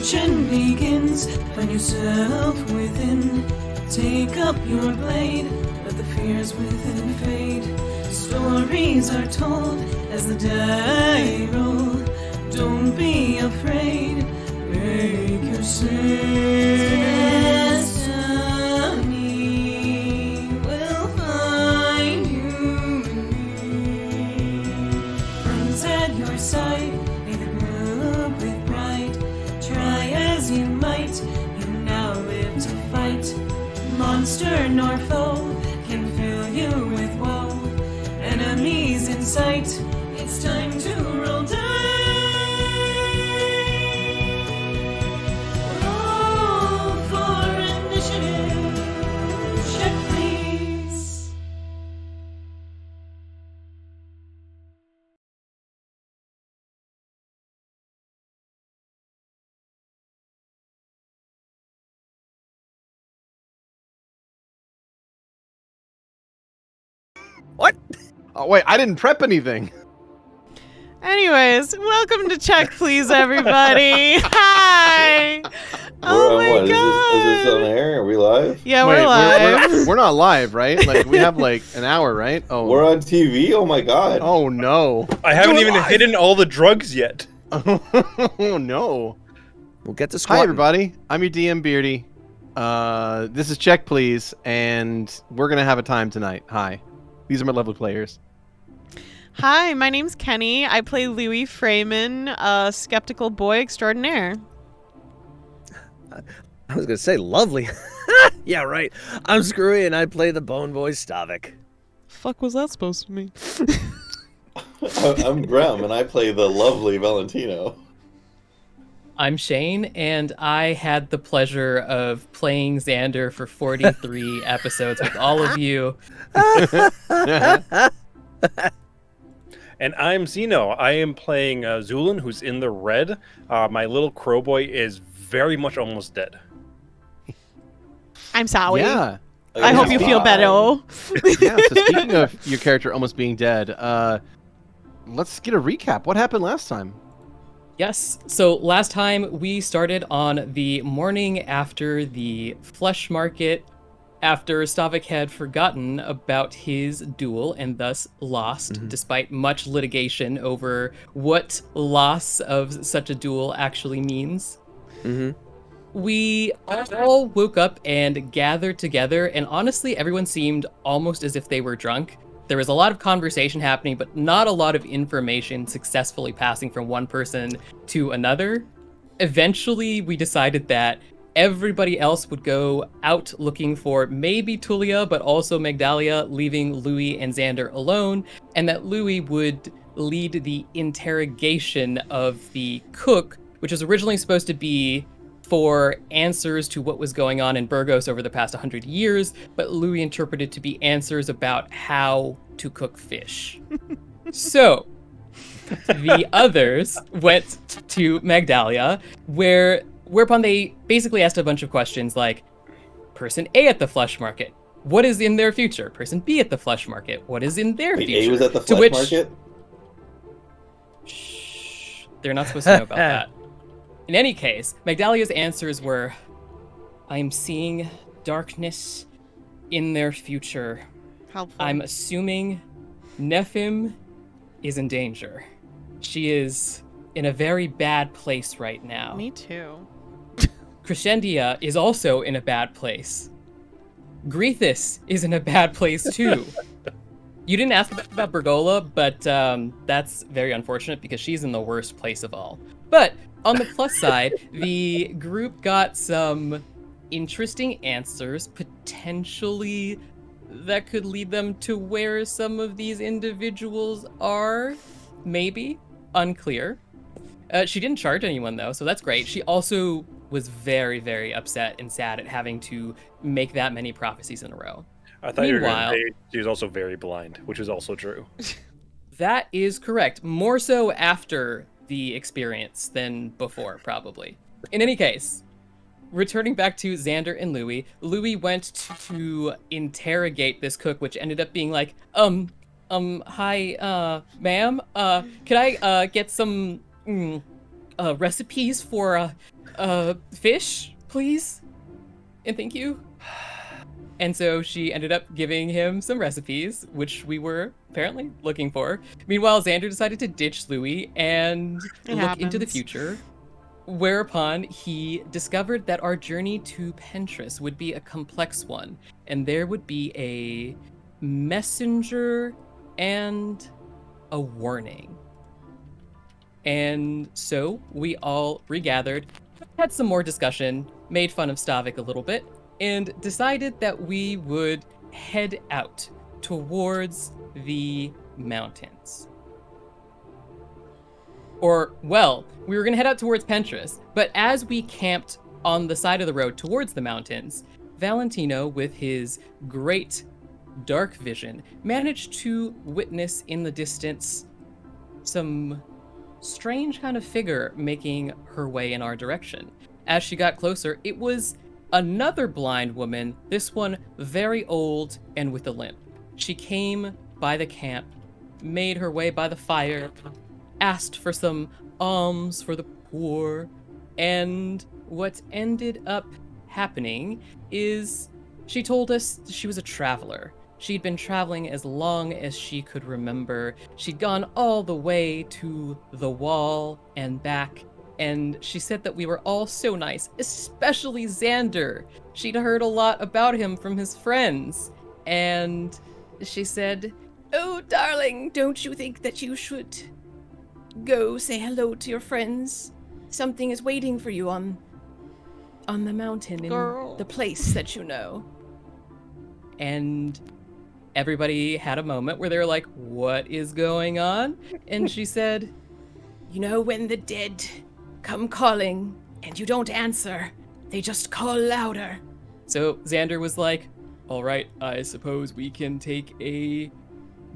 searching begins. Find yourself within. Take up your blade. Let the fears within fade. Stories are told as the die roll. Don't be afraid. Make your destiny will find you in me. Friends at your side, may the group with pride. Try as you might, you now live to fight. Monster nor foe can fill you with woe. Enemies in sight, it's time to roll dice. Roll for initiative. Check, please. What? Oh, wait, I didn't prep anything. Anyways, welcome to Check Please, everybody. Hi. Oh my god. Is this on air? Are we live? Yeah, Wait, we're live. we're not live, right? Like, we have like an hour, right? Oh, We're on TV? Oh my god. Oh no. I haven't even hidden all the drugs yet. Oh no. We'll get to Hi squatting. everybody. I'm your DM Beardy. This is Check Please, and we're gonna have a time tonight. Hi. These are my lovely players. Hi, my name's Keni. I play Louie Freeman, a skeptical boy extraordinaire. I was gonna say lovely. Yeah, right. I'm Skrewy and I play the Bone Boy Stavik. Fuck was that supposed to mean? I'm Grem, and I play the lovely Valentino. I'm Shane, and I had the pleasure of playing Xander for 43 episodes with all of you. And I'm Xeno. I am playing Zu'lin, who's in the red. My little crow boy is very much almost dead. I'm sorry. Yeah. I hope you feel better. Yeah, so speaking of your character almost being dead, let's get a recap. What happened last time? Yes, so last time we started on the morning after the flesh market, after Stavik had forgotten about his duel and thus lost, despite much litigation over what loss of such a duel actually means. We all woke up and gathered together, and honestly, everyone seemed almost as if they were drunk. There was a lot of conversation happening, but not a lot of information successfully passing from one person to another. Eventually, we decided that everybody else would go out looking for maybe Tulia, but also Magdalia, leaving Louie and Xander alone, and that Louie would lead the interrogation of the cook, which was originally supposed to be for answers to what was going on in Burgos over the past 100 years, but Louie interpreted to be answers about how to cook fish. So, the others went to Magdalia, whereupon they basically asked a bunch of questions like, person A at the flesh market, what is in their future? Person B at the flesh market, what is in their future? A was at the flesh market? Shh, they're not supposed to know about that. In any case, Magdalia's answers were, I'm seeing darkness in their future. Helpful. I'm assuming Nephim is in danger. She is in a very bad place right now. Me too. Crescendia is also in a bad place. Grethus is in a bad place too. You didn't ask about Bergola, but that's very unfortunate because she's in the worst place of all. But on the plus side, the group got some interesting answers, potentially that could lead them to where some of these individuals are. Maybe. Unclear. She didn't charge anyone, though, so that's great. She also was very, very upset and sad at having to make that many prophecies in a row. I thought you were Meanwhile, going to say she was also very blind, which is also true. that is correct. More so after the experience than before, probably. In any case, returning back to Xander and Louie, Louie went to interrogate this cook, which ended up being like, hi, ma'am, could I, get some, recipes for, Fish, please? And thank you. And so she ended up giving him some recipes, which we were apparently looking for. Meanwhile, Xander decided to ditch Louie and It look into the happens. future, whereupon he discovered that our journey to Pentris would be a complex one, and there would be a messenger and a warning. And so we all regathered, had some more discussion, made fun of Stavik a little bit, and decided that we would head out towards the mountains. Or, well, we were going to head out towards Pentris, but as we camped on the side of the road towards the mountains, Valentino, with his great dark vision, managed to witness in the distance some strange kind of figure making her way in our direction. As she got closer, it was another blind woman, this one very old and with a limp. She came by the camp, made her way by the fire, asked for some alms for the poor, and what ended up happening is she told us she was a traveler. She'd been traveling as long as she could remember. She'd gone all the way to the wall and back, and she said that we were all so nice, especially Xander. She'd heard a lot about him from his friends, and she said, "Oh, darling, don't you think that you should go say hello to your friends? Something is waiting for you on the mountain in Girl. the place that you know." And everybody had a moment where they were like, "What is going on?" And she said, "You know when the dead come calling and you don't answer, they just call louder." So Xander was like, "All right, I suppose we can take a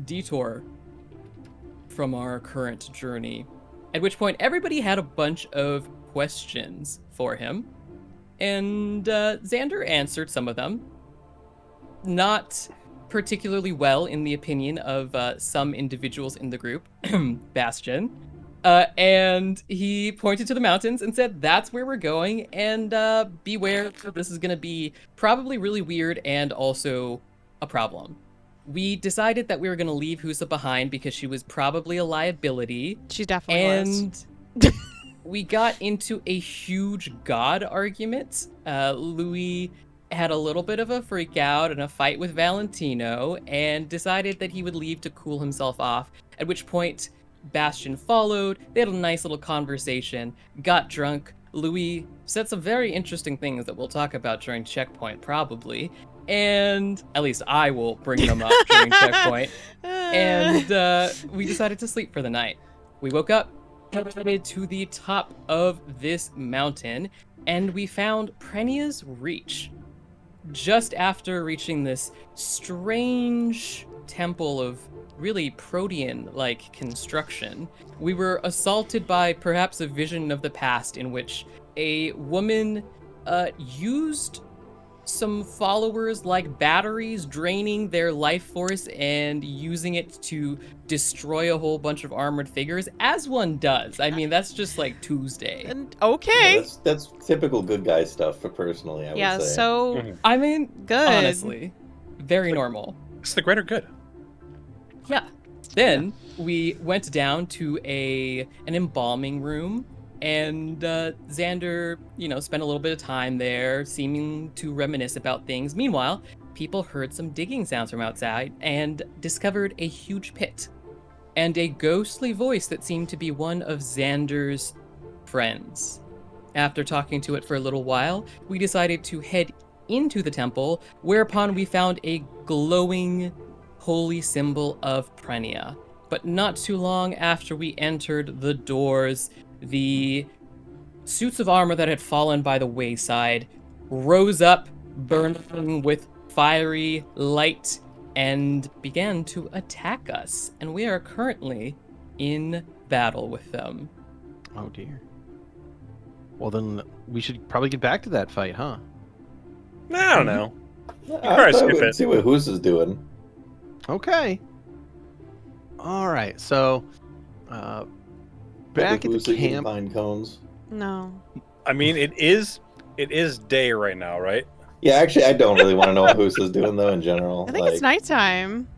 detour from our current journey." At which point everybody had a bunch of questions for him, and Xander answered some of them. Not particularly well in the opinion of some individuals in the group, Bastion. And he pointed to the mountains and said, "That's where we're going, and beware, this is going to be probably really weird and also a problem." We decided that we were going to leave Husa behind because she was probably a liability. She definitely was. And we got into a huge god argument. Louie had a little bit of a freak out and a fight with Valentino and decided that he would leave to cool himself off, at which point Bastion followed. They had a nice little conversation, got drunk. Louis said some very interesting things that we'll talk about during checkpoint probably, and at least I will bring them up during checkpoint. And we decided to sleep for the night. We woke up, headed to the top of this mountain, and we found Prenia's Reach. Just after reaching this strange temple of really Protean-like construction, we were assaulted by perhaps a vision of the past in which a woman used some followers like batteries, draining their life force and using it to destroy a whole bunch of armored figures, as one does. I mean, that's just like Tuesday. And okay. Yeah, that's typical good guy stuff for personally, I Yeah, would say. so I mean, good. honestly, very normal. It's the greater good. Yeah. Then we went down to an embalming room, and Xander, spent a little bit of time there, seeming to reminisce about things. Meanwhile, people heard some digging sounds from outside and discovered a huge pit and a ghostly voice that seemed to be one of Xander's friends. After talking to it for a little while, we decided to head into the temple, whereupon we found a glowing holy symbol of Prenia. But not too long after we entered the doors, the suits of armor that had fallen by the wayside rose up, burning with fiery light, and began to attack us. And we are currently in battle with them. Oh dear. Well, then we should probably get back to that fight, huh? I don't know. I Alright, thought skip we'd it. see what Who's is doing. Okay. All right. So, back at the Who's that you can camp. find cones. No. I mean, it is day right now, right? Yeah, actually, I don't really want to know what Hoos is doing though. In general, I think it's nighttime.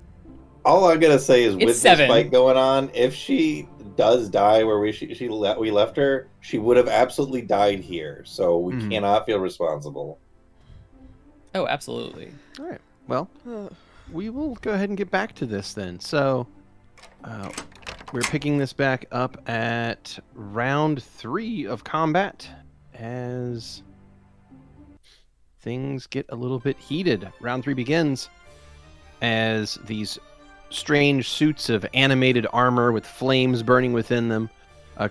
all I'm gonna say is, It's with 7. this fight going on, if she does die where we left her, she would have absolutely died here. So we cannot feel responsible. Oh, absolutely. All right. Well, we will go ahead and get back to this then. So, we're picking this back up at round 3 of combat as things get a little bit heated. Round 3 begins as these strange suits of animated armor with flames burning within them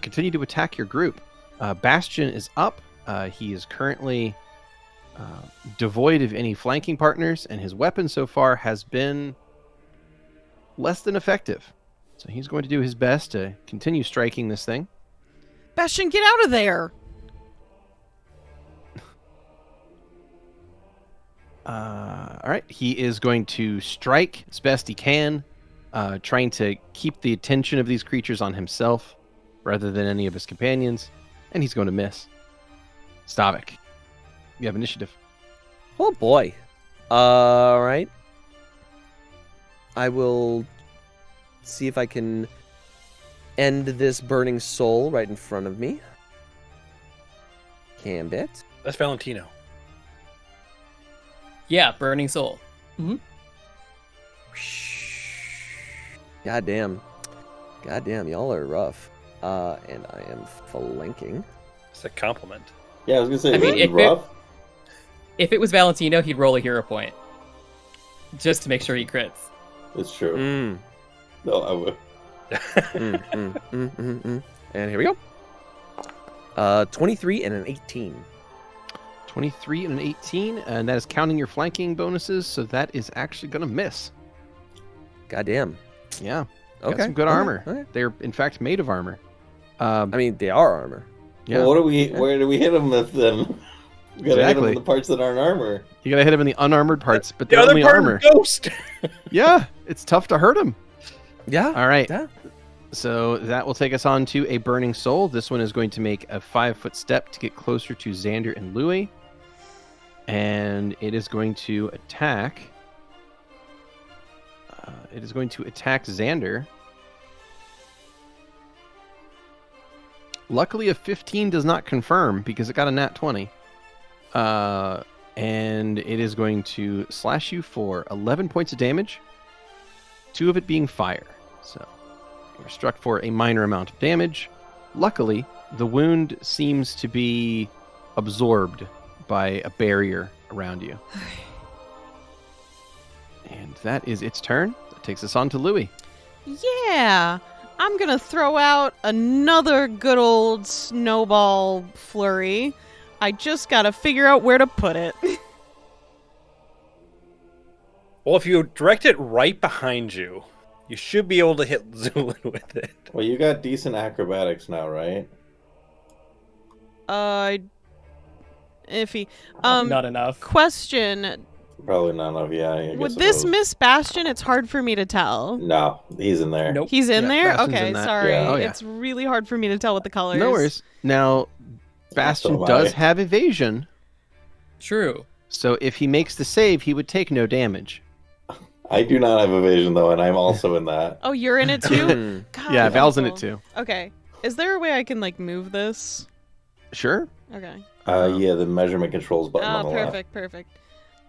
continue to attack your group. Bastion is up. He is currently devoid of any flanking partners, and his weapon so far has been less than effective. So he's going to do his best to continue striking this thing. Bastion, get out of there! All right, he is going to strike as best he can, trying to keep the attention of these creatures on himself rather than any of his companions, and he's going to miss. Stavik, you have initiative. Oh boy. All right. I will see if I can end this burning soul right in front of me. Gambit. That's Valentino. Yeah, Burning Soul. Goddamn, y'all are rough. And I am flanking. It's a compliment. Yeah, I was gonna say, I mean, is it rough? If it was Valentino, he'd roll a hero point. Just to make sure he crits. It's true. Mm. No, I would. And here we go. 23 and an 18. 23 and an 18, and that is counting your flanking bonuses, so that is actually going to miss. Goddamn. Yeah. Okay. Got some good armor. Okay. They're, in fact, made of armor. I mean, they are armor. Yeah. Well, where do we hit him with then? We gotta hit him Exactly. with the parts that aren't armor. You got to hit him in the unarmored parts, but The they're other only part armor. Ghost. Yeah, it's tough to hurt him. Yeah. All right. Yeah. So that will take us on to a Burning Soul. This one is going to make a 5-foot step to get closer to Xander and Louie. And it is going to attack. It is going to attack Xander. Luckily, a 15 does not confirm because it got a nat 20. And it is going to slash you for 11 points of damage, 2 of it being fire. So you're struck for a minor amount of damage. Luckily, the wound seems to be absorbed by a barrier around you. And that is its turn. That takes us on to Louie. Yeah, I'm gonna throw out another good old snowball flurry. I just gotta figure out where to put it. Well, if you direct it right behind you, you should be able to hit Zu'lin with it. Well, you got decent acrobatics now, right? Iffy. Not enough. Question: Probably not enough. Yeah. I would guess this it was. miss Bastion? It's hard for me to tell. No, he's in there. Nope. He's in Yeah, there? Bastion's Okay, in that. sorry. Yeah. Oh, yeah. It's really hard for me to tell with the colors. No worries. Now, Bastion So am does I. have evasion, True. so if he makes the save, he would take no damage. I do not have evasion though, and I'm also in that. Oh, you're in it too? Mm. God, Yeah, Val's in it awful. too. Okay. Is there a way I can, like, move this? Sure. Okay. Yeah, the measurement controls button on the left. Perfect.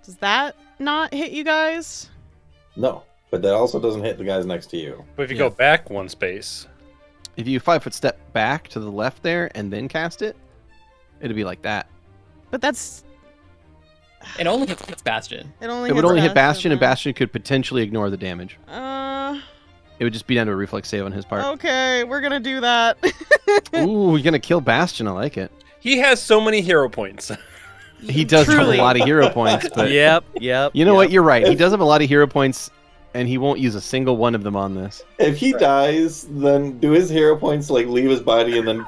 Does that not hit you guys? No, but that also doesn't hit the guys next to you. But if you Yeah. go back one space, If you 5-foot step back to the left there and then cast it, it'd be like that. But that's... It only hits Bastion. It only It would hits only hit Bastion, and then. Bastion could potentially ignore the damage. It would just be down to a reflex save on his part. Okay, we're gonna do that. Ooh, you're gonna kill Bastion. I like it. he has so many hero points. He does Truly. have a lot of hero points, but Yep. you know what? You're right. He does have a lot of hero points, and he won't use a single one of them on this. If he dies, then do his hero points like leave his body and then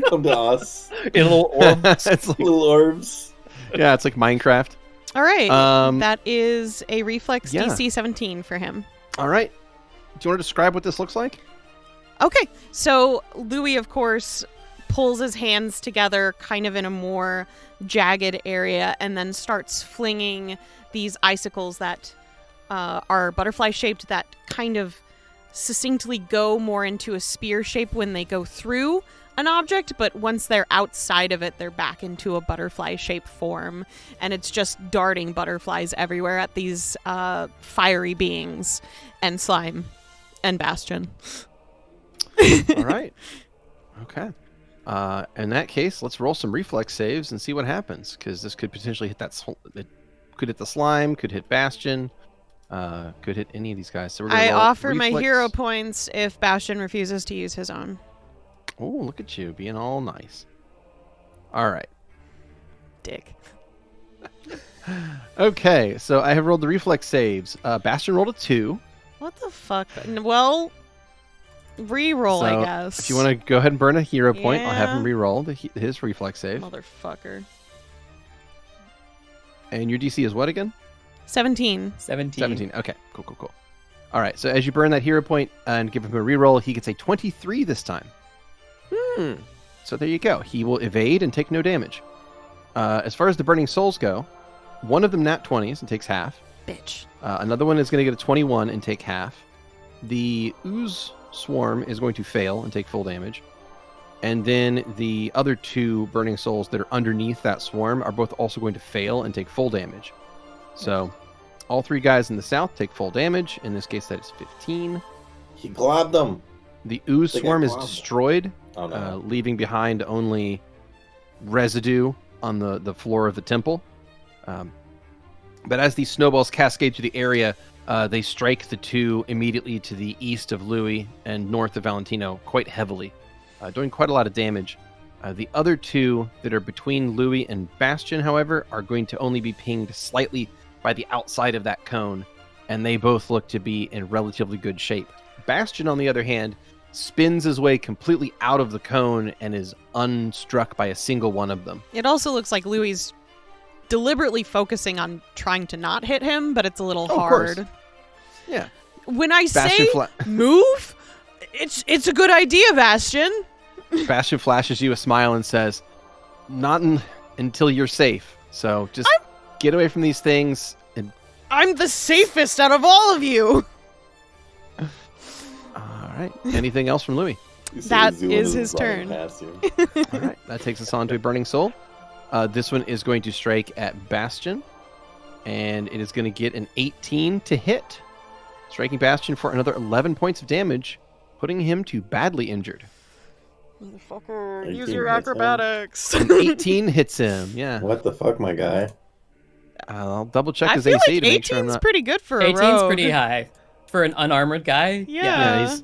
come to us, In a little orb. it's like, little orbs. yeah, it's like Minecraft. All right. Um, That is a reflex yeah. DC 17 for him. All right. Do you want to describe what this looks like? Okay, so Louie, of course, pulls his hands together kind of in a more jagged area and then starts flinging these icicles that are butterfly shaped that kind of succinctly go more into a spear shape when they go through an object, but once they're outside of it, they're back into a butterfly shape form, and it's just darting butterflies everywhere at these fiery beings and slime and Bastion. All right. Okay. In that case, let's roll some reflex saves and see what happens, because this could potentially hit that. It could hit the slime, could hit Bastion, could hit any of these guys. So we're gonna I roll offer my reflex. hero points if Bastion refuses to use his own. Oh, look at you being all nice. All right. Dick. Okay, so I have rolled the reflex saves. Bastion rolled a 2. What the fuck? Well, re-roll, So, I guess. If you want to go ahead and burn a hero point, I'll have him Yeah. re-roll his reflex save. Motherfucker. And your DC is what again? 17. 17. Okay, cool. All right, so as you burn that hero point and give him a re-roll, he gets a 23 this time. So there you go. He will evade and take no damage. As far as the burning souls go, one of them nat 20s and takes half. Bitch. Another one is going to get a 21 and take half. The ooze swarm is going to fail and take full damage. And then the other 2 burning souls that are underneath that swarm are both also going to fail and take full damage. So all 3 guys in the south take full damage. In this case, that is 15. He globbed them. The ooze They got swarm is globbed. destroyed, Oh no. leaving behind only residue on the floor of the temple. But as these snowballs cascade through the area, they strike the 2 immediately to the east of Louie and north of Valentino quite heavily, doing quite a lot of damage. The other 2 that are between Louie and Bastion, however, are going to only be pinged slightly by the outside of that cone, and they both look to be in relatively good shape. Bastion, on the other hand, spins his way completely out of the cone and is unstruck by a single one of them. It also looks like Louie's deliberately focusing on trying to not hit him, but it's a little Oh, of course. hard. Yeah. When I Bastion, say move, it's a good idea, Bastion. Bastion flashes you a smile and says, "Not until you're safe. So just get away from these things." And I'm the safest out of all of you. all right. Anything else from Louie? You see that Zu'lin is his running turn. past you. All right. That takes us on to a burning soul. This one is going to strike at Bastion, and it is going to get an 18 to hit, striking Bastion for another 11 points of damage, putting him to badly injured. Motherfucker, 18 use your hits him. acrobatics. An 18 hits him. Yeah. What the fuck, my guy? I'll double check I his feel AC like to make sure I'm 18's not. pretty good for a 18's rogue. pretty high for an unarmored guy. Yeah.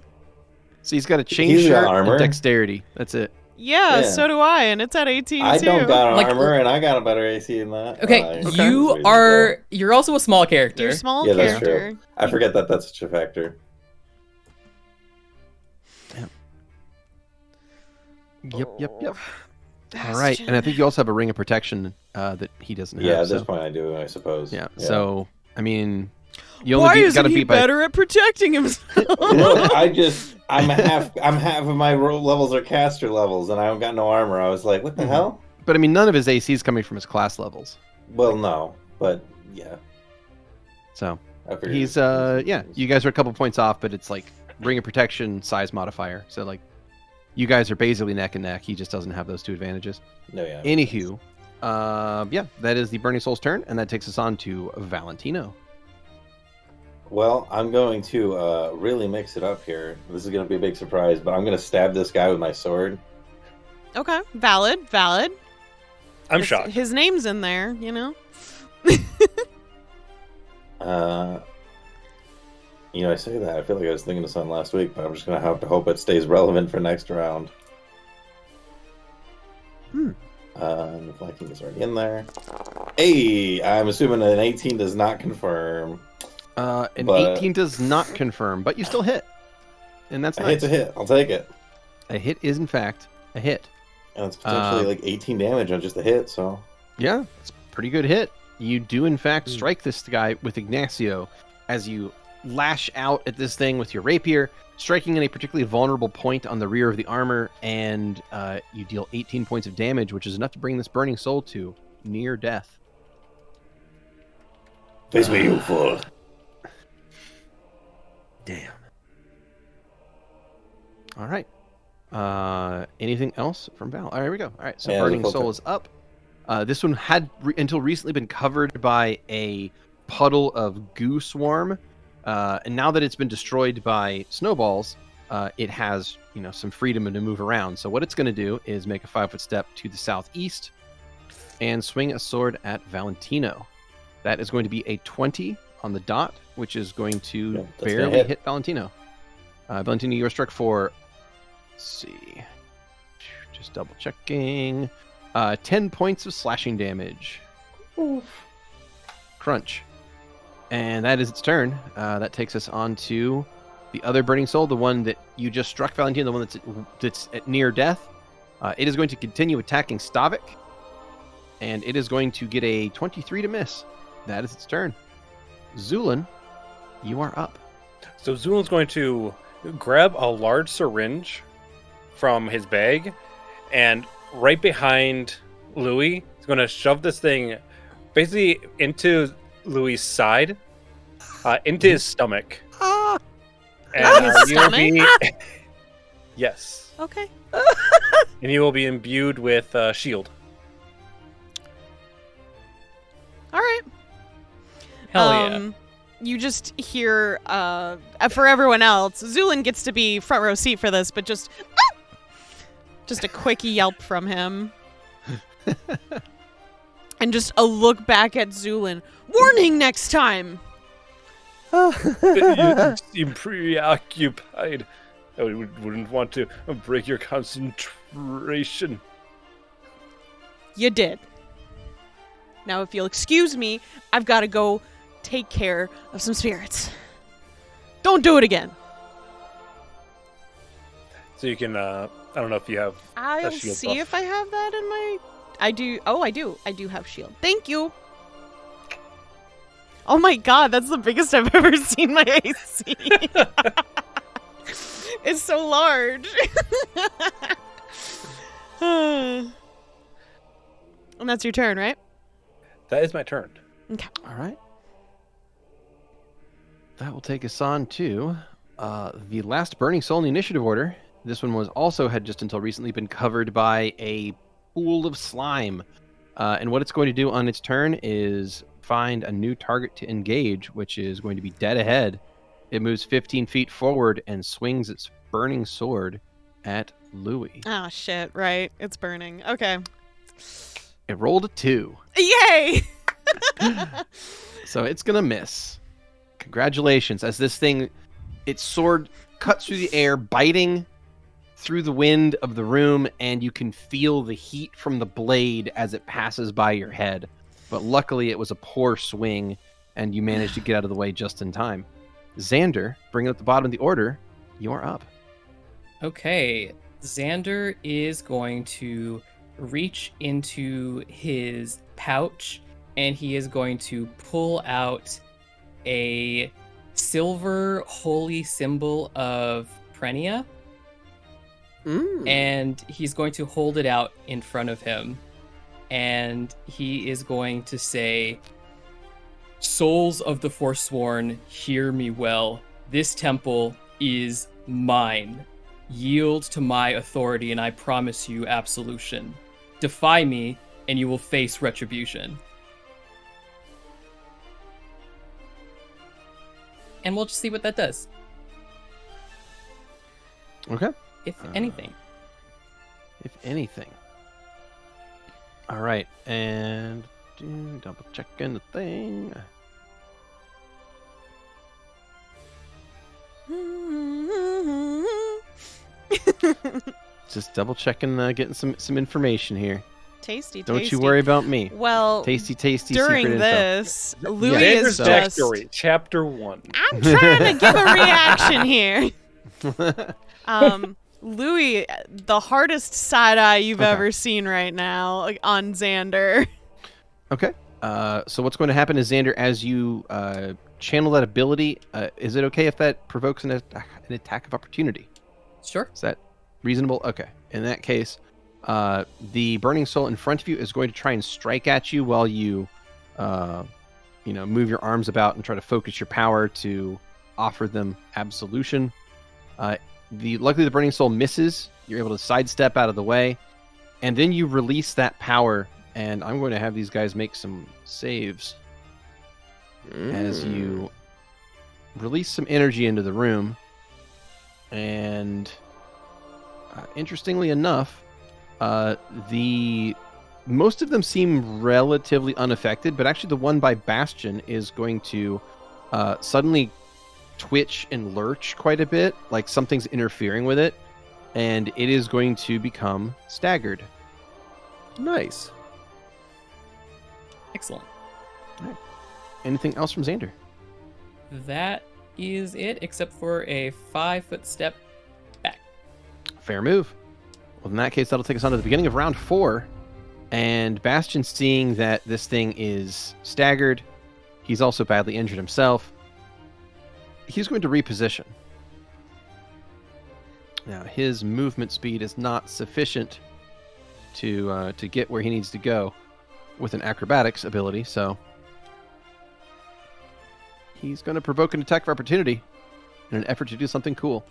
So he's got a chain He's got shirt armor. and dexterity. That's it. Yeah, Yeah. so do I, and it's at 18 I too. don't got Like- armor, and I got a better AC than that. Okay, Okay. you're also a small character. You're a small Yeah, that's character. true. I forget that that's such a factor. Yep. All right, and I think you also have a ring of protection that he doesn't Yeah, have. at this so- point I do, I suppose. Yeah. So I mean, you Why only isn't got to he beat by. better at protecting himself? Look, I'm half of my levels are caster levels, and I don't got no armor. I was like, what the Mhm. hell? But I mean, none of his AC is coming from his class levels. Well, no, but yeah, So I figured. he's yeah. You guys are a couple points off, but it's like ring of protection size modifier. So like, you guys are basically neck and neck. He just doesn't have those 2 advantages. No, yeah. Anywho, yeah, that is the Burning Soul's turn, and that takes us on to Valentino. Well, I'm going to really mix it up here. This is going to be a big surprise, but I'm going to stab this guy with my sword. Okay, valid. I'm shocked. His name's in there, you know? I say that. I feel like I was thinking of something last week, but I'm just going to have to hope it stays relevant for next round. The flanking is already in there. Hey, I'm assuming an 18 does not confirm. An But- 18 does not confirm, but you still hit, and that's A nice. hit's a hit. I'll take it. A hit is in fact a hit. And it's potentially like 18 damage on just a hit, so... Yeah, it's a pretty good hit. You do in fact strike this guy with Ignacio as you lash out at this thing with your rapier, striking in a particularly vulnerable point on the rear of the armor, and you deal 18 points of damage, which is enough to bring this burning soul to near death. Face me, you fool. Damn. All right. Anything else from Val? All right, here we go. All right, so Yeah, Burning the Soul filter. is up. This one had until recently been covered by a puddle of goo swarm, and now that it's been destroyed by snowballs, it has some freedom to move around. So what it's going to do is make a 5-foot step to the southeast and swing a sword at Valentino. That is going to be a 20 on the dot, which is going to Yeah, that's barely gonna hit. hit Valentino. Valentino, you are struck for, let's see, just double checking, 10 points of slashing damage. Crunch. And that is its turn. That takes us on to the other Burning Soul, the one that you just struck, Valentino, the one that's at near death. It is going to continue attacking Stavik, and it is going to get a 23 to miss. That is its turn. Zu'lin, you are up. So Zu'lin's going to grab a large syringe from his bag, and right behind Louie, he's going to shove this thing basically into Louie's side, into his stomach. And His you will be yes, Okay. and you will be imbued with shield. All right. Hell yeah. You just hear, for everyone else, Zu'lin gets to be front row seat for this, but just a quick yelp from him. And just a look back at Zu'lin. Warning next time! You seem preoccupied. I wouldn't want to break your concentration. You did. Now, if you'll excuse me, I've got to go take care of some spirits. Don't do it again. So you can, I don't know if you have I'll a shield see buff. if I have that in my... I do. Oh, I do. I do have shield. Thank you. Oh my god, that's the biggest I've ever seen my AC. It's so large. And that's your turn, right? That is my turn. Okay. All right. That will take us on to the last Burning Soul in the initiative order. This one had just until recently been covered by a pool of slime. And what it's going to do on its turn is find a new target to engage, which is going to be dead ahead. It moves 15 feet forward and swings its burning sword at Louie. Oh, shit. Right. It's burning. Okay. It rolled a 2. Yay! So it's going to miss. Congratulations. As this thing, its sword cuts through the air, biting through the wind of the room, and you can feel the heat from the blade as it passes by your head. But luckily, it was a poor swing, and you managed to get out of the way just in time. Xander, bringing up the bottom of the order, you're up. Okay, Xander is going to reach into his pouch and he is going to pull out a silver holy symbol of Prenia, and he's going to hold it out in front of him, and he is going to say, "Souls of the Forsworn, hear me well. This temple is mine. Yield to my authority, and I promise you absolution. Defy me, and you will face retribution." And we'll just see what that does, Okay. if anything. If anything. All right, and double checking the thing. Just double checking, getting some information here. Tasty, Don't tasty. you worry about me. Well, Tasty during secret info. this, Louie Yeah, is Xander's just... backstory, chapter 1. I'm trying to give a reaction here. Louie, the hardest side eye you've Okay. ever seen right now on Xander. Okay. So what's going to happen is, Xander, as you channel that ability, is it okay if that provokes an attack of opportunity? Sure. Is that reasonable? Okay. In that case, the burning soul in front of you is going to try and strike at you while you, move your arms about and try to focus your power to offer them absolution. Luckily, the burning soul misses. You're able to sidestep out of the way, and then you release that power. And I'm going to have these guys make some saves as you release some energy into the room. And interestingly enough, most of them seem relatively unaffected, but actually the one by Bastion is going to suddenly twitch and lurch quite a bit, like something's interfering with it, and it is going to become staggered. Nice. Excellent. Anything else from Xander? That is it, except for a 5-foot step back. Fair move. Well, in that case, that'll take us on to the beginning of round 4. And Bastion, seeing that this thing is staggered, he's also badly injured himself. He's going to reposition. Now, his movement speed is not sufficient to get where he needs to go with an acrobatics ability, so he's going to provoke an attack of opportunity in an effort to do something cool.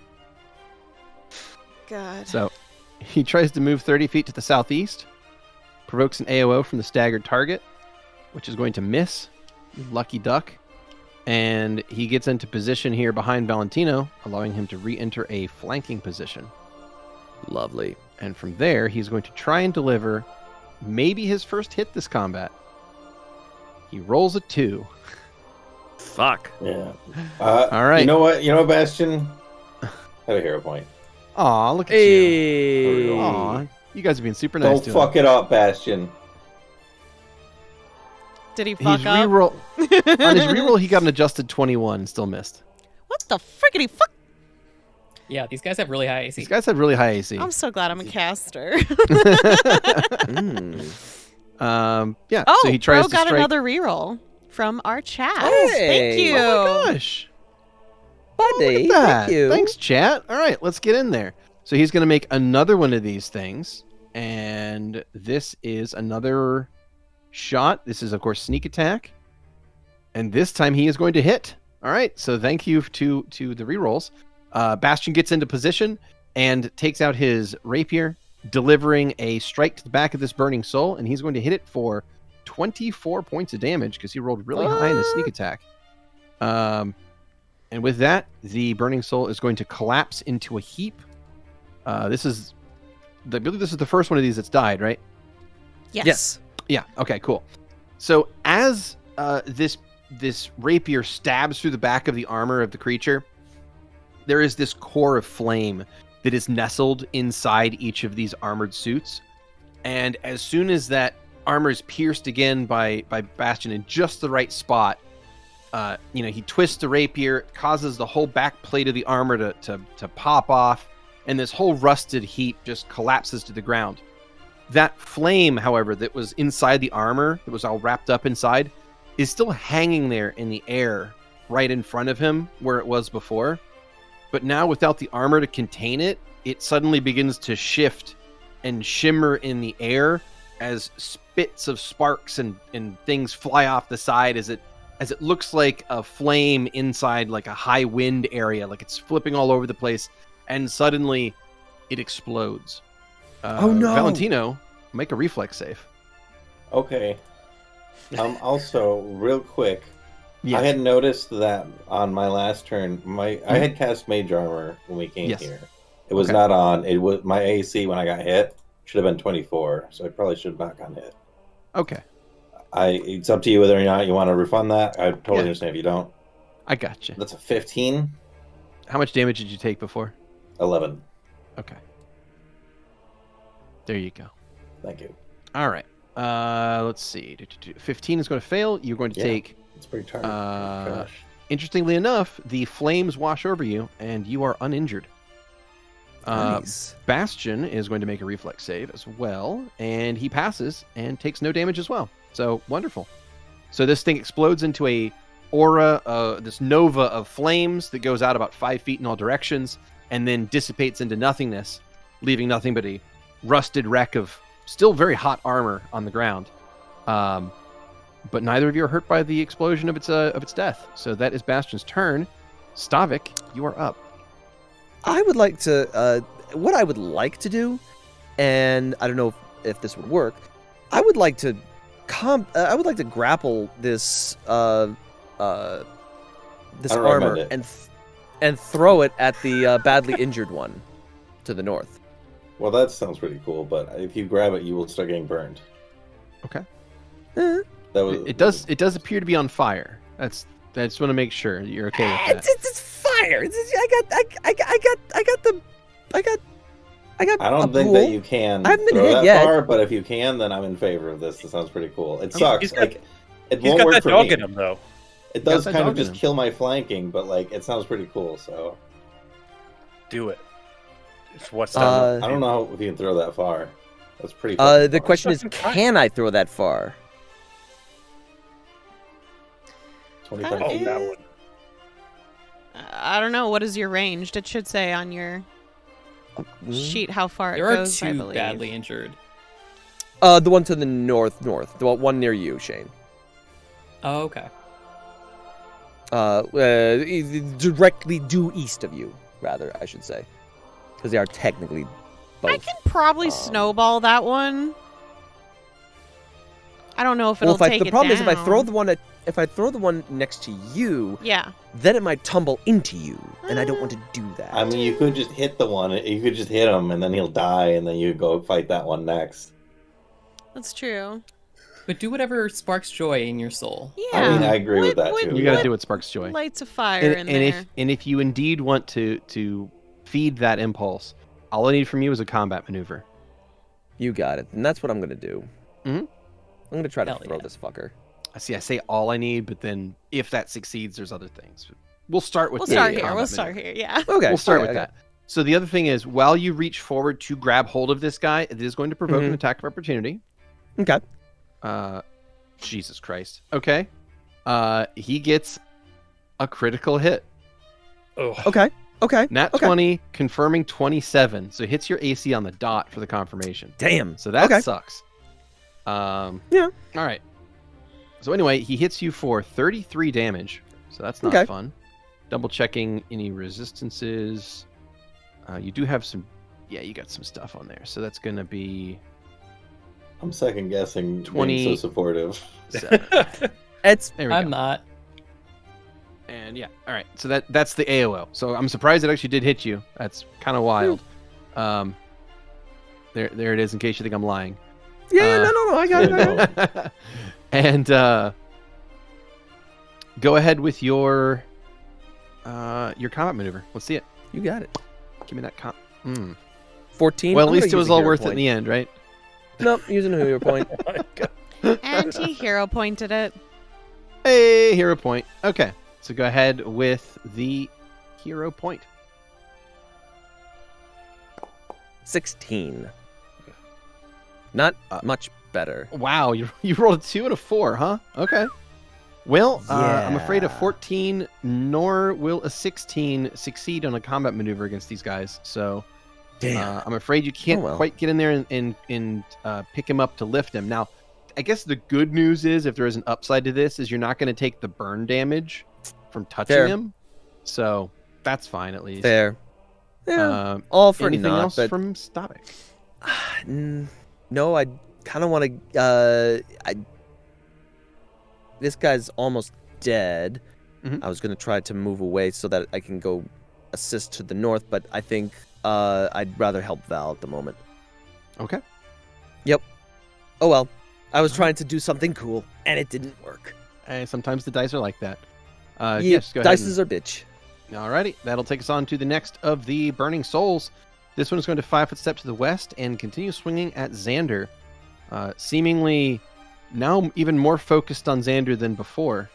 God. So he tries to move 30 feet to the southeast, provokes an AOO from the staggered target, which is going to miss. Lucky duck. And he gets into position here behind Valentino, allowing him to re-enter a flanking position. Lovely. And from there, he's going to try and deliver maybe his first hit this combat. He rolls a 2. Fuck. Yeah. All right. You know what, Bastion? Have a hero point. Aw, look at you. Hey. Aw, you guys are being super nice Don't to fuck him. it up, Bastion. Did he fuck His up? reroll, on his reroll, he got an adjusted 21, still missed. What the frickety fuck? Yeah, these guys have really high AC. These guys have really high AC. I'm so glad I'm a caster. Yeah, Oh, so he tries Bro to got strike. another reroll from our chat. Hey. Thank you. Oh my gosh. Buddy, Look at that. thank you. Thanks, chat. All right, let's get in there. So he's going to make another one of these things, and this is another shot. This is, of course, sneak attack, and this time he is going to hit. All right, so thank you to the rerolls. Bastion gets into position and takes out his rapier, delivering a strike to the back of this burning soul, and he's going to hit it for 24 points of damage because he rolled really high in the sneak attack. And with that, the burning soul is going to collapse into a heap. I believe this is the first one of these that's died, right? Yes. Yeah. Okay. Cool. So as this rapier stabs through the back of the armor of the creature, there is this core of flame that is nestled inside each of these armored suits. And as soon as that armor is pierced again by Bastion in just the right spot, he twists the rapier, causes the whole back plate of the armor to pop off, and this whole rusted heap just collapses to the ground. That flame, however, that was inside the armor, that was all wrapped up inside, is still hanging there in the air right in front of him where it was before. But now, without the armor to contain it, it suddenly begins to shift and shimmer in the air as spits of sparks and things fly off the side as it looks like a flame inside like a high wind area, like it's flipping all over the place, and suddenly it explodes. Oh no! Valentino, make a reflex save. Okay. Also, real quick, Yes. I had noticed that on my last turn, I had cast Mage Armor when we came Yes. here. It was Okay. not on. It was my AC when I got hit should have been 24, so I probably should have not gotten hit. Okay, It's up to you whether or not you want to refund that. I totally Yeah. understand if you don't. I got you. That's a 15, How much damage did you take before? 11. Okay. There you go. Thank you. All right. Let's see. 15 is going to fail. You're going to Yeah. take... It's pretty tired. Gosh. Interestingly enough, the flames wash over you, and you are uninjured. Nice. Bastion is going to make a reflex save as well, and he passes and takes no damage as well. So, wonderful. So this thing explodes into a aura, this nova of flames that goes out about 5 feet in all directions and then dissipates into nothingness, leaving nothing but a rusted wreck of still very hot armor on the ground. But neither of you are hurt by the explosion of its death. So that is Bastion's turn. Stavik, you are up. I would like to, what I would like to do, and I don't know if this would work, I would like to grapple this armor and throw it at the badly injured one to the north. Well, that sounds pretty cool, but if you grab it, you will start getting burned. Okay. It It does appear to be on fire. I just want to make sure you're okay with that. It's fire. I don't think that you can I haven't been throw hit that yet. far, but if you can, then I'm in favor of this. It sounds pretty cool. It sucks. He's got- Like, it He's won't got work that for dog me. in him, though. It does that kind dog of in just him. kill my flanking, but like it sounds pretty cool. So Do it. It's what's Uh, I don't know if you can throw that far. That's pretty. fucking The far. question is, can I throw that far? 25 Oh, feet. that one. I don't know. What is your ranged? It should say on your sheet how far it There are goes, I two believe. badly injured. The one to the north, the one near you, Shane. Oh, okay. Directly due east of you, rather, I should say, because they are technically both. I can probably snowball that one. I don't know if it'll Well, take the it problem is down. if I throw the one next to you, Yeah. then it might tumble into you, and I don't want to do that. I mean, you could just hit the one. You could just hit him, and then he'll die, and then you go fight that one next. That's true. But do whatever sparks joy in your soul. Yeah. I mean, I agree with that too. You got to yeah. do what sparks joy. Lights of fire in there. If you indeed want to feed that impulse, all I need from you is a combat maneuver. You got it, and that's what I'm gonna do. Mhm. I'm gonna try to Hell throw yeah. this fucker. I say all I need, but then if that succeeds, there's other things. We'll start with We'll the start here. combat We'll start maneuver. here. Yeah. Okay, We'll start okay, with okay. that. So the other thing is, while you reach forward to grab hold of this guy, it is going to provoke an Mhm. attack of opportunity. Okay. Jesus Christ. Okay. He gets a critical hit. Ugh. Okay. Okay. Nat okay. 20, confirming 27. So hits your AC on the dot for the confirmation. Damn. So that Okay. sucks. Yeah. Yeah. All right. So anyway, he hits you for 33 damage. So that's not Okay. fun. Double checking any resistances. You do have some. Yeah, you got some stuff on there. So that's going to be I'm second guessing 20. being so supportive. 7. It's There we I'm go. not. And yeah, all right. So that's the AOO. So I'm surprised it actually did hit you. That's kind of wild. There it is. In case you think I'm lying. yeah. No. I got it. And go ahead with your combat maneuver. Let's see it. You got it. Give me that 14. Well, at I'm least gonna it was use a all hero worth it in point. the end, right? Nope, using a hero point. And he hero pointed it. Hey, hero point. Okay, so go ahead with the hero point. 16. Not much better. Wow, you rolled a 2 and a 4, huh? Okay. Well, I'm afraid a Yeah. 14 nor will a 16 succeed on a combat maneuver against these guys. So Damn. I'm afraid you can't Oh, well. quite get in there and pick him up to lift him. Now, I guess the good news is, if there is an upside to this, is you're not going to take the burn damage from touching Fair. him. So that's fine at least. Fair. Yeah. Um, all for anything naught, else but from Stavik? no, I kind of want to. This guy's almost dead. Mhm. I was gonna try to move away so that I can go assist to the north, but I think I'd rather help Val at the moment. Okay. Oh well, I was trying to do something cool and it didn't work. Sometimes the dice are like that. Yeah, Yes, go ahead. dices are bitch. Alrighty, that'll take us on to the next of the Burning Souls. This one is going to 5-foot step to the west and continue swinging at Xander. Seemingly now even more focused on Xander than before.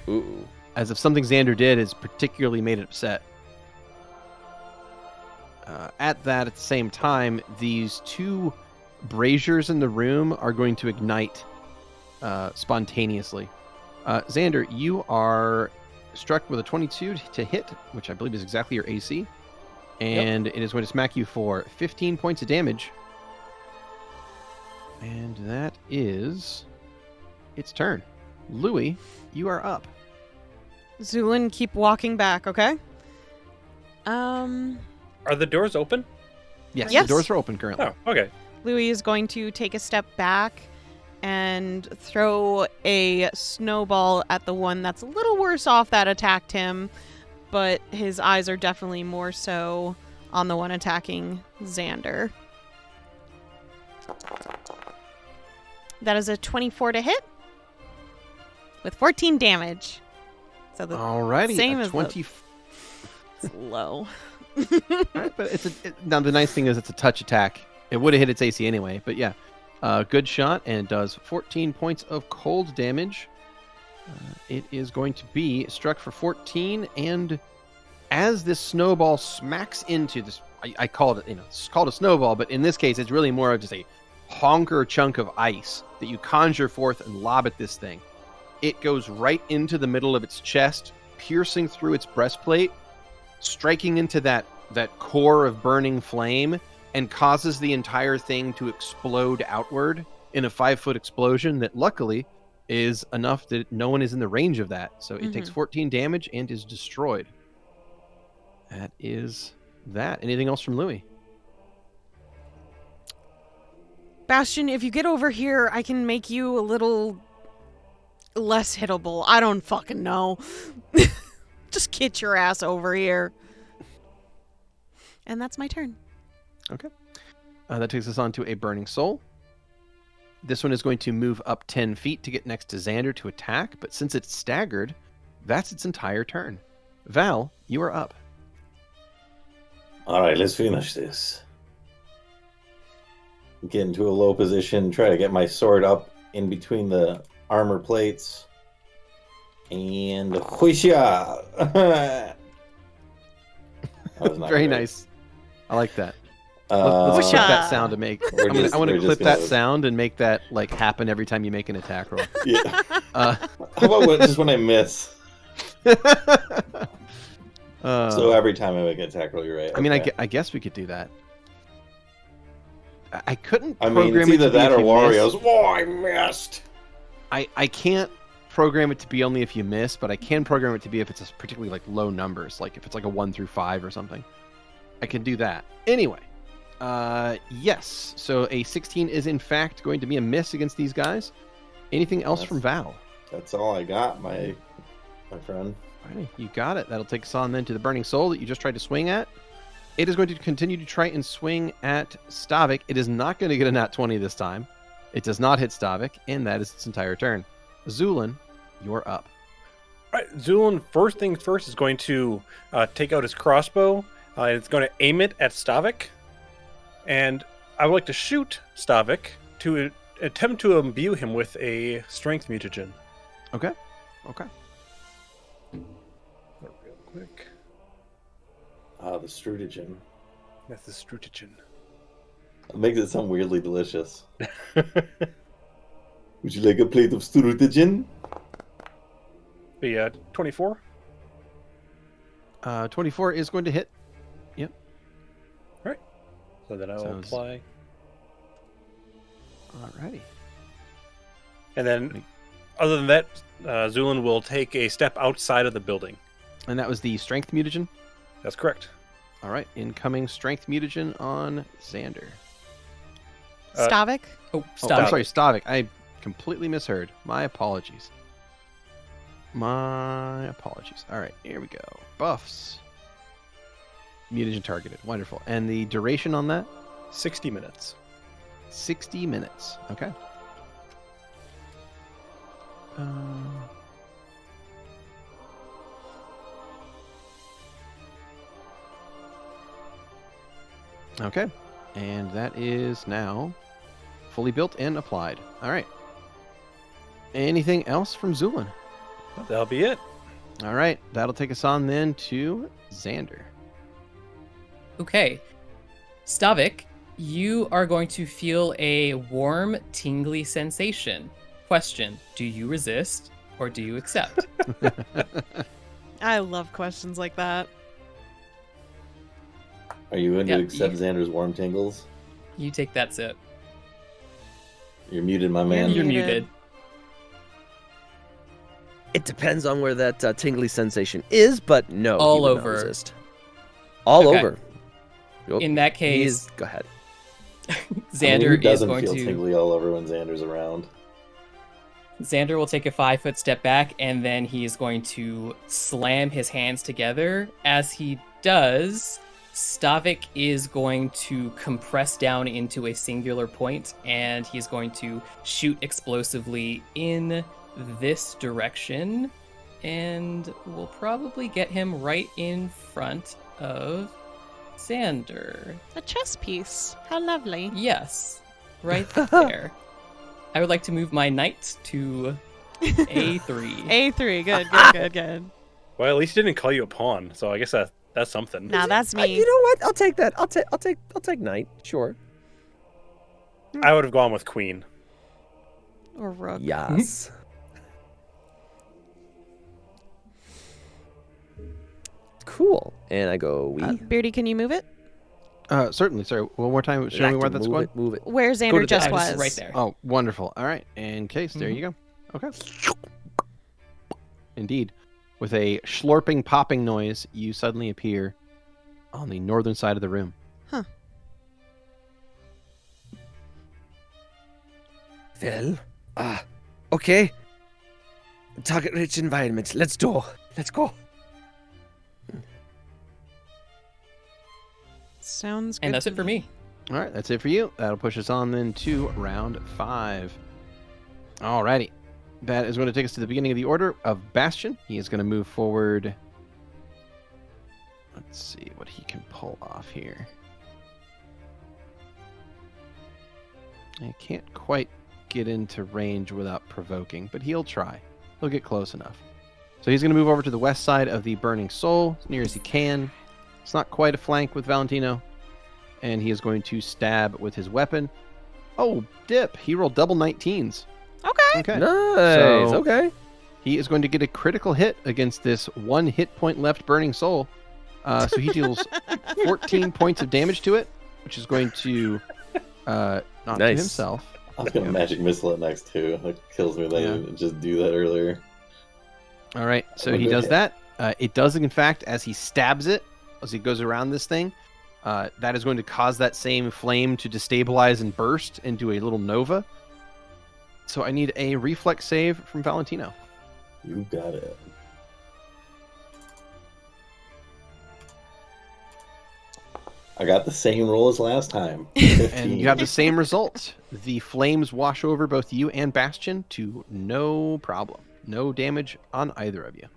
Ooh. As if something Xander did has particularly made it upset. At the same time, these two braziers in the room are going to ignite spontaneously. Xander, you are struck with a 22 to hit, which I believe is exactly your AC. And it is going to smack you for 15 points of damage. And that is its turn. Louie, you are up. Zu'lin, keep walking back, okay? Are the doors open? Yes, Yes. the doors are open currently. Oh, okay. Louie is going to take a step back and throw a snowball at the one that's a little worse off that attacked him, but his eyes are definitely more so on the one attacking Xander. That is a 24 to hit with 14 damage. So the Alrighty, same a as 20. it's low. Alright, but now the nice thing is it's a touch attack. It would have hit its AC anyway, but yeah. Good shot, and it does 14 points of cold damage. It is going to be struck for 14, and as this snowball smacks into this, I call it, it's called a snowball, but in this case, it's really more of just a honker chunk of ice that you conjure forth and lob at this thing. It goes right into the middle of its chest, piercing through its breastplate, striking into that core of burning flame, and causes the entire thing to explode outward in a 5-foot explosion that luckily is enough that no one is in the range of that. So it takes 14 damage and is destroyed. That is that. Anything else from Louie? Bastion, if you get over here, I can make you a little less hittable. I don't fucking know. Just get your ass over here. And that's my turn. Okay. That takes us on to a Burning Soul. This one is going to move up 10 feet to get next to Xander to attack, but since it's staggered, that's its entire turn. Val, you are up. All right, let's finish this. Get into a low position, try to get my sword up in between the armor plates. And whoosha! That was not Very great. nice. I like that. Let's clip that sound to make. I want to clip that sound and make that like happen every time you make an attack roll. Yeah. How about just when I miss? So every time I make an attack roll, you're right. I mean, okay. I guess we could do that. I couldn't. I mean, it's program it either to be that if or you Wario's. miss. Whoa, I missed. I can't program it to be only if you miss, but I can program it to be if it's a particularly like low numbers, like if it's like a 1 through 5 or something. I can do that. Anyway, yes. So a 16 is in fact going to be a miss against these guys. Anything else from Val? That's all I got, my friend. Alrighty, you got it. That'll take us on then to the Burning Soul that you just tried to swing at. It is going to continue to try and swing at Stavik. It is not going to get a nat 20 this time. It does not hit Stavik, and that is its entire turn. Zu'lin, you're up. All right, Zu'lin, first things first, is going to take out his crossbow. It's going to aim it at Stavik. And I would like to shoot Stavik to attempt to imbue him with a strength mutagen. Okay. Real quick. The strutigen. That's the strutigen. It makes it sound weirdly delicious. Would you like a plate of strutigen? The 24. 24 is going to hit. Yep. Right. So then I will apply. Alrighty. And then, other than that, Zu'lin will take a step outside of the building. And that was the strength mutagen? That's correct. All right. Incoming strength mutagen on Xander. Stavik? Oh, Oh, I'm stop. sorry, Stavik. I completely misheard. My apologies. All right, here we go. Buffs. Mutagen targeted. Wonderful. And the duration on that? 60 minutes. 60 minutes. Okay. Okay. And that is now fully built and applied. All right. Anything else from Zu'lin? That'll be it. All right. That'll take us on then to Xander. Okay. Stavik, you are going to feel a warm, tingly sensation. Question, do you resist? or do you accept? I love questions like that. Are you going Yeah, to accept Xander's warm tingles? You take that sip. You're muted, my man. You're muted. muted. It depends on where that tingly sensation is, but no, All he would not over. resist. All Okay. over. Yep. In that He's- case, go ahead. Xander who is doesn't going feel to. tingly all over when Xander's around? Xander will take a 5-foot step back, and then he is going to slam his hands together. As he does, Stavik is going to compress down into a singular point, and he's going to shoot explosively in this direction, and will probably get him right in front of Xander. A chess piece. How lovely. Yes, right there. I would like to move my knight to A3. A3. Good. Good. Well, at least he didn't call you a pawn, so I guess that's something. Now that's me. You know what? I'll take that. I'll take knight. Sure. I would have gone with queen. Or rook. Yes. Cool. And I go we. Beardy, can you move it? Certainly. Sorry, one more time. Show me where that's going. Move it. Where Go to Xander the- just I was was. right there. Oh, wonderful. All right. In case, there you go. Okay. Indeed. With a slurping, popping noise, you suddenly appear on the northern side of the room. Well, okay. Target-rich environment. Let's go. Let's go. Sounds good. And that's to it for me. All right, that's it for you. That'll push us on then to round 5. Alrighty. That is going to take us to the beginning of the order of Bastion. He is going to move forward. Let's see what he can pull off here. I can't quite get into range without provoking, but he'll try. He'll get close enough. So he's going to move over to the west side of the Burning Soul, as near as he can. It's not quite a flank with Valentino. And he is going to stab with his weapon. Oh, dip. He rolled double 19s. Okay. Okay. Nice. So- Okay. He is going to get a critical hit against this 1 hit point left Burning Soul. So he deals 14 points of damage to it, which is going to not to Nice. himself. I was going to magic missile it next too. That kills me that I didn't just do that earlier. All right, so Oh, he good does hit. that. It does, in fact, as he stabs it, as he goes around this thing, that is going to cause that same flame to destabilize and burst into a little nova. So I need a reflex save from Valentino. You got it. I got the same roll as last time. And you have the same result. The flames wash over both you and Bastion to no problem. No damage on either of you.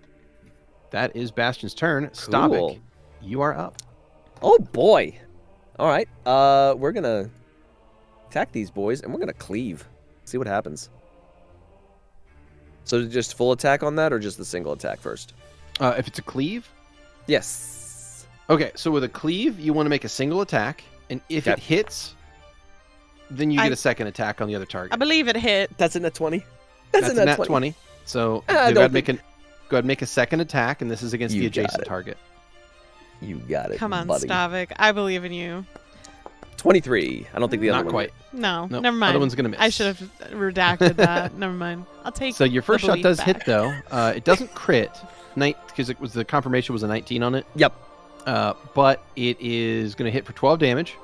That is Bastion's turn. Stavik, Cool. you are up. Oh boy. All right. We're gonna attack these boys, and we're gonna cleave. See what happens. So just full attack on that, or just the single attack first? If it's a cleave, Yes. okay. So with a cleave, you want to make a single attack, and if it Okay. hits, then you I- get a second attack on the other target. I believe it hit. That's a net 20. That's a a nat 20. So I go don't ahead, go ahead, make a second attack, and this is against the You got adjacent it. target. You got it. Come on, buddy. Stavik. I believe in you. 23. I don't think the other Not one. quite. No, No, never mind. other one's gonna miss. I should have redacted that. Never mind. I'll take. So your the first shot belief does back. hit though. It doesn't crit, because it was the confirmation was a 19 on it. Yep. But it is going to hit for 12 damage,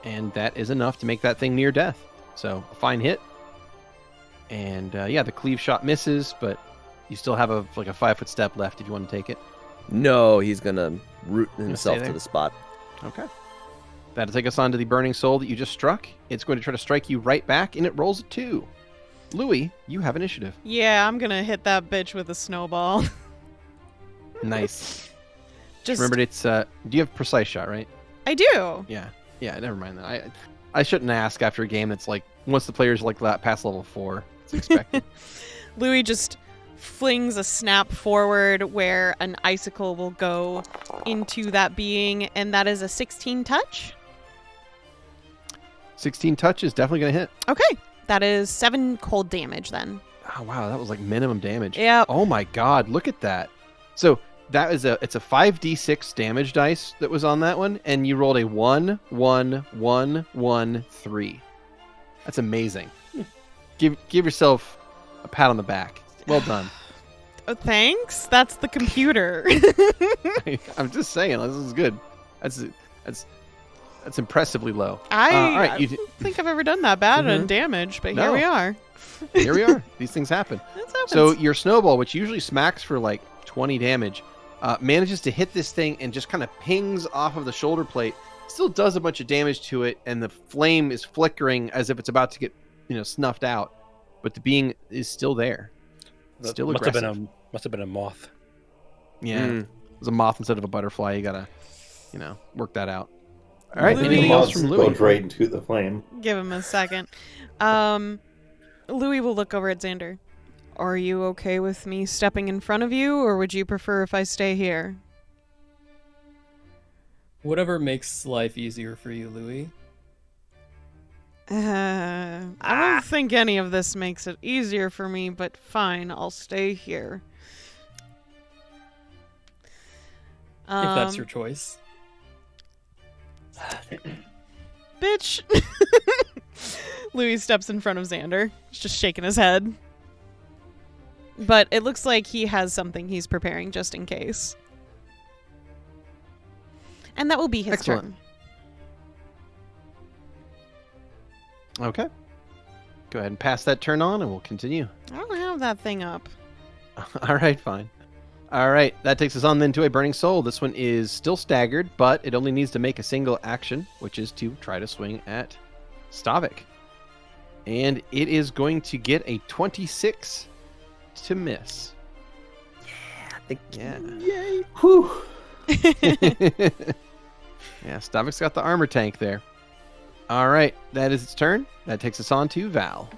and that is enough to make that thing near death. So a fine hit. And yeah, the cleave shot misses, but you still have a 5-foot step left if you want to take it. No, he's gonna root himself there. to the spot. Okay. That'll take us on to the burning soul that you just struck. It's going to try to strike you right back, and it rolls a 2. Louie, you have initiative. Yeah, I'm gonna hit that bitch with a snowball. Nice. Just Remember, it's do you have precise shot, right? I do. Yeah. Never mind that. I shouldn't ask after a game that's like once the player's past level 4. It's expected. Louie just flings a snap forward where an icicle will go into that being, and that is a 16 touch. 16 touch is definitely going to hit. Okay, that is 7 cold damage then. Oh wow, that was like minimum damage. Yep. Oh my god, look at that. So that is it's a 5d6 damage dice that was on that one, and you rolled a 1, 1, 1, 1, 3. That's amazing. Give yourself a pat on the back. Well done. Oh, thanks. That's the computer. I'm just saying, this is good. That's impressively low. I you don't think I've ever done that bad on damage, but here No. we are. Here we are. These things happen. This happens. So your snowball, which usually smacks for like 20 damage, manages to hit this thing and just kind of pings off of the shoulder plate. Still does a bunch of damage to it, and the flame is flickering as if it's about to get, snuffed out. But the being is still there. That Still must aggressive. Must have been a moth. Yeah, it was a moth instead of a butterfly. You gotta, work that out. All right. Louie. Anything else from Louie? Goes right into the flame. Give him a second. Louie will look over at Xander. Are you okay with me stepping in front of you, or would you prefer if I stay here? Whatever makes life easier for you, Louie. I don't think any of this makes it easier for me, but fine, I'll stay here. If that's your choice. Bitch! Louis steps in front of Xander. He's just shaking his head. But it looks like he has something he's preparing just in case. And that will be his Excellent. turn. Okay. Go ahead and pass that turn on, and we'll continue. I don't have that thing up. All right, fine. All right, that takes us on then to a Burning Soul. This one is still staggered, but it only needs to make a single action, which is to try to swing at Stavik. And it is going to get a 26 to miss. Yeah. Yay! Whew. Yeah, Stavik's got the armor tank there. All right, that is its turn. That takes us on to Val.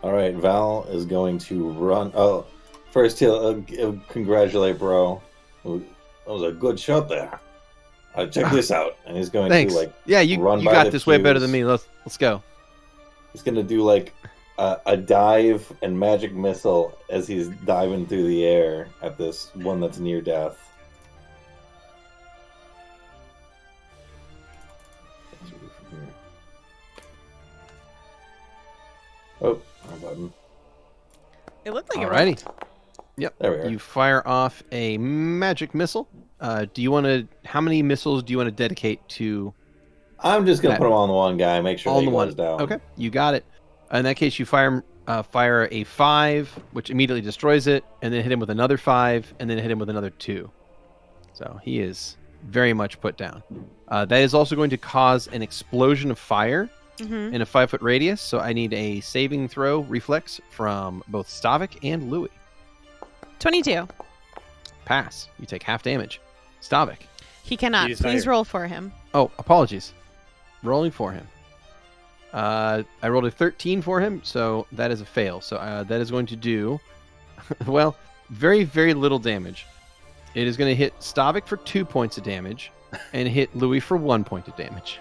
All right, Val is going to run. Oh, first he'll congratulate bro. That was a good shot there. Check this out, and he's going Thanks. to Yeah, you run by got the this way better pews. than me. Let's go. He's going to do a dive and magic missile as he's diving through the air at this one that's near death. Oh, wrong button. It looked like Alrighty. it worked. Yep. There we are. You fire off a magic missile. Do you want to? How many missiles do you want to dedicate to? I'm just going to Okay. put them on the one guy, make sure All that in he the goes one. down. Okay, you got it. In that case, you fire a 5, which immediately destroys it, and then hit him with another 5, and then hit him with another 2. So he is very much put down. That is also going to cause an explosion of fire Mm-hmm. in a 5-foot radius. So I need a saving throw reflex from both Stavik and Louie. 22. Pass. You take half damage. Stavik. He cannot. He's not Please here. roll for him. Oh, apologies. Rolling for him. I rolled a 13 for him, so that is a fail. So that is going to do, well, very, very little damage. It is going to hit Stavik for 2 points of damage and hit Louie for 1 point of damage.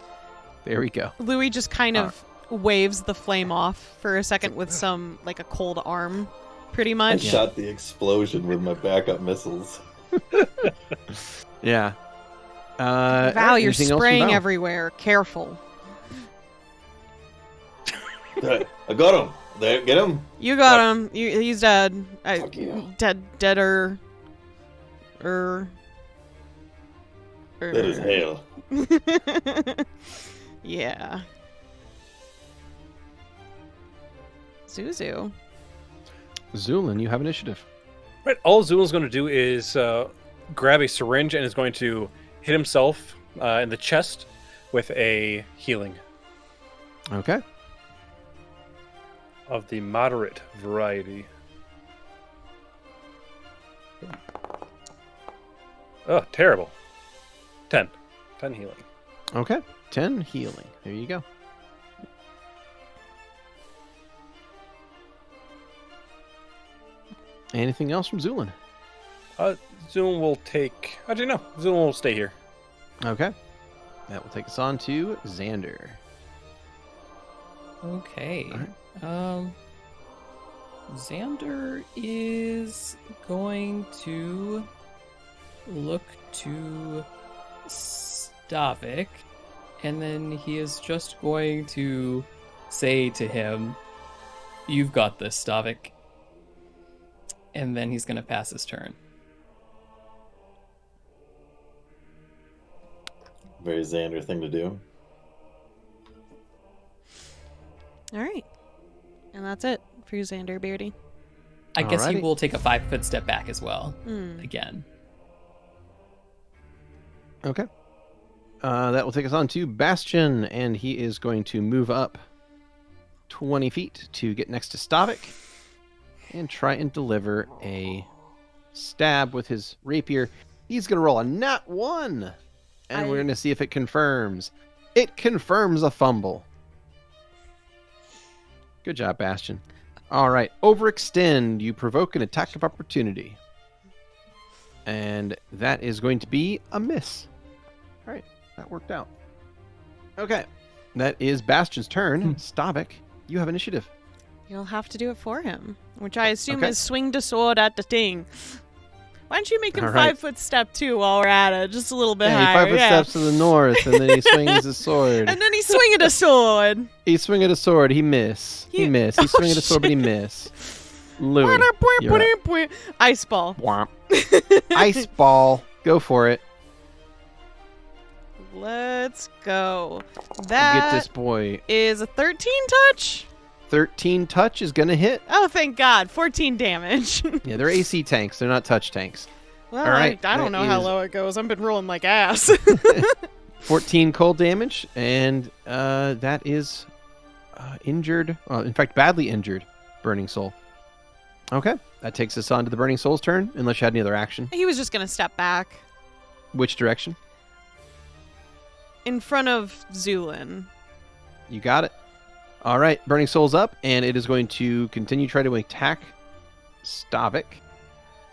There we go. Louis just kind of waves the flame off for a second with some, like a cold arm, pretty I much. shot the explosion with my backup missiles. Yeah. Val, you're anything else from spraying Val? everywhere. Careful. I got him. There, get him. You got him. He's dead. Fuck yeah. Deader. That is hell. Yeah. Zuzu. Zu'lin, you have initiative. Right. All Zu'lin's going to do is grab a syringe and is going to hit himself in the chest with a healing Okay. of the moderate variety. Oh, terrible. 10. 10 healing. Okay. 10 healing. There you go. Anything else from Zu'lin? Zu'lin will take... Actually, no. Zu'lin will stay here. Okay. That will take us on to Xander. Okay. Alright. Xander is going to look to Stavik, and then he is just going to say to him, "You've got this, Stavik." And then he's going to pass his turn. Very Xander thing to do. All right. And that's it for you, Xander Beardy. I guess he Alrighty. will take a 5-foot step back as well. Hmm. Again. Okay. That will take us on to Bastion, and he is going to move up 20 feet to get next to Stavik and try and deliver a stab with his rapier. He's going to roll a nat 1, and we're going to see if it confirms. It confirms a fumble. Good job, Bastion. All right, overextend. You provoke an attack of opportunity. And that is going to be a miss. All right, that worked out. Okay, that is Bastion's turn. Stavik, you have initiative. You'll have to do it for him, which I assume Okay. is swing the sword at the thing. Why don't you make him All right. 5-foot step too while we're at it, just a little bit Yeah, he higher? 5 foot steps to the north, and then he swings his sword. And then he's swinging a sword. He swing at a sword. He miss. He miss. He Oh, swing at a sword, but he miss. Louie, you're up. Ice ball. Womp. Ice ball. Go for it. Let's go. Get That this boy. is a 13 touch. 13 touch is gonna hit. Oh, thank God. 14 damage. Yeah, they're AC tanks. They're not touch tanks. Well, All right, I don't that know how is- low it goes. I've been rolling like ass. 14 cold damage, and that is injured. In fact, badly injured. Burning Soul. Okay, that takes us on to the Burning Soul's turn. Unless you had any other action. He was just going to step back Which direction? in front of Zu'lin. You got it. All right, Burning Soul's up, and it is going to continue trying to attack Stavik.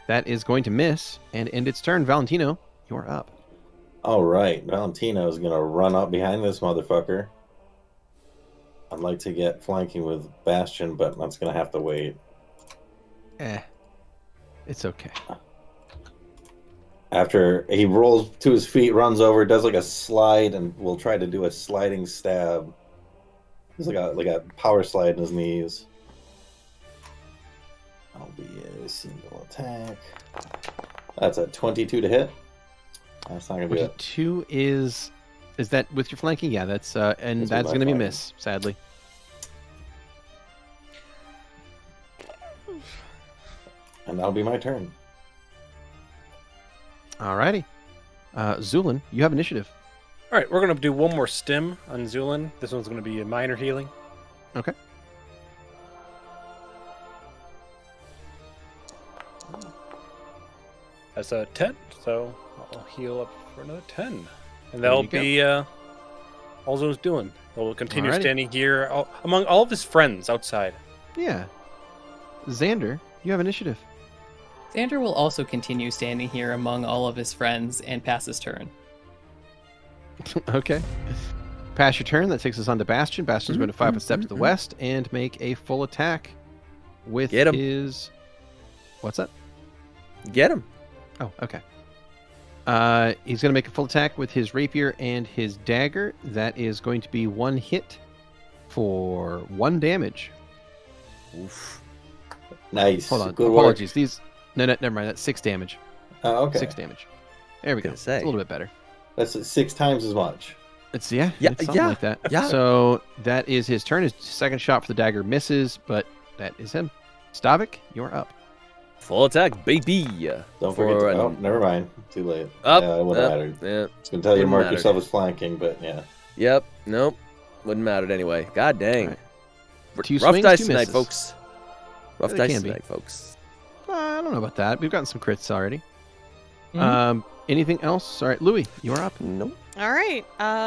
That is going to miss and end its turn. Valentino, you're up. All right, Valentino is gonna run up behind this motherfucker. I'd like to get flanking with Bastion, but that's gonna have to wait. It's okay. After he rolls to his feet, runs over, does like a slide, and will try to do a sliding stab. He's like a power slide in his knees. That'll be a single attack. That's a 22 to hit. That's not gonna be it. 22 is that with your flanking? Yeah, that's and That's with that's my going to be a flanking. miss, sadly. And that'll be my turn. Alrighty. Zu'lin, you have initiative. All right, we're going to do one more stim on Zu'lin. This one's going to be a minor healing. Okay. That's a 10, so I'll heal up for another 10. And There that'll you go. be all Zo's doing. He'll continue Alrighty. standing here among all of his friends outside. Yeah. Xander, you have initiative. Xander will also continue standing here among all of his friends and pass his turn. Okay. Pass your turn. That takes us on to Bastion. Bastion's going to 5 foot step to the west and make a full attack with Get him. his. What's that? Get him. Oh, okay. He's going to make a full attack with his rapier and his dagger. That is going to be 1 hit for 1 damage. Oof. Nice. Hold on. Good Apologies. These. No, never mind. That's 6 damage. work. Okay. 6 damage. There we go. Gonna It's say. a little bit better. That's 6 times as much. It's Yeah, it's something yeah, like that. yeah. So that is his turn. His second shot for the dagger misses, but that is him. Stavik, you're up. Full attack, baby. Don't forget For to. Oh, an- never mind. Too late. Up. Yeah, it wouldn't up, matter. yeah. I was gonna tell you to Wouldn't mark matter. yourself as flanking, but yeah. Yep. Nope. Wouldn't matter anyway. God dang. Alright. R- 2 Rough swings, dice 2 tonight, misses. folks. Rough They dice can be. tonight, folks. I don't know about that. We've gotten some crits already. Mhm. Anything else? All right, Louie, you're up. Nope. All right.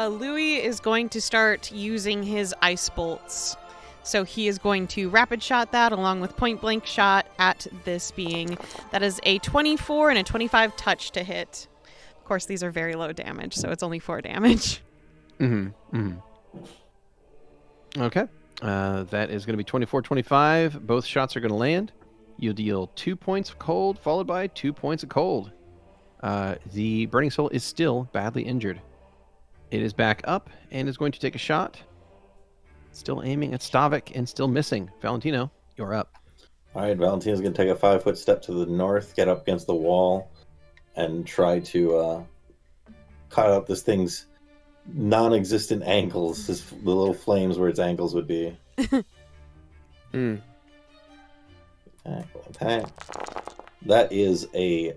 Louie is going to start using his ice bolts. So he is going to rapid shot that along with point blank shot at this being. That is a 24 and a 25 touch to hit. Of course, these are very low damage, so it's only 4 damage. Mm-hmm. Mm-hmm. Okay. That is going to be 24, 25. Both shots are going to land. You'll deal 2 points of cold, followed by 2 points of cold. The Burning Soul is still badly injured. It is back up and is going to take a shot. Still aiming at Stavik and still missing. Valentino, you're up. All right, Valentino's going to take a 5-foot step to the north, get up against the wall, and try to cut out this thing's non-existent ankles, the little flames where its ankles would be. Attack. That is a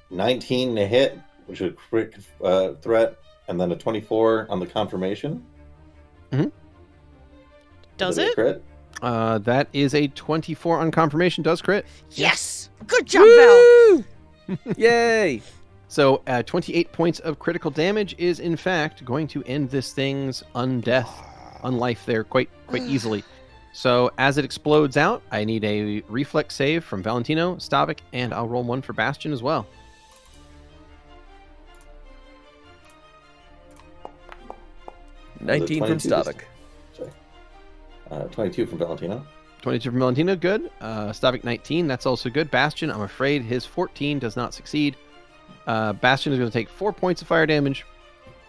19 to hit, which is a crit threat, and then a 24 on the confirmation. Does Is it? Crit? That is a 24 on confirmation. Does crit. Yes! Good job, Val! Yay! So 28 points of critical damage is in fact going to end this thing's unlife there quite easily. So as it explodes out, I need a reflex save from Valentino, Stavik, and I'll roll one for Bastion as well. Was it 19 from 22? Stavik. Sorry. 22 from Valentino. 22 from Valentino, good. Stavik 19, that's also good. Bastion, I'm afraid his 14 does not succeed. Bastion is going to take 4 points of fire damage.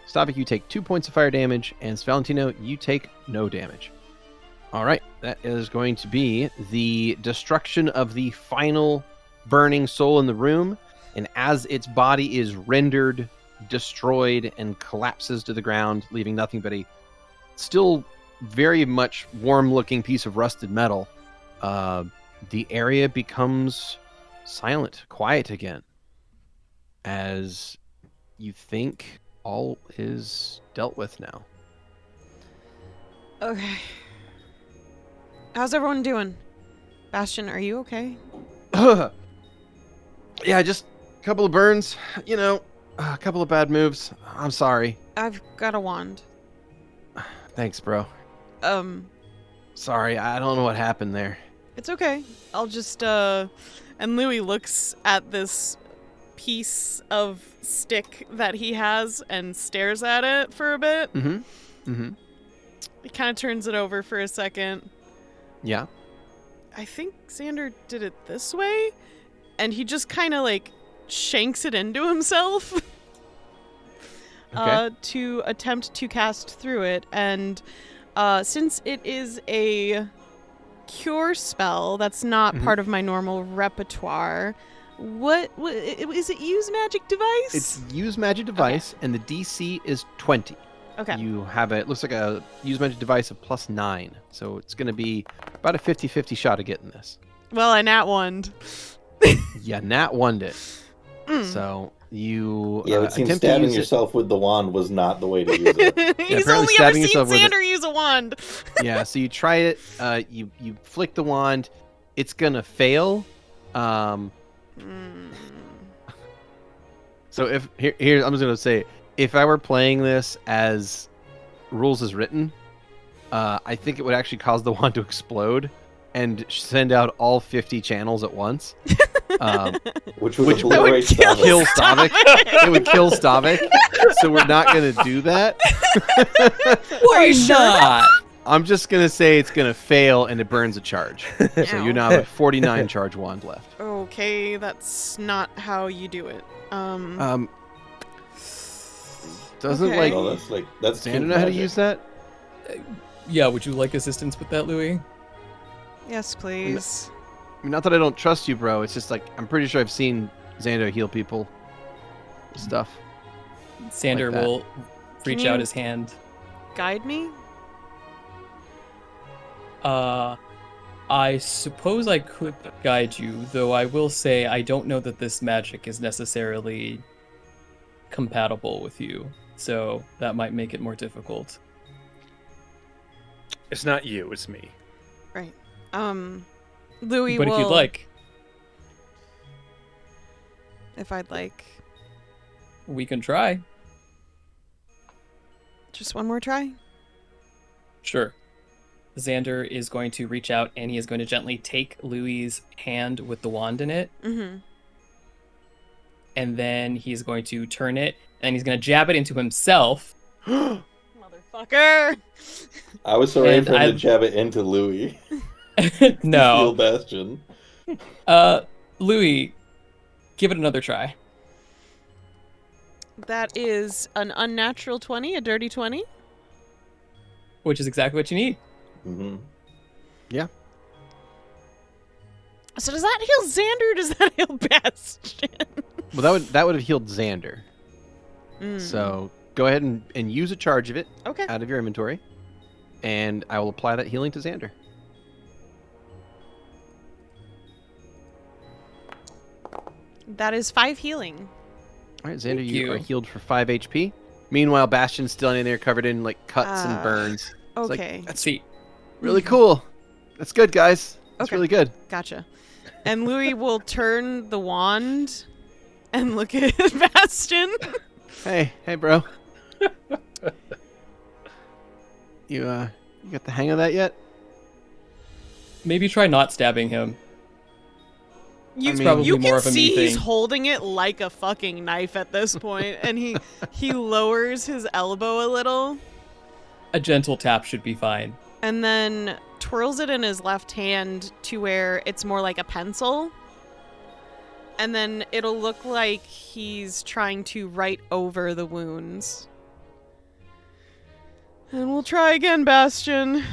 Stavik, you take 2 points of fire damage. And Valentino, you take no damage. All right, that is going to be the destruction of the final burning soul in the room. And as its body is rendered, destroyed, and collapses to the ground, leaving nothing but a still very much warm-looking piece of rusted metal, the area becomes silent, quiet again, as you think all is dealt with now. Okay. How's everyone doing? Bastion, are you okay? Yeah, just a couple of burns, a couple of bad moves. I'm sorry. I've got a wand. Thanks, bro. Sorry, I don't know what happened there. It's okay. I'll just, and Louie looks at this piece of stick that he has and stares at it for a bit. He kind of turns it over for a second. Yeah. I think Xander did it this way, and he just kind of shanks it into himself to attempt to cast through it. And since it is a cure spell that's not part of my normal repertoire, what is it? Use magic device? It's use magic device, and the DC is 20. Okay. You have it looks like a use magic device of +9, so it's going to be about a 50-50 shot of getting this. Well, I nat one. Yeah, nat 1'd it. So you Yeah, it seems attempt to stabbing use yourself with the wand was not the way to use it. He's apparently only ever stabbing seen yourself with it. Xander use a wand. Yeah, so you try it. You flick the wand. It's gonna fail. So if here I'm just gonna say, if I were playing this as rules is written, I think it would actually cause the wand to explode and send out all 50 channels at once. Which would Which obliterate kill Stavik. Kill Stavik. It would kill Stavik. So we're not gonna do that. Why not? I'm just gonna say it's gonna fail and it burns a charge. So you now have a 49 charge wand left. Okay, that's not how you do it. Doesn't Okay. No, that's Xander kink know how to magic. use that? Yeah, would you like assistance with that, Louie? Yes, please. I mean, not that I don't trust you, bro. It's just I'm pretty sure I've seen Xander heal people. Stuff. Xander that. will reach you- out his hand. Guide me? I suppose I could guide you, though I will say I don't know that this magic is necessarily compatible with you, so that might make it more difficult. It's not you, it's me. Right. Louie But will... if you'd like, If I'd like. we can try. Just one more try? Sure. Xander is going to reach out and he is going to gently take Louie's hand with the wand in it, Mm-hmm. and then he's going to turn it and he's going to jab it into himself. Fucker. I was so ready And for him to I've- jab it into Louie. Heal No. Bastion. Louie, give it another try. That is an unnatural 20, a dirty 20. Which is exactly what you need. Mm-hmm. So does that heal Xander or does that heal Bastion? Well, that would have healed Xander. Mm. So go ahead and use a charge of it Okay. out of your inventory, and I will apply that healing to Xander. That is 5 healing. All right, Xander, Thank you are you. healed for 5 HP. Meanwhile, Bastion's still in there, covered in like cuts and Ah, burns. It's like, Okay. that's See, really cool. That's good, guys. That's Okay. really good. Gotcha. And Louis will turn the wand and look at Bastion. Hey, bro. You got the hang of that yet? maybe try not stabbing him. You, I mean- Probably you more can of a me see he's thing. holding it like a fucking knife at this point, and he lowers his elbow a little, A gentle tap should be fine. and then twirls it in his left hand to where it's more like a pencil. And then it'll look like he's trying to write over the wounds. And we'll try again, Bastion.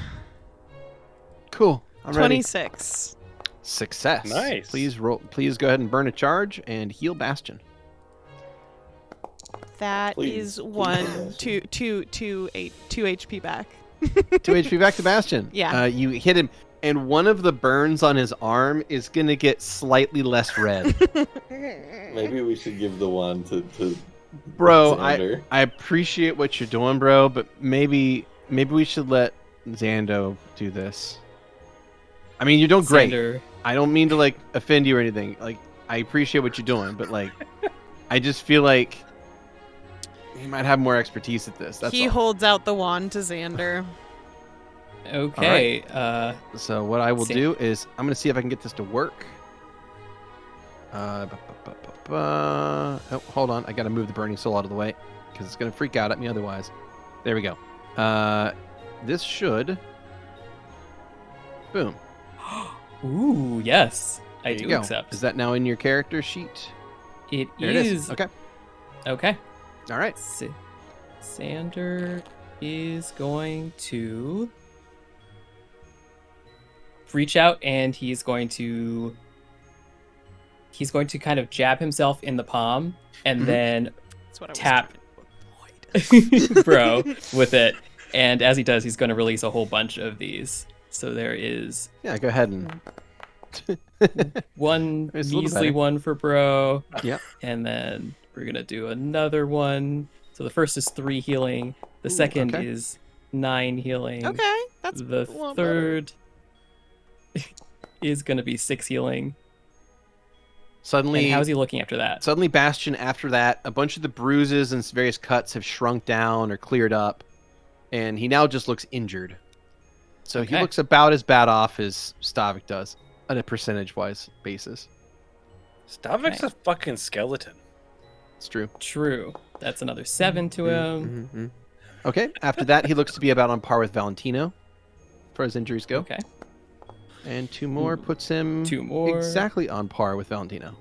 Cool. I'm ready. 26. Success. Nice. Please go ahead and burn a charge and heal Bastion. That Please, is 1, Bastion. 2 HP back. 2 HP back to Bastion. Yeah. You hit him, and one of the burns on his arm is gonna get slightly less red. Maybe we should give the wand to Bro, Xander. I appreciate what you're doing, bro, but maybe we should let Xando do this. I mean, you're doing great. Xander, I don't mean to like offend you or anything. Like, I appreciate what you're doing, but like, I just feel like he might have more expertise at this. That's He all. holds out the wand to Xander. okay. So what I will Sam- do is I'm gonna see if I can get this to work. Oh, hold on. I gotta move the burning soul out of the way because it's gonna freak out at me otherwise. There we go. This should. Boom. Ooh, yes. I There you do go. accept. Is that now in your character sheet? It There it is. is. Okay. Okay. All right. Xander is going to reach out and he's going to kind of jab himself in the palm and Mhm. then That's what I was Tap. trying to avoid. bro with it. And as he does, he's going to release a whole bunch of these. So there is Yeah. Go ahead and. one It's a little measly better. one for bro. Yep. And then we're going to do another one. So the first is 3 healing. The second okay. is 9 healing. Okay, that's The a lot better. third is going to be 6 healing. Suddenly, And how's he looking after that? Suddenly, Bastion, after that, a bunch of the bruises and various cuts have shrunk down or cleared up, and he now just looks injured. So he Okay. looks about as bad off as Stavik does on a percentage-wise basis. Stavik's Okay. a fucking skeleton. It's true. True. That's another 7 to him. Mm-hmm. Okay, after that, he looks to be about on par with Valentino, as far as injuries go. Okay. And 2 more puts him 2 more. exactly on par with Valentino,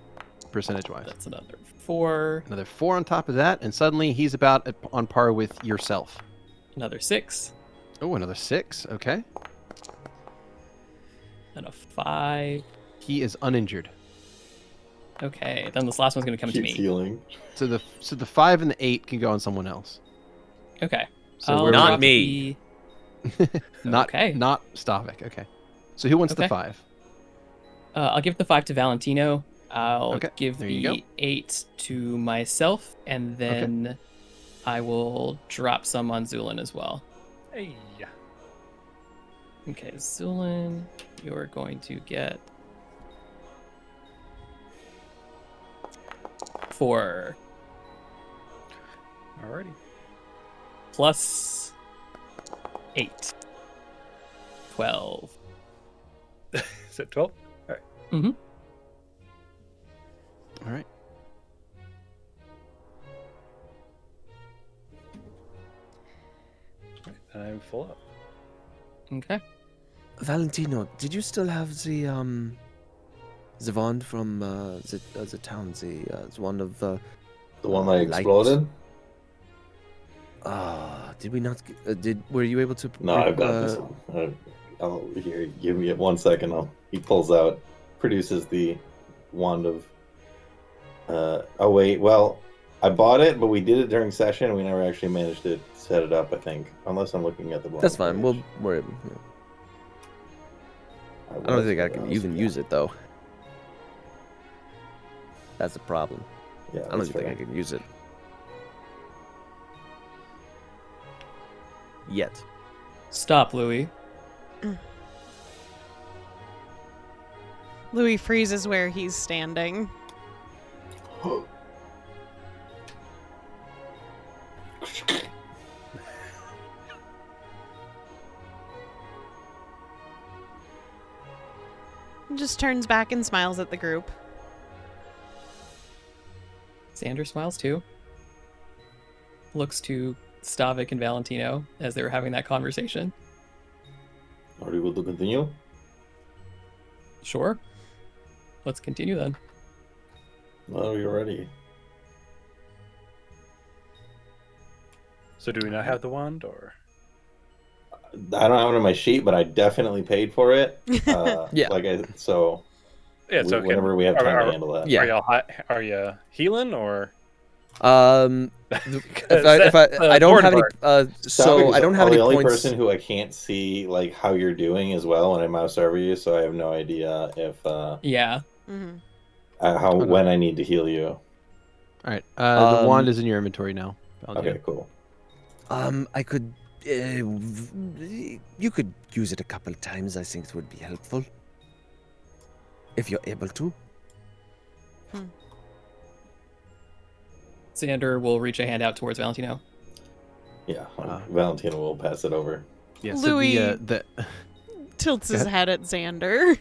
percentage-wise. That's another 4. Another 4 on top of that, and suddenly he's about on par with yourself. Another 6. Oh, another 6. Okay. And a 5. He is uninjured. Okay. Then this last one's going to come to Keeps me. healing. So the 5 and the 8 can go on someone else. Okay. So I'll we're Not drop me. not Okay. not Stavik. Okay. So who wants the Okay. 5? I'll give the 5 to Valentino. I'll Okay, give there you the 8 to myself, and then I will drop some on Zu'lin as well. Hey. Okay, Zu'lin, you're going to get 4 Alrighty. plus 8. 12. Is it 12? Mm-hmm. All right. I'm full up. Okay. Valentino, did you still have the wand from the town, the wand of The one that light? exploded? Did we not? Were you able to? No, I've got this one. I'll here. Give me 1 second. He pulls out, produces the wand of. Oh wait, well, I bought it, but we did it during session. We never actually managed to set it up. I think, unless I'm looking at the. That's fine. page. We'll worry. I don't think I can even use it though. That's the problem. Yeah, I don't that's even think I fair. can use it yet. Stop, Louie. Louis freezes where he's standing. Just turns back and smiles at the group. Xander smiles too. Looks to Stavik and Valentino as they were having that conversation. Are you able to continue? Sure. Let's continue then. No, you're ready. So do we not have the wand, or? I don't have it on my sheet, but I definitely paid for it. Yeah. So Yeah, it's okay. whenever we have time to handle that. Yeah. Are you healing or? If I don't have any, so I don't have any the only points. person who I can't see like how you're doing as well when I mouse over you, so I have no idea if Yeah. when I need to heal you. All right. The wand is in your inventory now. Valentino. Okay, cool. I could. You could use it a couple of times. I think it would be helpful if you're able to. Xander will reach a hand out towards Valentino. Yeah, Valentino will pass it over. Yeah. Louis- So the Tilts Go his ahead. head at Xander.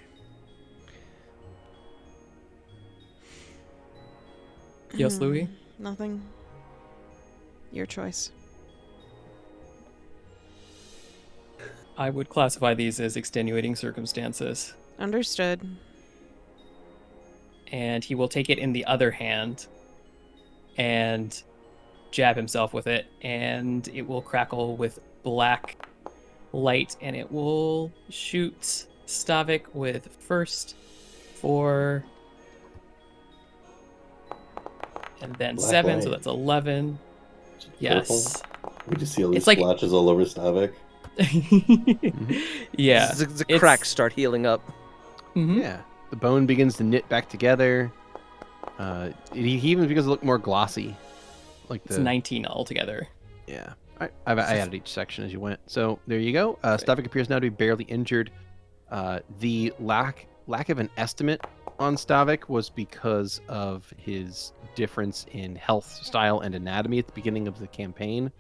Yes, Louis? Nothing. Your choice. I would classify these as extenuating circumstances. Understood. And he will take it in the other hand and jab himself with it, and it will crackle with black light, and it will shoot Stavik with first 4 and then Black 7, so light. that's 11. Yes. We just see all these It's like- splotches all over Stavik. Yeah. The It's- cracks start healing up. Mhm. yeah, the bone begins to knit back together. He even begins to look more glossy, like It's the 19 altogether. Yeah. I added each section as you went. So there you go. Stavik appears now to be barely injured. The lack of an estimate on Stavik was because of his difference in health style and anatomy at the beginning of the campaign.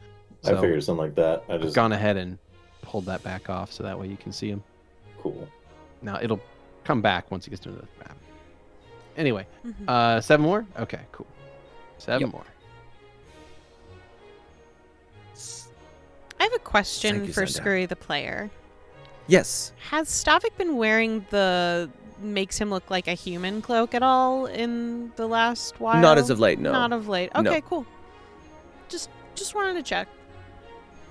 I figured something like that. I I've just gone ahead and pulled that back off so that way you can see him. cool. Now it'll come back once he gets to the map. Anyway, Mhm. 7 more? Okay, cool. 7 Yep. more. I have a question Thank you, for Xander. Skrewy the player. Yes. Has Stavik been wearing the makes him look like a human cloak at all in the last while? Not as of late, no. Not of late. No. Okay, cool. Just wanted to check.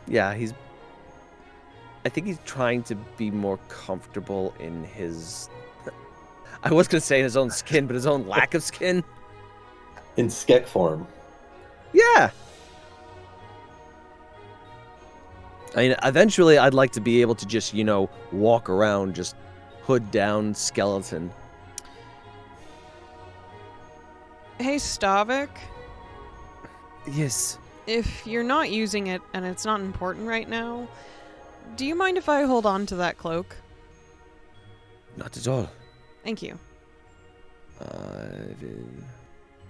Yeah, I think he's trying to be more comfortable in his. I was gonna say in his own skin, but his own lack of skin. In skek form. Yeah. I mean, eventually, I'd like to be able to just, walk around, just hood down, skeleton. Hey, Stavik, Yes. if you're not using it and it's not important right now, do you mind if I hold on to that cloak? Not at all. Thank you.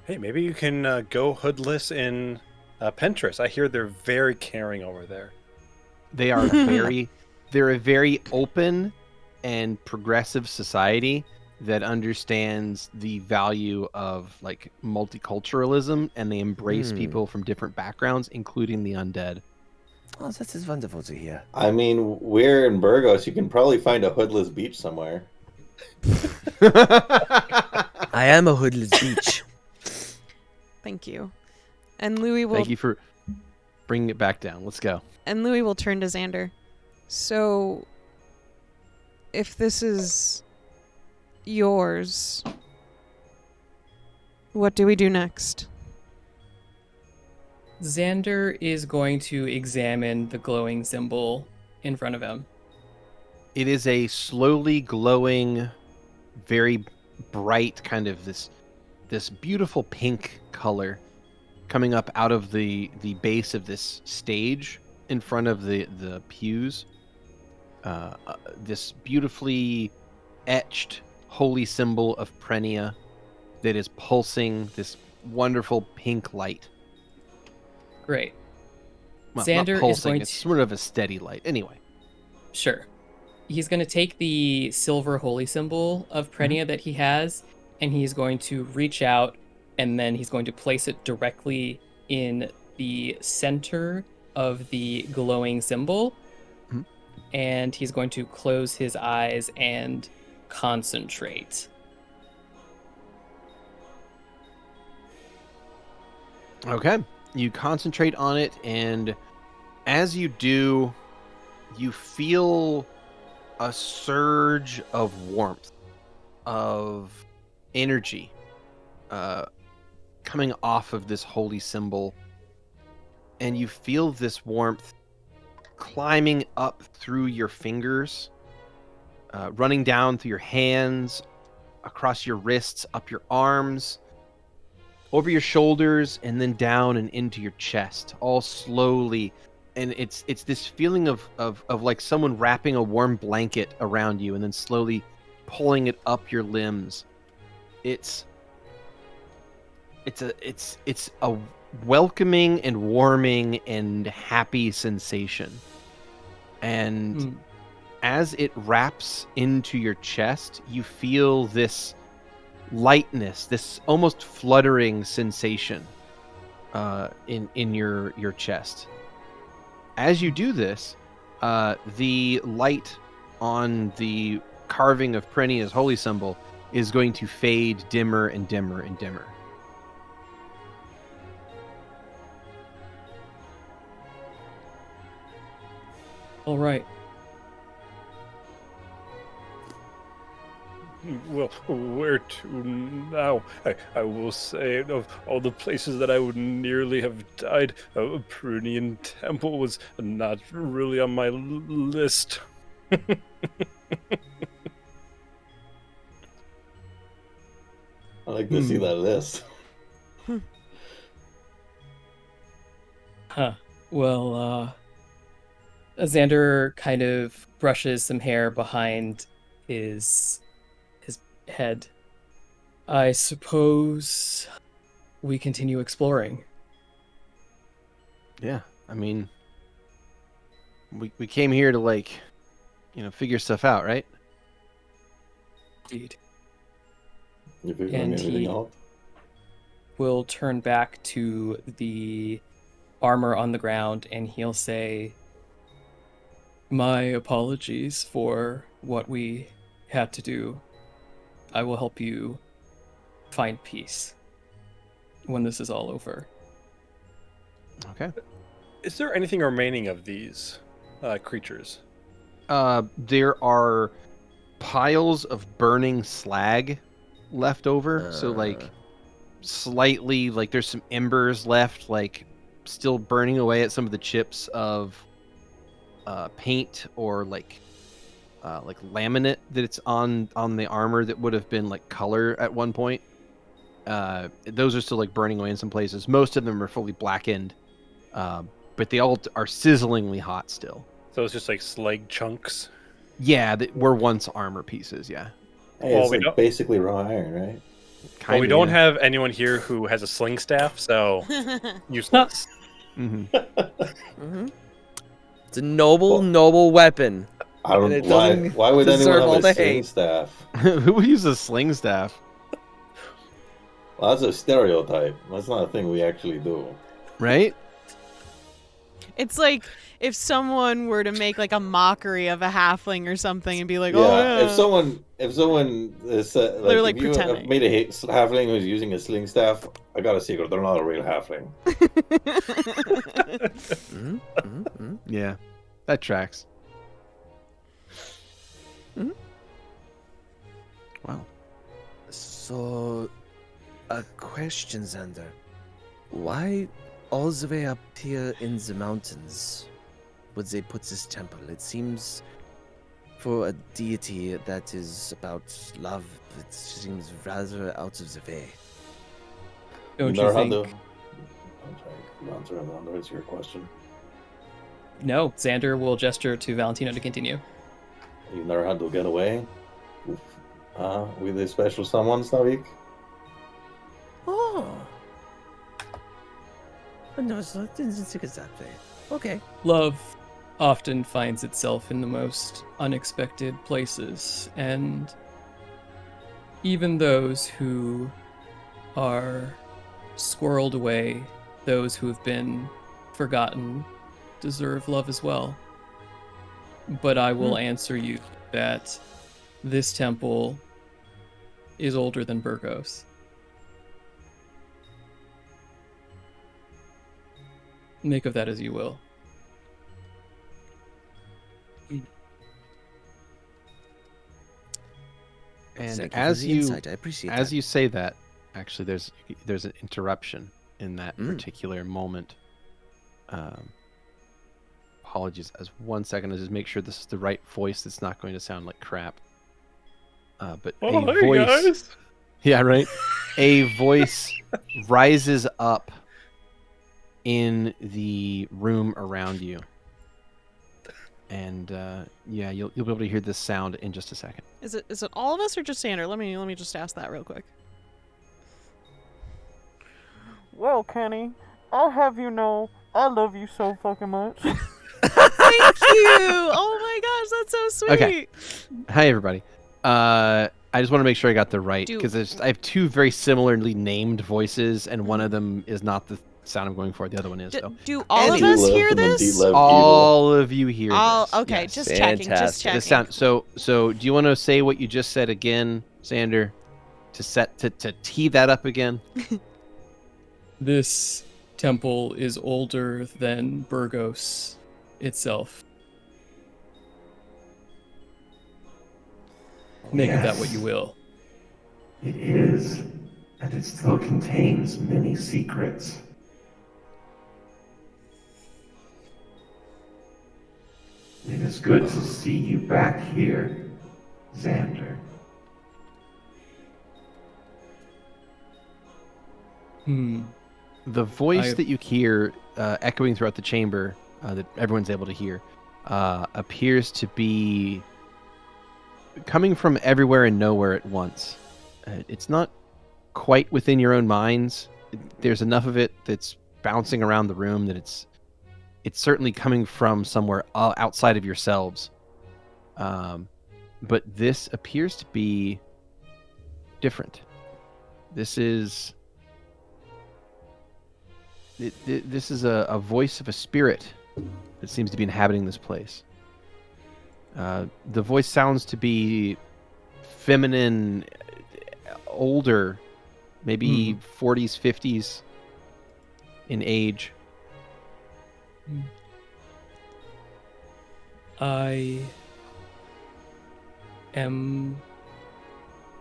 Hey, maybe you can go hoodless in Pentress. I hear they're very caring over there. They are they're a very open and progressive society that understands the value of like multiculturalism, and they embrace people from different backgrounds, including the undead. Oh, that is wonderful to hear. I mean, we're in Burgos. You can probably find a hoodless beach somewhere. I am a hoodless beach. Thank you. And Louie will Thank you for bringing it back down. Let's go. And Louie will turn to Xander. So, if this is yours, what do we do next? Xander is going to examine the glowing symbol in front of him. It is a slowly glowing, very bright kind of this beautiful pink color coming up out of the base of this stage in front of the pews. This beautifully etched holy symbol of Prenia that is pulsing this wonderful pink light. Great. Well, Xander not is pulsing, going it's to... sort of a steady light. Anyway. Sure. He's going to take the silver holy symbol of Prenia that he has, and he's going to reach out, and then he's going to place it directly in the center of the glowing symbol. Mhm. And he's going to close his eyes and concentrate. Okay. You concentrate on it, and as you do, you feel a surge of warmth, of energy coming off of this holy symbol. And you feel this warmth climbing up through your fingers, running down through your hands, across your wrists, up your arms, over your shoulders, and then down and into your chest, all slowly. And it's this feeling of like someone wrapping a warm blanket around you and then slowly pulling it up your limbs. It's a welcoming and warming and happy sensation. And as it wraps into your chest, you feel this lightness, this almost fluttering sensation in your chest. As you do this, the light on the carving of Prenia's holy symbol is going to fade dimmer and dimmer and dimmer. All right. Well, where to now? I will say, of all the places that I would nearly have died, a Prunian temple was not really on my list. I like to see that list. Huh. Well, Xander kind of brushes some hair behind his head. I suppose we continue exploring. Yeah, I mean, we came here to figure stuff out, right? Indeed. You figuring And everything he- out? We'll turn back to the armor on the ground and he'll say, "My apologies for what we had to do. I will help you find peace when this is all over." Okay. Is there anything remaining of these creatures? There are piles of burning slag left over, so slightly there's some embers left, still burning away at some of the chips of paint or laminate that it's on the armor that would have been color at one point. Those are still burning away in some places. Most of them are fully blackened, but they all are sizzlingly hot still. So it's just slag chunks? Yeah, that were once armor pieces. Yeah, Hey, Well, it's we don't- basically raw iron, right? Well, we Kinda, don't yeah. have anyone here who has a sling staff, so useless. Mhm. It's a noble, Well- noble weapon. I don't. And it doesn't Why would deserve anyone all have the a sling hate. staff? Who would use a sling staff? Well, that's a stereotype. That's not a thing we actually do. Right? It's like if someone were to make like a mockery of a halfling or something and be like, Yeah, "Oh yeah," if someone is They're, like, if you have pretending. made a halfling who's using a sling staff, I got a secret. They're not a real halfling. Yeah, that tracks. Wow. So, a question, Xander. Why all the way up here in the mountains would they put this temple? It seems for a deity that is about love, it seems rather out of the way. Don't never you had think? to- I'm sorry, you answer your question. No, Xander will gesture to Valentino to continue. You never had to get away with a special someone, Stavik? Oh. No, so I didn't think it's that way. Okay. Love often finds itself in the most unexpected places, and even those who are squirreled away, those who have been forgotten, deserve love as well. But I will answer you that this temple is older than Burgos. Make of that as you will. And Thank you for as the you insight. I appreciate as that. you say that, actually, there's an interruption in that Mm. particular moment. Apologies. As 1 second, I just make sure this is the right voice. That's not going to sound like crap. But a voice. Yeah, right. A voice rises up in the room around you, and yeah, you'll be able to hear this sound in just a second. Is it all of us or just Xander? Let me just ask that real quick. Well, Kenny, I'll have you know I love you so fucking much. Thank you. Oh my gosh, that's so sweet. Okay. Hi, everybody. I just want to make sure I got the right, because I have two very similarly named voices, and one of them is not the sound I'm going for. The other one is. So Do all of Any us love hear and then this? D-love all of you hear this. Okay, yes. just checking, just Fantastic. checking. The sound. So do you want to say what you just said again, Xander, to tee that up again? This temple is older than Burgos itself. Make of that what you will. It is, and it still contains many secrets. It is good to see you back here, Xander. The voice that you hear echoing throughout the chamber, that everyone's able to hear, appears to be coming from everywhere and nowhere at once. It's not quite within your own minds. There's enough of it that's bouncing around the room that it's certainly coming from somewhere outside of yourselves. But this appears to be different. This is a voice of a spirit that seems to be inhabiting this place. The voice sounds to be feminine, older, maybe 40s, 50s in age. I am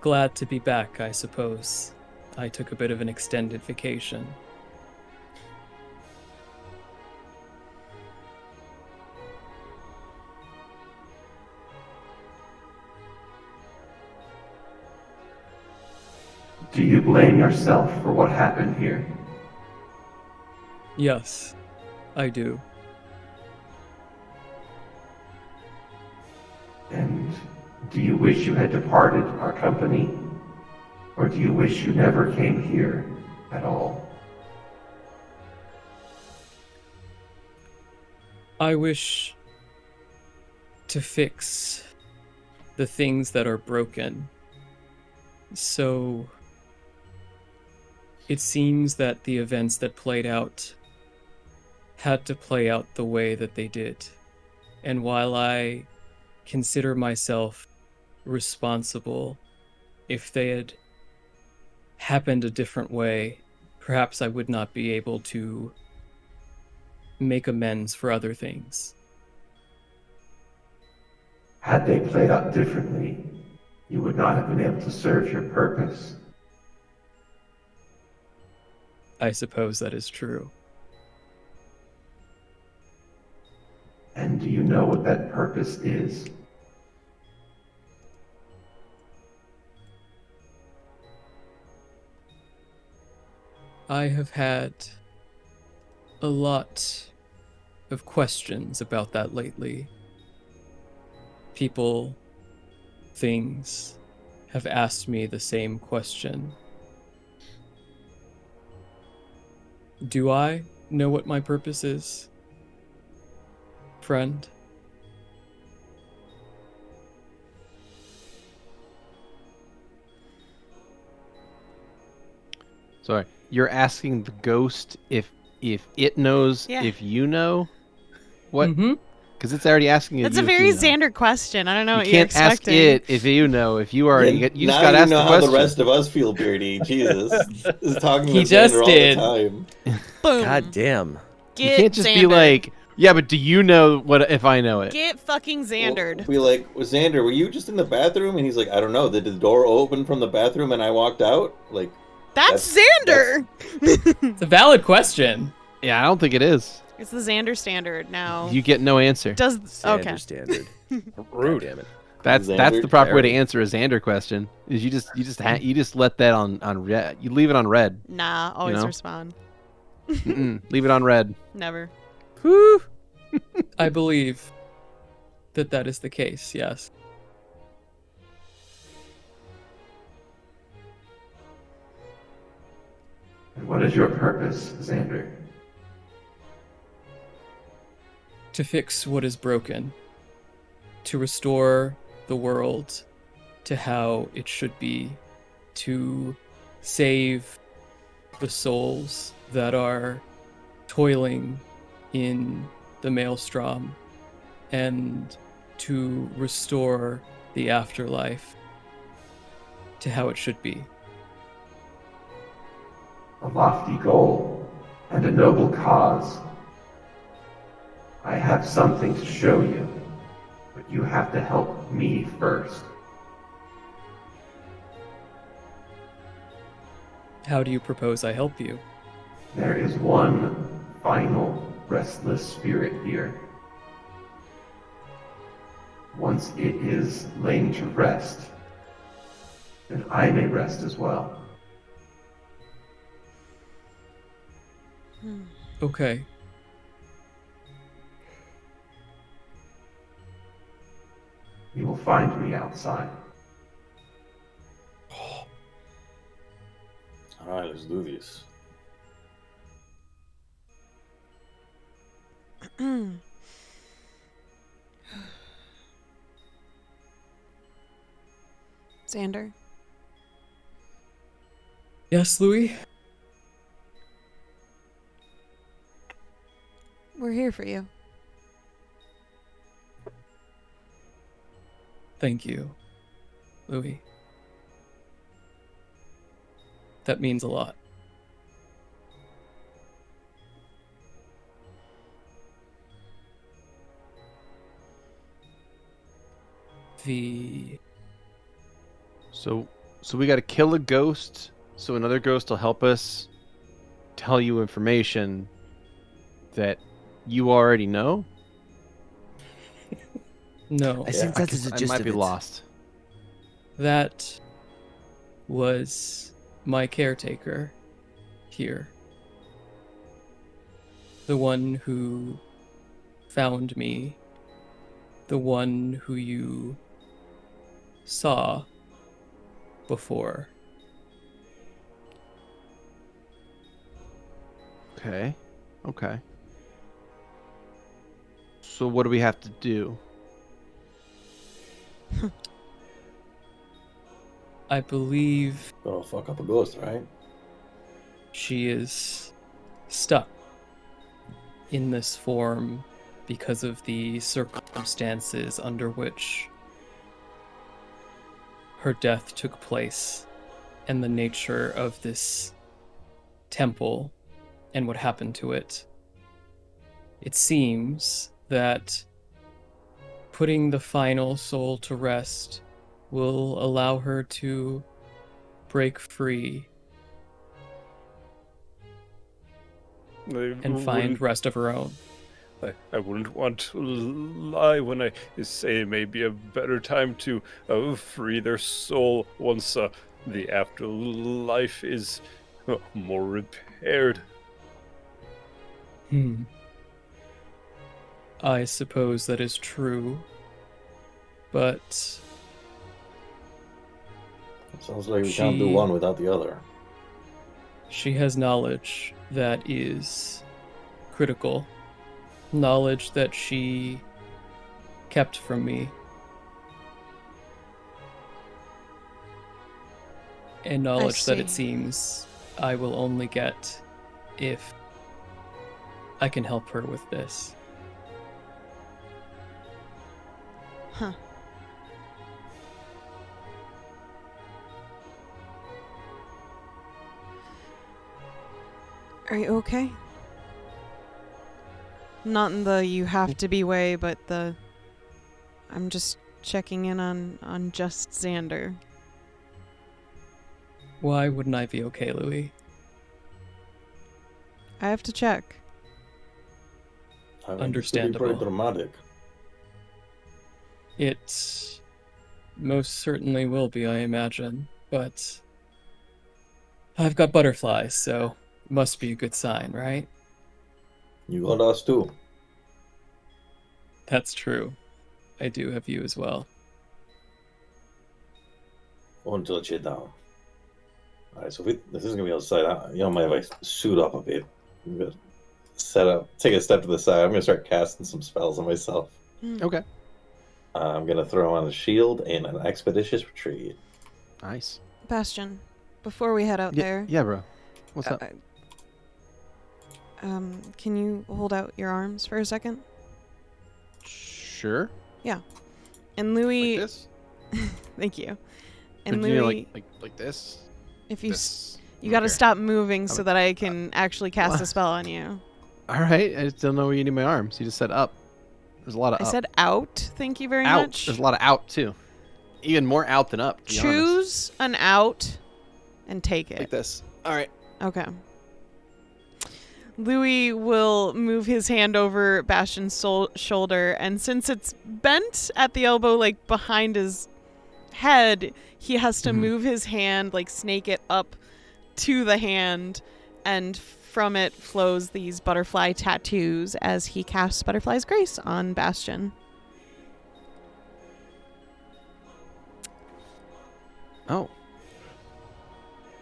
glad to be back, I suppose. I took a bit of an extended vacation. Do you blame yourself for what happened here? Yes, I do. And do you wish you had departed our company? Or do you wish you never came here at all? I wish to fix the things that are broken. So it seems that the events that played out had to play out the way that they did. And while I consider myself responsible, if they had happened a different way, perhaps I would not be able to make amends for other things. Had they played out differently, you would not have been able to serve your purpose. I suppose that is true. And do you know what that purpose is? I have had a lot of questions about that lately. People, things have asked me the same question. Do I know what my purpose is, friend? Sorry, you're asking the ghost if it knows Yeah. if you know what? Mm-hmm. Because it's already asking you. That's a if you very know. Xander question. I don't know You what you're can't ask expecting. it if you know. If you already Yeah, you just now got you asked know the how question. the rest of us feel, Beardy. Jesus, this is talking He to just Xander did. all the time. Boom. God damn. You Get can't just be Xandered. like, yeah, but do you know what if I know it? Get fucking Xandered. We'll be like, well, Xander, were you just in the bathroom? And he's like, I don't know. Did the door open from the bathroom and I walked out? Like, That's that's- Xander. It's a valid question. Yeah, I don't think it is. It's the Xander standard now. You get no answer. Does Xander okay. standard. Rude. God damn it. That's Xander the proper way to Terry. answer a Xander question. Is you just let that on red. You leave it on red. Nah, always know? respond. Leave it on red. Never. Whew. I believe that is the case, yes. And what is your purpose, Xander? To fix what is broken, to restore the world to how it should be, to save the souls that are toiling in the maelstrom, and to restore the afterlife to how it should be. A lofty goal and a noble cause. I have something to show you, but you have to help me first. How do you propose I help you? There is one final restless spirit here. Once it is lain to rest, then I may rest as well. Okay. You will find me outside. All right, let's do this. Xander. Yes, Louie? We're here for you. Thank you, Louie. That means a lot. The So we got to kill a ghost, so another ghost will help us tell you information that you already know. no, I think that is the I gist might of be it. lost. that was my caretaker here. The one who found me. The one who you saw before. Okay. So what do we have to do? I believe Gonna fuck up a ghost, right? she is stuck in this form because of the circumstances under which her death took place and the nature of this temple and what happened to it. It seems that putting the final soul to rest will allow her to break free and find rest of her own. I wouldn't want to lie when I say it may be a better time to free their soul once the afterlife is more repaired. I suppose that is true, but It sounds like we can't do one without the other. she has knowledge that is critical. Knowledge that she kept from me. And knowledge that it see. seems I will only get if I can help her with this. Huh. Are you okay? Not in the you have to be way, but the I'm just checking in on just Xander. Why wouldn't I be okay, Louie? I have to check. I mean, Understandable. This could be pretty dramatic. It most certainly will be, I imagine, but I've got butterflies, so must be a good sign, right? You got us too. That's true. I do have you as well. Won't let you down. Alright, so this is gonna be outside. You don't mind if I suit up a bit? I'm gonna take a step to the side. I'm gonna start casting some spells on myself. Okay. I'm gonna throw on a shield and an expeditious retreat. Nice. Bastion, before we head out there, Yeah, bro. What's up? can you hold out your arms for a second? Sure. And Louie, Like this? thank you. Or And do you Louie, mean like this? if you This. you got to Okay. stop moving so would- that I can actually cast a what? spell on you. All right. I just don't know where you need my arms. You just said up. There's a lot of I up. said out. Thank you very out. much. There's a lot of out too. Even more out than up. To be honest. Choose an out and take it. Like this. All right. Okay. Louis will move his hand over Bastion's shoulder, and since it's bent at the elbow, like behind his head, he has to Mhm. move his hand, like snake it up to the hand, and from it flows these butterfly tattoos as he casts Butterfly's Grace on Bastion. Oh.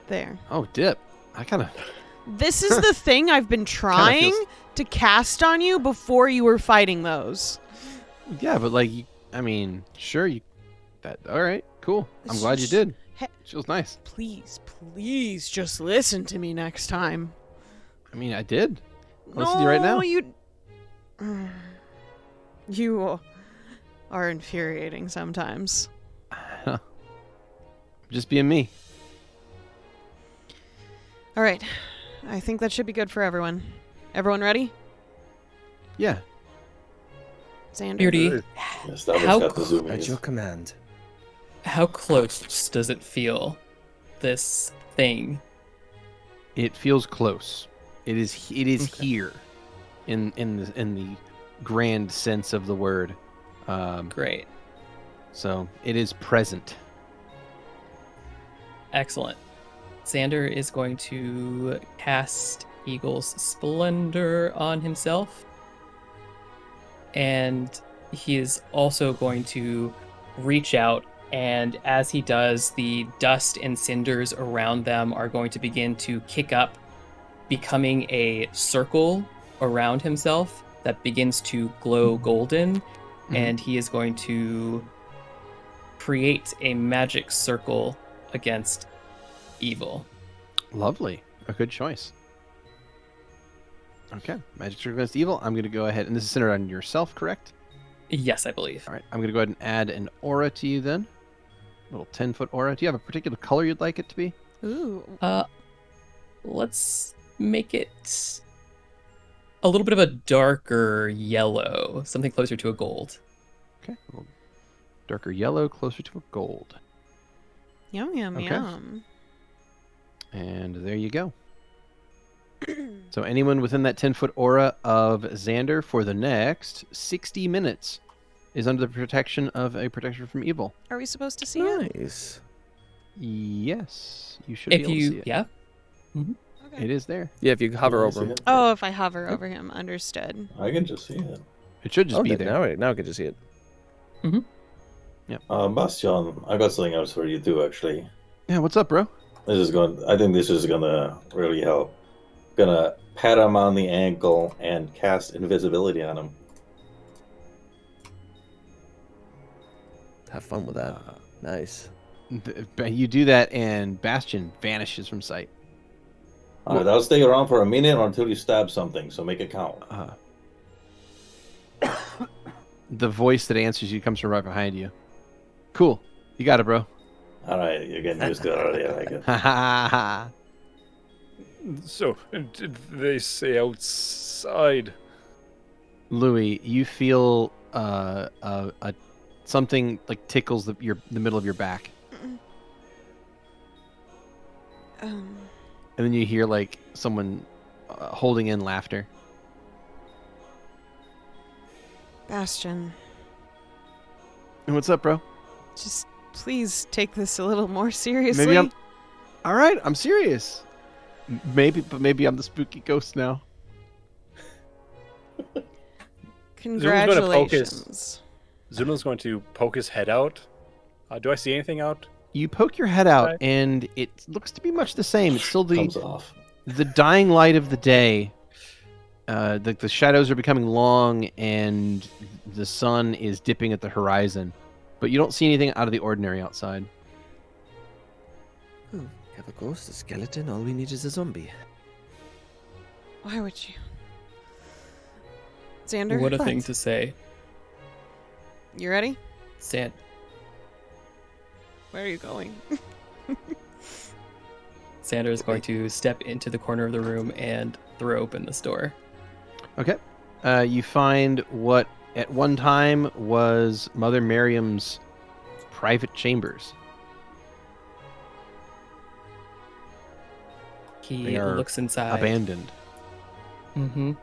There. Oh, dip. I kind of. This is the thing I've been trying feels- to cast on you before you were fighting those. Yeah, but like, I mean, sure. That. All right. Cool. I'm It's glad you just- did. He- Feels nice. Please, just listen to me next time. I mean, I did. Listen to you right now. You... You are infuriating sometimes. Just being me. All right. I think that should be good for everyone. Everyone ready? Yeah. Xander? Beardy, Yes, that How got the cool- zoomies. At your command. how close does it feel, this thing? It feels close. It is. It is Okay. here, in the grand sense of the word. Great. So it is present. Excellent. Xander is going to cast Eagle's Splendor on himself. And he is also going to reach out, and as he does, the dust and cinders around them are going to begin to kick up, becoming a circle around himself that begins to glow golden. Mhm. And he is going to create a magic circle against evil. Lovely. A good choice. Okay, magic trick against evil. I'm going to go ahead, and this is centered on yourself, correct? Yes, I believe. All right, I'm going to go ahead and add an aura to you then. Little 10-foot aura. Do you have a particular color you'd like it to be? Ooh. Let's make it a little bit of a darker yellow, something closer to a gold. Okay, a little darker yellow, closer to a gold. Yum, yum, Okay. yum. And there you go. So anyone within that 10-foot aura of Xander for the next 60 minutes is under the protection of a protection from evil. Are we supposed to see it? Nice. Yes, you should If be able to see you, it. yeah. It is there. Yeah, if you hover I over see him. it. Oh, if I hover over him. Understood. I can just see it. It should just Oh, be there. now I get to see it. Bastion, I got something else for you too, actually. Yeah, what's up, bro? I think this is gonna really help. Gonna pat him on the ankle and cast invisibility on him. Have fun with that. Uh, Nice. You do that, and Bastion vanishes from sight. Alright, I'll stay around for a minute or until you stab something, so make it count. The voice that answers you comes from right behind you. Cool. You got it, bro. Alright, you're getting used to it already, I like it. Ha ha ha. So, did they say outside? Louie, you feel something like tickles the middle of your back, and then you hear like someone holding in laughter. Bastion, And what's up, bro? just please take this a little more seriously. Maybe I'm. All right, I'm serious. Maybe I'm the spooky ghost now. Congratulations. Zu'lin's going to poke his head out. Do I see anything out? You poke your head out, Okay. and it looks to be much the same. It's still Comes off. the dying light of the day. The shadows are becoming long, and the sun is dipping at the horizon. But you don't see anything out of the ordinary outside. We have a ghost, a skeleton. All we need is a zombie. Why would you? Xander, What a thing to say. You ready? Sand. Where are you going? Xander is going to step into the corner of the room and throw open this door. Okay. You find what at one time was Mother Miriam's private chambers. He They are looks inside. Abandoned. Mm-hmm.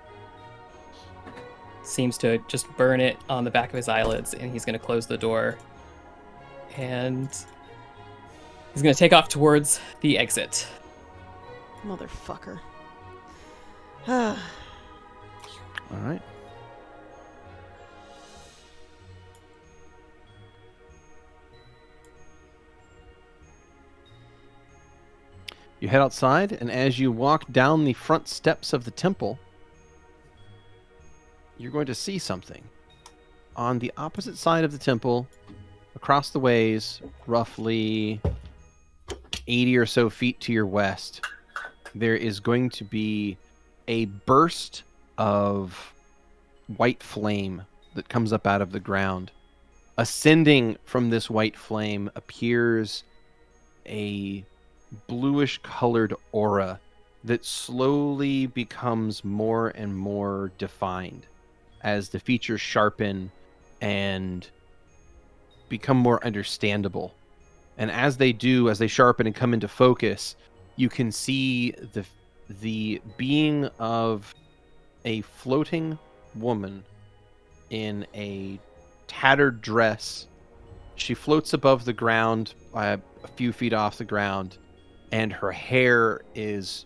Seems to just burn it on the back of his eyelids, and he's going to close the door. And he's going to take off towards the exit. Motherfucker. All right. You head outside, and as you walk down the front steps of the temple, you're going to see something. On the opposite side of the temple, across the ways, roughly 80 or so feet to your west, there is going to be a burst of white flame that comes up out of the ground. Ascending from this white flame appears a bluish colored aura that slowly becomes more and more defined as the features sharpen and become more understandable. And as they do, as they sharpen and come into focus, you can see the being of a floating woman in a tattered dress. She floats above the ground a few feet off the ground, and her hair is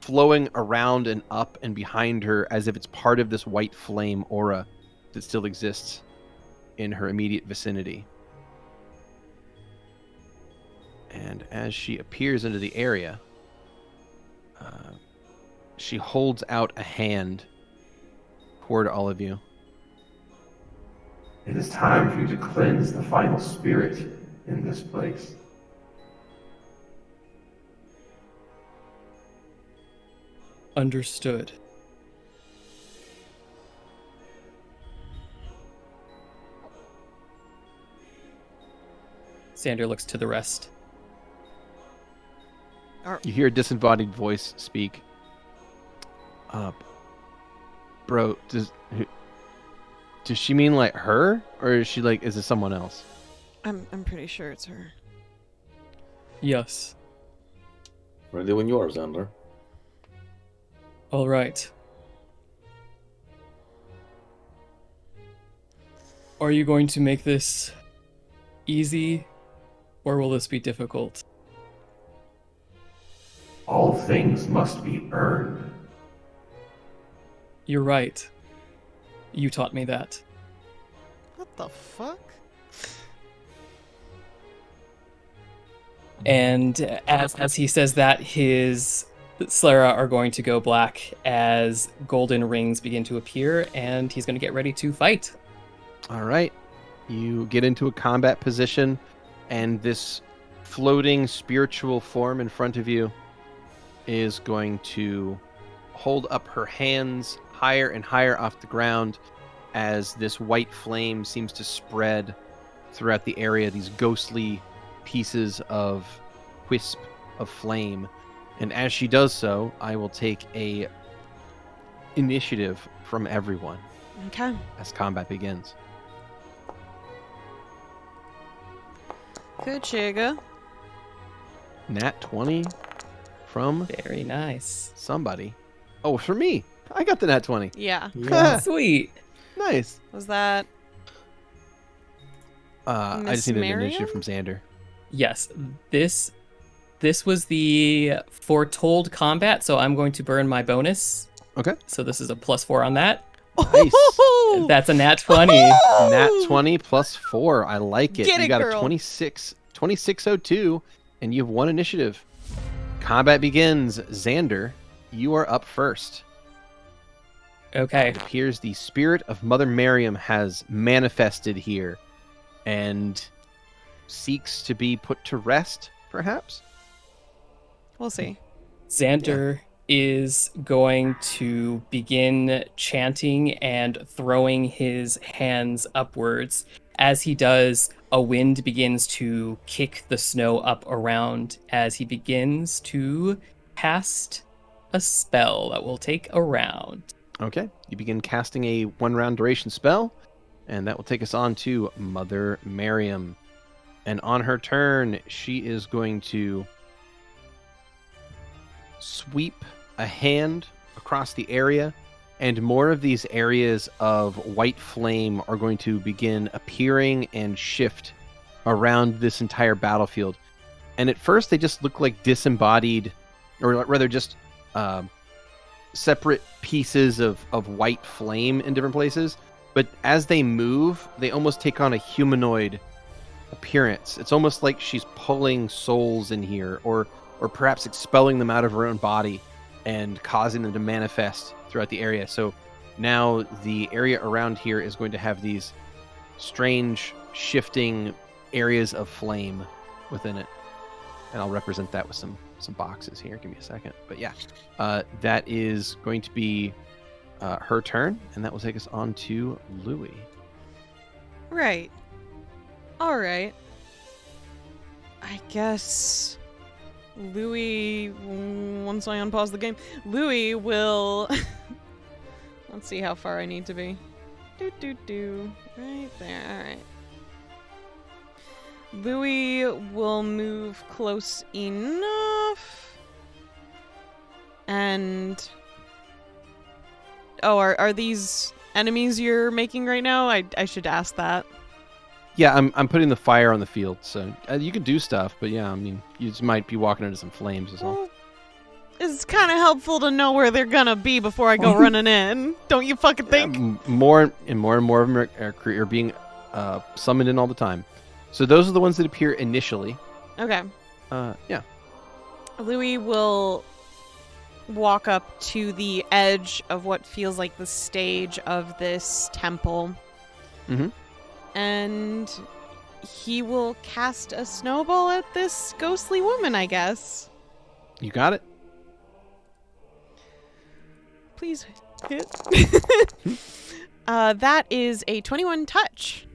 flowing around and up and behind her as if it's part of this white flame aura that still exists in her immediate vicinity. And as she appears into the area, she holds out a hand toward all of you. It is time for you to cleanse the final spirit in this place. Understood. Xander looks to the rest. You hear a disembodied voice speak. Bro, does she mean like her, or is she like, is it someone else? I'm pretty sure it's her. Yes. Ready when you are, Xander. All right. Are you going to make this easy, or will this be difficult? All things must be earned. You're right. You taught me that. What the fuck? And as he says that, his Slera are going to go black as golden rings begin to appear, and he's going to get ready to fight. All right. You get into a combat position, and this floating spiritual form in front of you is going to hold up her hands higher and higher off the ground as this white flame seems to spread throughout the area, these ghostly pieces of wisp of flame. And as she does so, I will take a initiative from everyone Okay. as combat begins. Good, Chiga. Nat 20 from Very nice. somebody. Oh, for me. I got the nat 20. Yeah. Sweet. Nice. Was that I Miss just need an Mariam? initiative from Xander. Yes, this was the foretold combat, so I'm going to burn my bonus. Okay. So this is a +4 on that. Nice. That's a nat 20. Nat 20 plus 4. I like it. Get You it, got girl. a 2602, and you have 1 initiative. Combat begins. Xander, you are up first. Okay. It appears the spirit of Mother Mariam has manifested here and seeks to be put to rest, perhaps? We'll see. Xander is going to begin chanting and throwing his hands upwards. As he does, a wind begins to kick the snow up around as he begins to cast a spell that will take a round. Okay. You begin casting a 1-round duration spell, and that will take us on to Mother Mariam. And on her turn, she is going to sweep a hand across the area, and more of these areas of white flame are going to begin appearing and shift around this entire battlefield. And at first, they just look like disembodied, or rather just separate pieces of white flame in different places. But as they move, they almost take on a humanoid appearance. It's almost like she's pulling souls in here, or perhaps expelling them out of her own body and causing them to manifest throughout the area. So now the area around here is going to have these strange shifting areas of flame within it. And I'll represent that with some boxes here. Give me a second. But yeah, that is going to be her turn, and that will take us on to Louie. Right. All right. I guess Louie, once I unpause the game, Louie will... Let's see how far I need to be. Right there. All right. Louie will move close enough. And... Oh, are these enemies you're making right now? I should ask that. Yeah, I'm putting the fire on the field, so you can do stuff, but yeah, I mean, you just might be walking into some flames is all. Well, it's kind of helpful to know where they're gonna be before I go running in. Don't you fucking think? Yeah, more and more of them are being summoned in all the time. So those are the ones that appear initially. Okay. Yeah. Louie will walk up to the edge of what feels like the stage of this temple. Mm-hmm. And he will cast a snowball at this ghostly woman, I guess. You got it. Please hit. That is a 21 touch.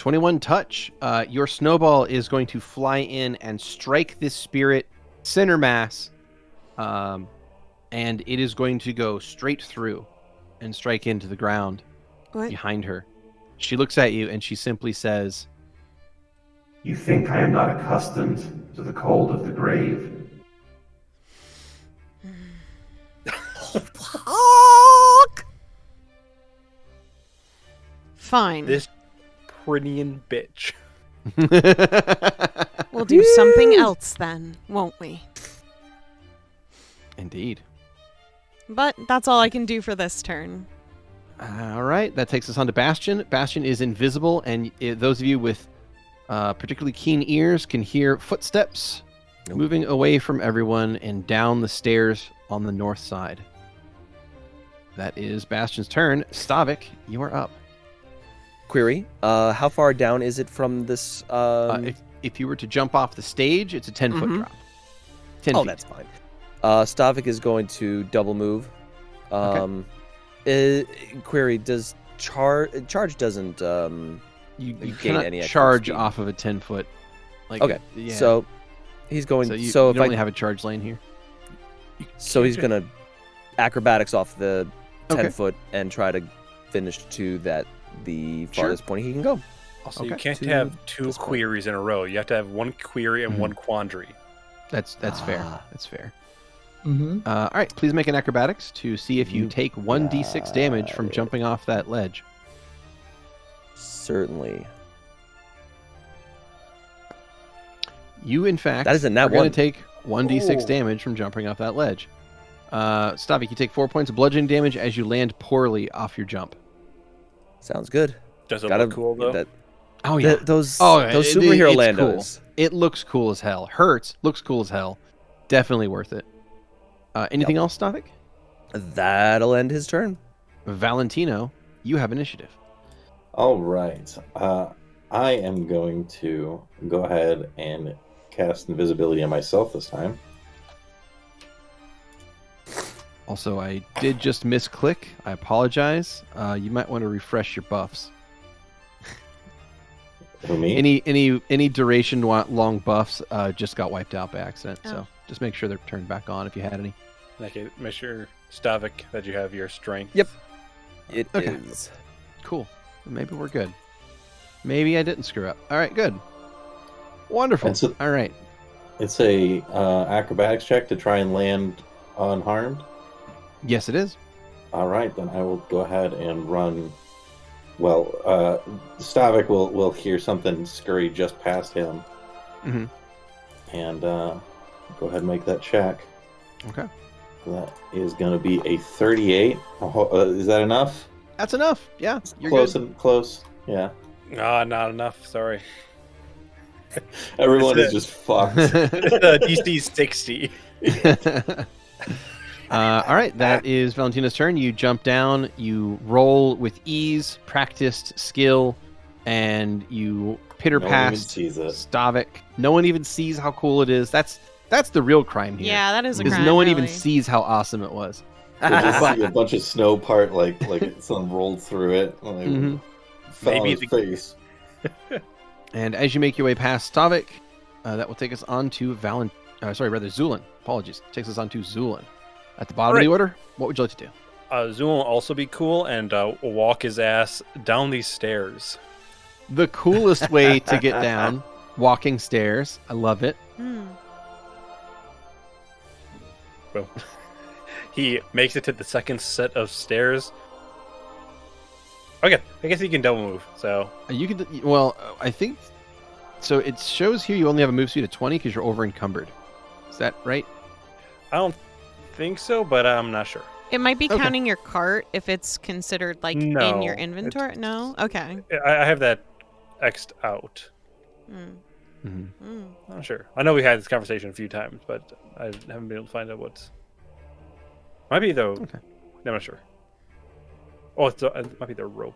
21 touch. Your snowball is going to fly in and strike this spirit center mass, and it is going to go straight through and strike into the ground behind her. She looks at you and she simply says, You think I am not accustomed to the cold of the grave? Fine. This prettian bitch. We'll do something else then, won't we? Indeed. But that's all I can do for this turn. All right, that takes us on to Bastion. Bastion is invisible, and those of you with particularly keen ears can hear footsteps moving away from everyone and down the stairs on the north side. That is Bastion's turn. Stavik, you are up. Query, how far down is it from this? If you were to jump off the stage, it's a 10-foot drop. 10 feet. That's fine. Stavik is going to double move. Query, does charge doesn't You gain cannot any extra charge speed. off of a 10-foot. Like, Okay, yeah. so he's going. So you if don't I really have a charge lane here. So he's gonna acrobatics off the Okay. 10-foot and try to finish to the farthest point he can go. Also, Okay. you can't To have two this point. queries in a row. You have to have one query and Mhm. one quandary. That's fair. Ah. That's fair. Mm-hmm. All right, please make an acrobatics to see if you You take 1d6 damage from got it. jumping off that ledge. Certainly. You, in fact, That is a nat are going one. to take 1d6 Oh. damage from jumping off that ledge. Stavik, you take 4 points of bludgeoning damage as you land poorly off your jump. Sounds good. Does it Gotta look cool though? Oh, those Oh, those it- superhero it's landos. cool. It looks cool as hell. Hurts. Looks cool as hell. Definitely worth it. Anything else, Stavik? That'll end his turn. Valentino, you have initiative. All right. I am going to go ahead and cast invisibility on myself this time. Also, I did just misclick. I apologize. You might want to refresh your buffs. Who, me? Any duration long buffs just got wiped out by accident. Oh. So just make sure they're turned back on if you had any. Okay, make sure, Stavik, that you have your strength. Yep. It is. Okay. Cool. Maybe we're good. Maybe I didn't screw up. All right, good. Wonderful. All right. It's a acrobatics check to try and land unharmed. Yes, it is. All right, then I will go ahead and run. Well, Stavik will hear something scurry just past him, Mhm. and go ahead and make that check. Okay. That is going to be a 38. Is that enough? That's enough. Yeah, you're Close good. and close. Yeah. Ah, not enough. Sorry. Everyone That's is just fucked. DC 60. All right, that is Valentina's turn. You jump down, you roll with ease, practiced skill, and you pitter No one even past sees it. Stavik. No one even sees how cool it is. That's the real crime here. Yeah, that is a Because crime. no one even really. sees how awesome it was. You just see a bunch of snow part like someone rolled through it. Like, Mhm. fell Maybe on his face. And as you make your way past Stavik, that will take us on to Zu'lin. Apologies. Takes us on to Zu'lin. At the bottom of the order, what would you like to do? Zoom will also be cool and walk his ass down these stairs. The coolest way to get down, walking stairs. I love it. Hmm. Boom. He makes it to the second set of stairs. Okay, I guess he can double move. So You could, well, I think, so it shows here you only have a move speed of 20 because you're over encumbered. Is that right? I don't think so, but I'm not sure. It might be Okay. counting your cart if it's considered like in No, your inventory. No? Okay. I have that X'd out. Mm. Mm-hmm. Mm. I'm not sure. I know we had this conversation a few times, but I haven't been able to find out what's. Might be though. Okay. No, I'm not sure. Oh, it might be the rope.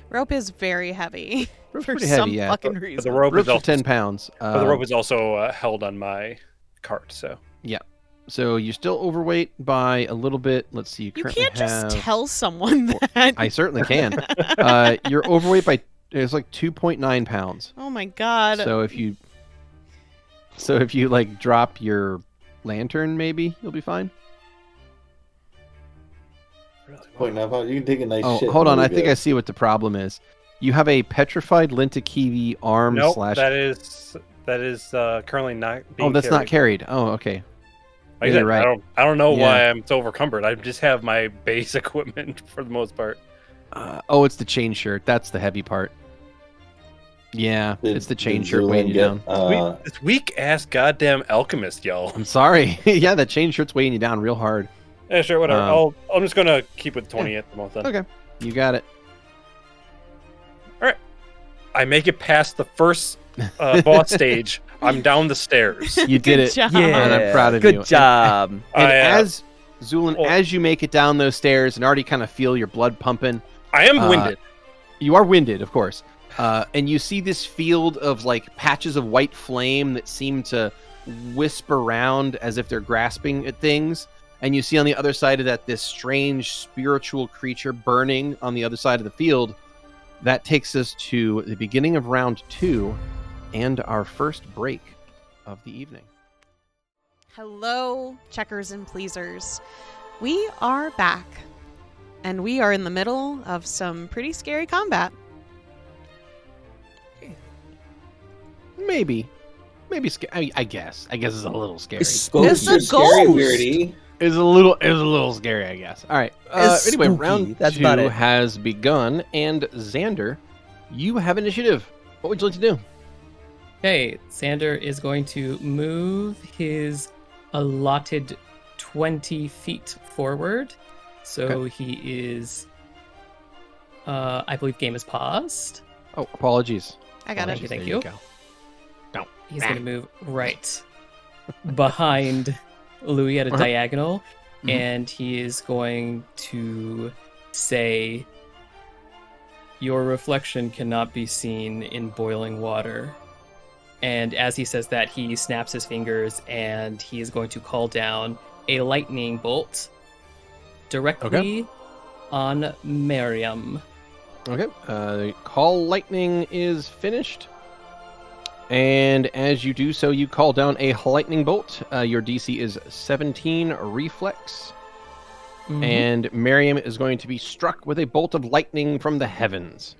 Rope is very heavy for pretty some heavy, yeah. fucking But reason. the rope Ropes is are also 10 pounds. But the rope is also held on my cart, so. So you're still overweight by a little bit. Let's see. You currently can't just have- tell someone that. I certainly can. You're overweight by It's like 2.9 pounds. Oh my god. So if you like drop your lantern, maybe you'll be fine. Point now, you can take a nice Oh, shit. hold on. and I we'll think be I see what the problem is. You have a petrified Lentakivi arm Nope, slash. that is currently not being Oh, that's not carried. Oh, okay. Like I Yeah, said, you're right. I don't know Yeah. why I'm so overcumbered. I just have my base equipment for the most part. It's the chain shirt. That's the heavy part. Yeah, Did- it's the chain did shirt weighing Zu'lin you get, down. This weak ass goddamn alchemist, yo. I'm sorry. Yeah, that chain shirt's weighing you down real hard. Yeah, sure, whatever. I'm just gonna keep with 20 at the most then. Okay, you got it. I make it past the first boss stage. I'm down the stairs. You did Good it. job. Yeah, And I'm proud of good you. job. And I, as Zu'lin, well- as you make it down those stairs and already kind of feel your blood pumping, I am winded. you are winded, of course. And you see this field of like patches of white flame that seem to wisp around as if they're grasping at things. And you see on the other side of that this strange spiritual creature burning on the other side of the field. That takes us to the beginning of round 2 and our first break of the evening. Hello, checkers and pleasers. We are back, and we are in the middle of some pretty scary combat. Maybe I guess it's a little scary. It's It's a scary, ghost. Beardy. It's a little scary, I guess. All right. It's Anyway, spooky. round That's 2 about it. has begun, and Xander, you have initiative. What would you like to do? Okay, Xander is going to move his allotted 20 feet forward. So he is. I believe game is paused. Oh, apologies. I got Thank it. you, thank There you. go. He's going to move right behind Louie at a Uh-huh. diagonal, Mhm. and he is going to say, "Your reflection cannot be seen in boiling water." And as he says that, he snaps his fingers, and he is going to call down a lightning bolt directly on Miriam. Okay. Call lightning is finished. And as you do so, you call down a lightning bolt. Your DC is 17 reflex. Mhm. And Miriam is going to be struck with a bolt of lightning from the heavens.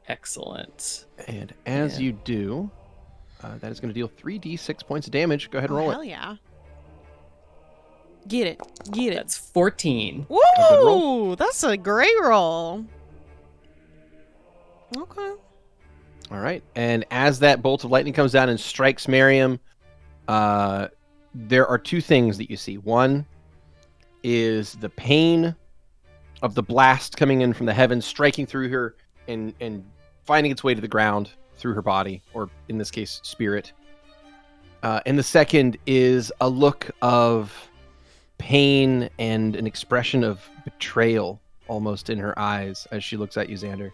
Excellent. And as Yeah. you do, that is going to deal 3d6 points of damage. Go ahead and Oh, roll hell it. yeah. Get it. Get it. That's 14. good Woo! That's a great roll. Okay. All right. And as that bolt of lightning comes down and strikes Miriam, there are two things that you see. One is the pain of the blast coming in from the heavens, striking through her and finding its way to the ground through her body, or in this case, spirit. And the second is a look of pain and an expression of betrayal almost in her eyes as she looks at you, Xander.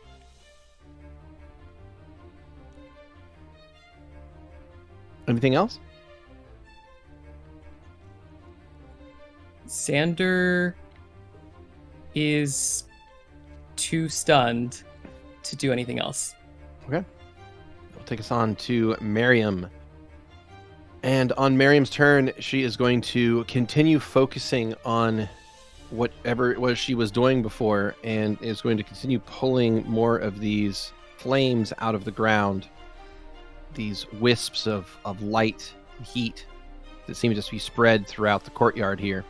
Anything else? Xander is too stunned to do anything else. That'll take us on to Miriam. And on Miriam's turn, she is going to continue focusing on whatever it was she was doing before, and is going to continue pulling more of these flames out of the ground. These wisps of light and heat that seem to just be spread throughout the courtyard here.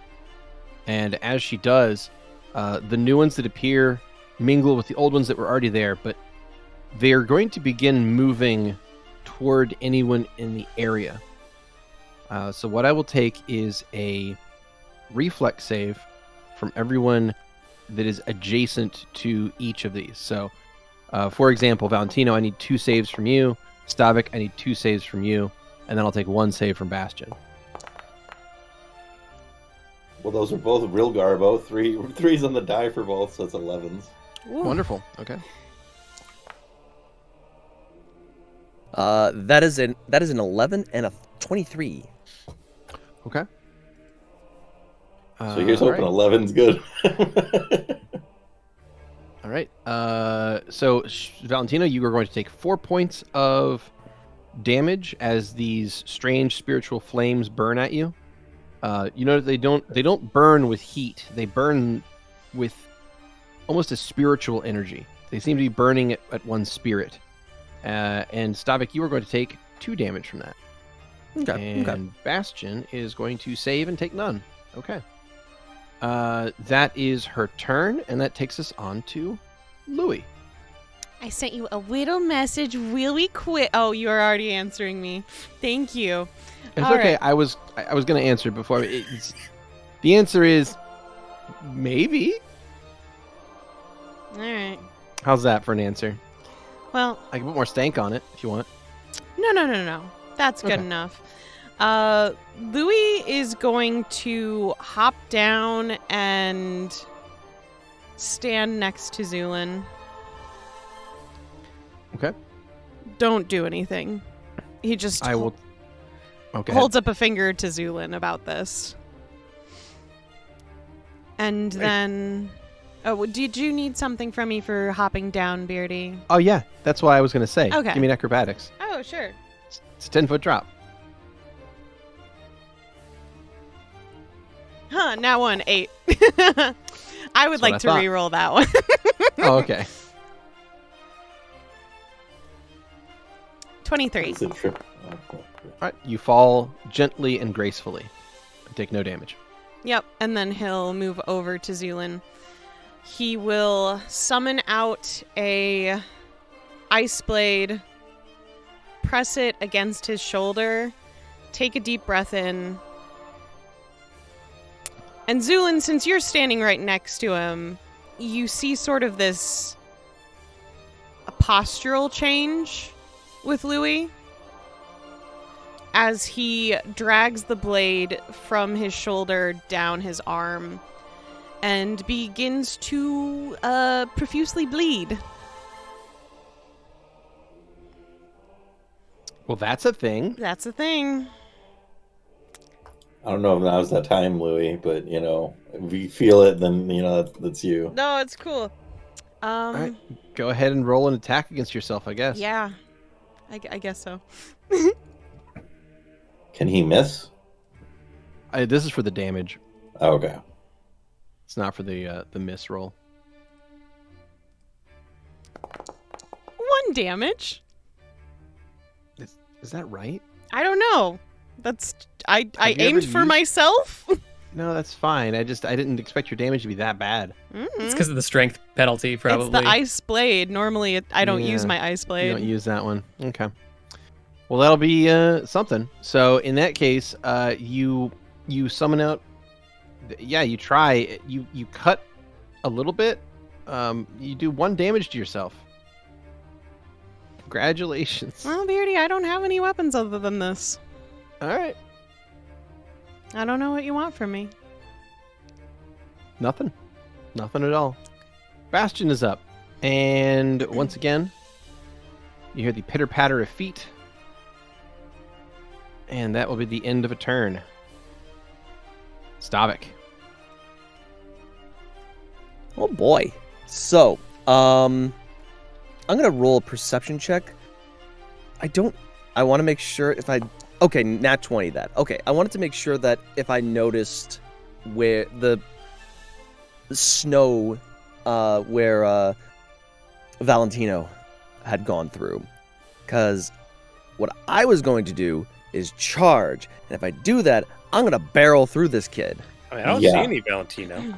And as she does, the new ones that appear mingle with the old ones that were already there, but they're going to begin moving toward anyone in the area. So what I will take is a reflex save from everyone that is adjacent to each of these. So, for example, Valentino, I need 2 saves from you. Stavik, I need 2 saves from you. And then I'll take 1 save from Bastion. Well, those are both real Garbo. Threes on the die for both, so it's 11s. Ooh. Wonderful. Okay. That is an 11 and a 23. Okay. So here's hoping 11's good. All right. Valentino, you are going to take 4 points of damage as these strange spiritual flames burn at you. You know they don't burn with heat. They burn with almost a spiritual energy. They seem to be burning at one's spirit. And Stavik, you are going to take 2 damage from that. Okay. And Bastion is going to save and take none. Okay. That is her turn, and that takes us on to Louie. I sent you a little message really quick. Oh, you are already answering me. Thank you. It's All okay. right. I was going to answer before. The answer is maybe. All right. How's that for an answer? Well, I can put more stank on it if you want. no. That's good Okay. enough. Louie is going to hop down and stand next to Zu'lin. Okay. Don't do anything. He just I will. Okay. holds up a finger to Zu'lin about this. And then... Oh, did you need something from me for hopping down, Beardy? Oh yeah, that's what I was going to say. Okay. Give me an acrobatics. Oh, sure. It's a 10-foot drop. Huh, now 8. I would That's like what to I thought. re-roll that one. Oh, okay. 23. It's a trip. All right. You fall gently and gracefully. Take no damage. Yep, and then he'll move over to Zu'lin. He will summon out a ice blade, press it against his shoulder, take a deep breath in. And Zu'lin, since you're standing right next to him, you see sort of this a postural change with Louie as he drags the blade from his shoulder down his arm and begins to profusely bleed. Well, that's a thing. That's a thing. I don't know if now's that time, Louie, but if you feel it, then that's you. No, it's cool. All right. Go ahead and roll an attack against yourself, I guess. Yeah, I guess so. Can he miss? This is for the damage. Oh, okay. It's not for the miss roll. 1 damage. Is that right? I don't know. That's I Have you ever aimed for used- myself. No, that's fine. I didn't expect your damage to be that bad. It's because of the strength penalty, probably. It's the ice blade. Normally, I don't use Yeah, my ice You blade. don't use that one. Okay. Well, that'll be something. So in that case, you summon out. Yeah, you try. You cut a little bit. You do 1 damage to yourself. Congratulations. Well, Beardy, I don't have any weapons other than this. All right. I don't know what you want from me. Nothing. Nothing at all. Bastion is up. And once again, you hear the pitter-patter of feet. And that will be the end of a turn. Stavik. Oh boy. So, I'm gonna roll a perception check. I want to make sure if I. Okay, nat 20 that. Okay, I wanted to make sure that if I noticed where the snow, where Valentino had gone through, because what I was going to do is charge, and if I do that, I'm gonna barrel through this kid. I mean, I don't Yeah. see any Valentino.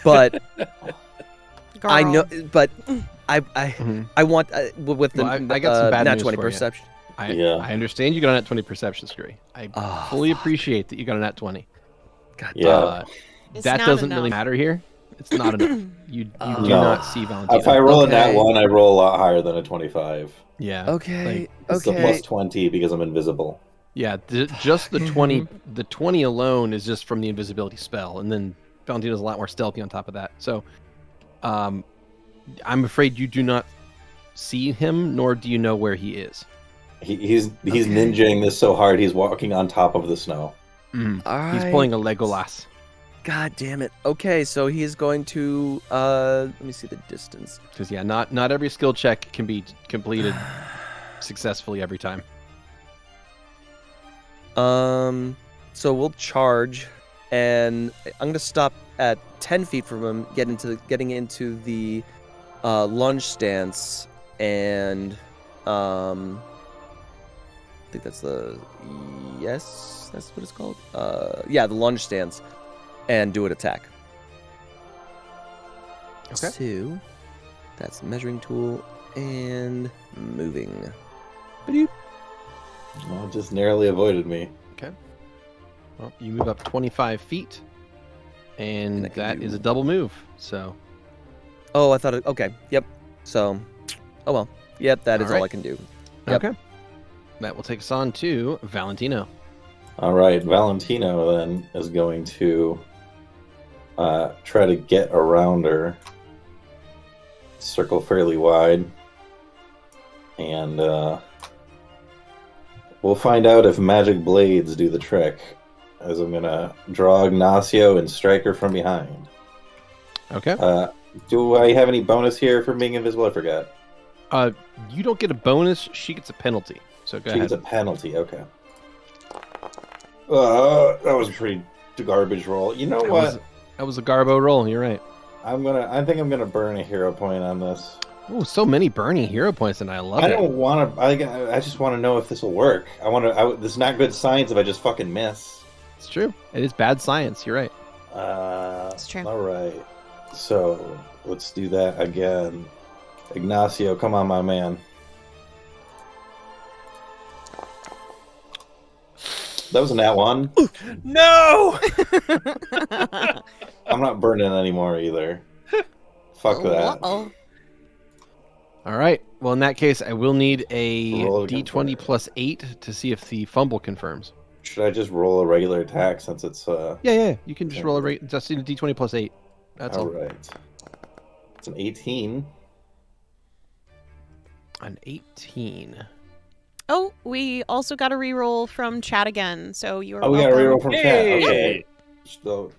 But Girl. I know, but I Mhm. I want with the Well, I got some bad nat news 20 for you. perception. Yeah. I understand you got a nat 20 perception, Skrewy. I Oh, fully fuck. appreciate that you got a nat 20. God Yeah. It's That not doesn't really enough. matter here. It's not enough. You do No. not see Valentino. If I roll a nat Okay. 1, I roll a lot higher than a 25. Yeah. Okay, It's the okay. plus 20 because I'm invisible. Yeah, just the 20 the 20 alone is just from the invisibility spell, and then Valentino's a lot more stealthy on top of that. So I'm afraid you do not see him, nor do you know where he is. He's ninjaing this so hard he's walking on top of the snow. Mhm. All He's right. pulling a Legolas. God damn it. Okay, so he is going to let me see the distance. Because yeah, not every skill check can be completed successfully every time. So we'll charge, and I'm gonna stop at 10 feet from him, getting into the lunge stance, and I think that's what it's called. Yeah, the lunge stance, and do an attack. Okay. So that's the measuring tool and moving. Ba-doop. Well, it just narrowly avoided me. Well, you move up 25 feet, and And I can that do- is a double move. So Oh, I thought it. Okay, yep. So, oh well. Yep, that is all Alright. I can do. Yep. okay, that will take us on to Valentino. All right, Valentino then is going to try to get around her, circle fairly wide, and we'll find out if magic blades do the trick, as I'm going to draw Ignacio and strike her from behind. Okay. Do I have any bonus here for being invisible? I forgot. You don't get a bonus; she gets a penalty. So go She ahead. gets a penalty, okay. That was a pretty garbage roll. You know what? That was a Garbo roll. You're right. I think I'm gonna burn a hero point on this. Oh, so many burning hero points, and I love I it. don't want to. I just want to know if this will work. This is not good science if I just fucking miss. It's true. It is bad science. You're right. It's true. All right. So let's do that again. Ignacio, come on, my man. That was a nat one. No! I'm not burning anymore either. Fuck that. Uh-oh. All right. Well, in that case, I will need a Roll to D20 confirm. plus 8 to see if the fumble confirms. Should I just roll a regular attack since it's Yeah. You can just Okay. roll just need a D20 plus 8. That's all all. right. It's an 18. An 18. Oh, we also got a reroll from chat again, so you are Oh, we got a welcome. reroll from chat. Hey! Okay. So,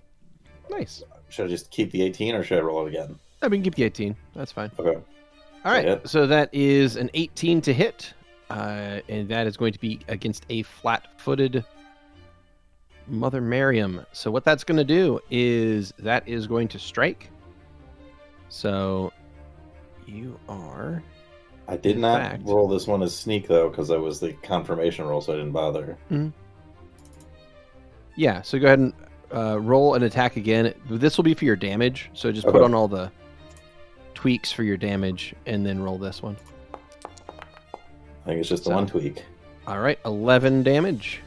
Nice. should I just keep the 18 or should I roll it again? I mean, keep the 18. That's fine. Okay. All right. hit. So that is an 18 to hit, and that is going to be against a flat-footed Mother Miriam. So what that's going to do is that is going to strike. So you are. I did not fact. roll this one as sneak though, because that was the confirmation roll, so I didn't bother. Yeah. So go ahead and roll an attack again. This will be for your damage. So just put Okay. on all the tweaks for your damage, and then roll this one. I think it's just the So- one tweak. All right, 11 damage.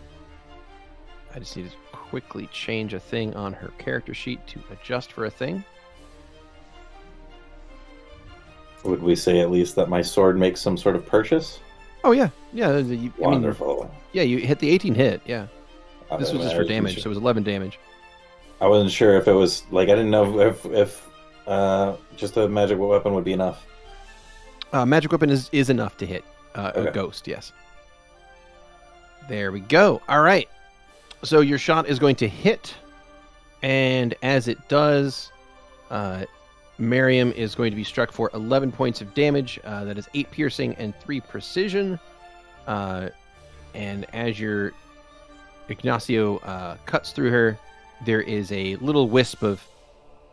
I just need to quickly change a thing on her character sheet to adjust for a thing. Would we say at least that my sword makes some sort of purchase? Oh yeah. I mean, Wonderful. yeah, you hit the 18 hit. Yeah. This was just for I damage, wasn't so it was 11 damage. I wasn't sure if it was like I didn't know if just a magic weapon would be enough. Magic weapon is enough to hit a Okay. ghost. Yes. There we go. All right. So your shot is going to hit, and as it does, Miriam is going to be struck for 11 points of damage. That is 8 piercing and 3 precision. And as your Ignacio cuts through her, there is a little wisp of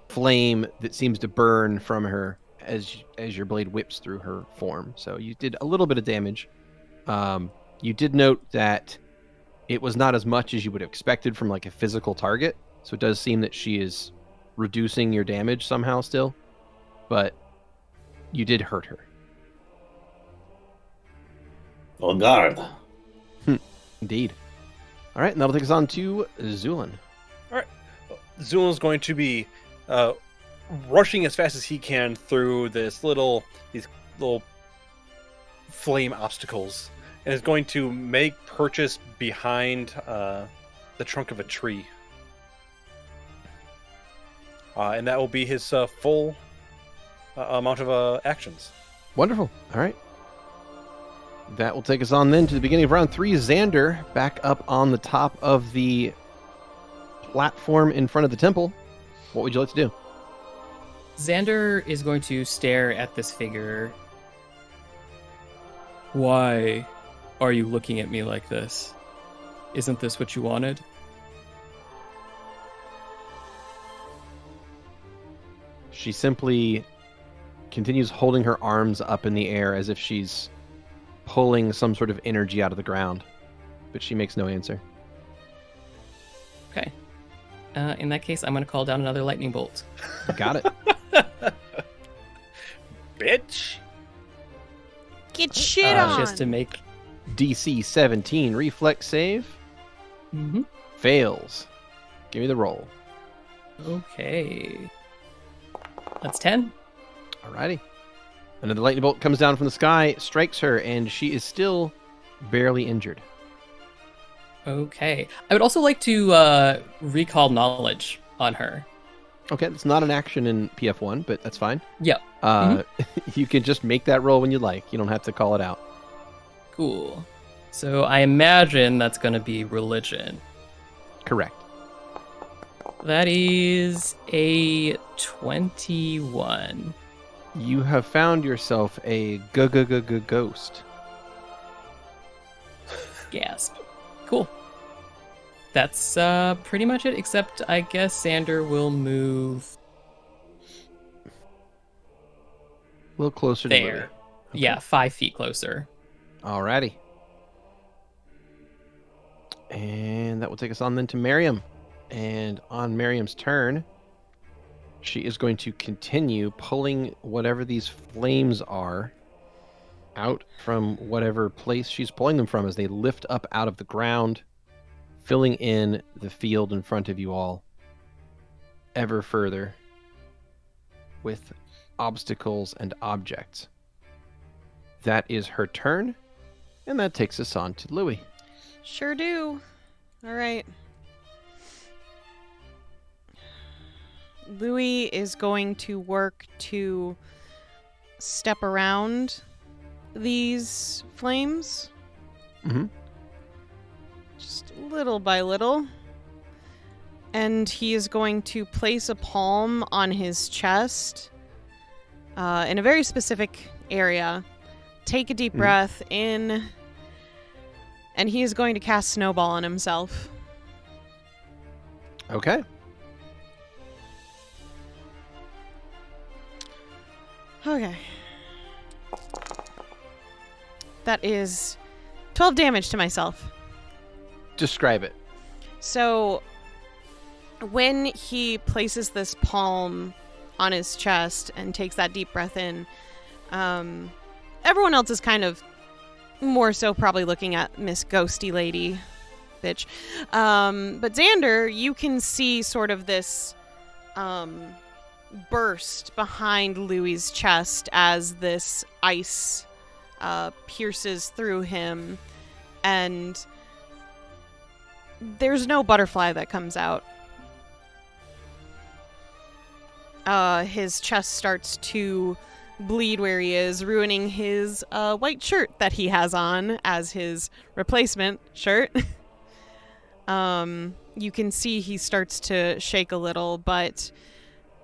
flame that seems to burn from her as your blade whips through her form. So you did a little bit of damage. You did note that it was not as much as you would have expected from like a physical target. So it does seem that she is reducing your damage somehow still, but you did hurt her. On guard. Indeed. All right, and that'll take us on to Zu'lin. Zu'lin's going to be rushing as fast as he can through these little flame obstacles, and is going to make purchase behind the trunk of a tree. And that will be his full amount of actions. Wonderful. All right. That will take us on then to the beginning of round 3. Xander back up on the top of the platform in front of the temple. What would you like to do? Xander is going to stare at this figure. Why are you looking at me like this? Isn't this what you wanted? She simply continues holding her arms up in the air as if she's pulling some sort of energy out of the ground, but she makes no answer. Okay. In that case, I'm going to call down another lightning bolt. Got it. Bitch. Get shit on. Just to make... DC 17 reflex save. Mm-hmm. Fails. Give me the roll. Okay. That's 10. Alrighty. Another lightning bolt comes down from the sky, strikes her, and she is still barely injured. Okay. I would also like to recall knowledge on her. Okay, it's not an action in PF1, but that's fine. Yep. You can just make that roll when you like. You don't have to call it out. Cool. So I imagine that's going to be religion. Correct. That is a 21. You have found yourself a ghost. Gasp. Cool. That's pretty much it, except I guess Xander will move A little closer to there. Louie. Okay. Yeah, 5 feet closer. Alrighty. And that will take us on then to Miriam. And on Miriam's turn, she is going to continue pulling whatever these flames are out from whatever place she's pulling them from as they lift up out of the ground, filling in the field in front of you all ever further with obstacles and objects. That is her turn, and that takes us on to Louie. Sure do. All right. Louie is going to work to step around these flames. Mm-hmm. Just little by little. And he is going to place a palm on his chest in a very specific area. Take a deep breath in. And he is going to cast Snowball on himself. Okay. Okay. That is 12 damage to myself. Describe it. So, when he places this palm on his chest and takes that deep breath in, everyone else is kind of more so probably looking at Miss Ghosty Lady, bitch. But Xander, you can see sort of this burst behind Louie's chest as this ice pierces through him, and there's no butterfly that comes out. His chest starts to bleed where he is, ruining his white shirt that he has on as his replacement shirt. You can see he starts to shake a little, but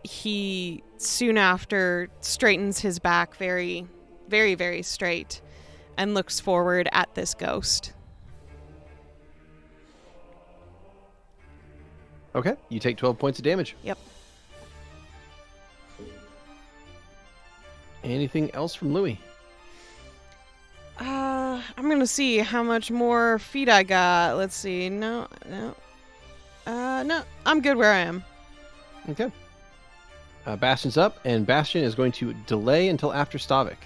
he soon after straightens his back very, very, very straight and looks forward at this ghost. Okay, you take 12 points of damage. Yep. Anything else from Louie? I'm gonna see how much more feet I got. Let's see. No. I'm good where I am. Okay. Bastion's up, and Bastion is going to delay until after Stavik.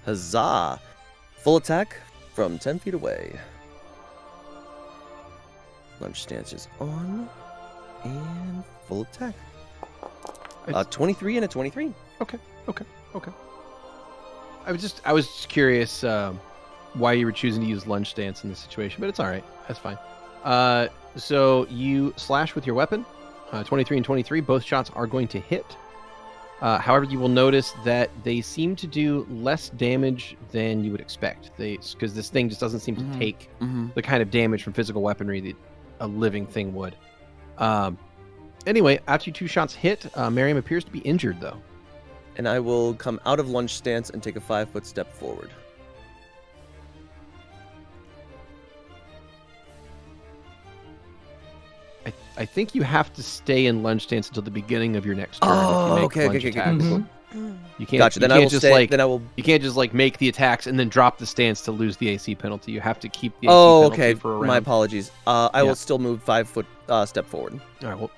Huzzah! Full attack from 10 feet away. Lunge stance is on. And full attack. 23 and a 23. Okay. I was just curious why you were choosing to use lunge stance in this situation, but it's all right. That's fine. So you slash with your weapon. 23 and 23, both shots are going to hit. However, you will notice that they seem to do less damage than you would expect. Because this thing just doesn't seem to take the kind of damage from physical weaponry that a living thing would. Anyway, after you 2 shots hit, Miriam appears to be injured, though. And I will come out of lunge stance and take a 5-foot step forward. I think you have to stay in lunge stance until the beginning of your next turn. Oh, if you make okay, lunge okay, okay. attacks. Mhm. You can't. Gotcha. You Then I can't will just stay. like. Then I will. You can't just like make the attacks and then drop the stance to lose the AC penalty. You have to keep the AC Oh, penalty okay. for a round. My apologies. I Yeah. will still move 5-foot step forward. All right. Well,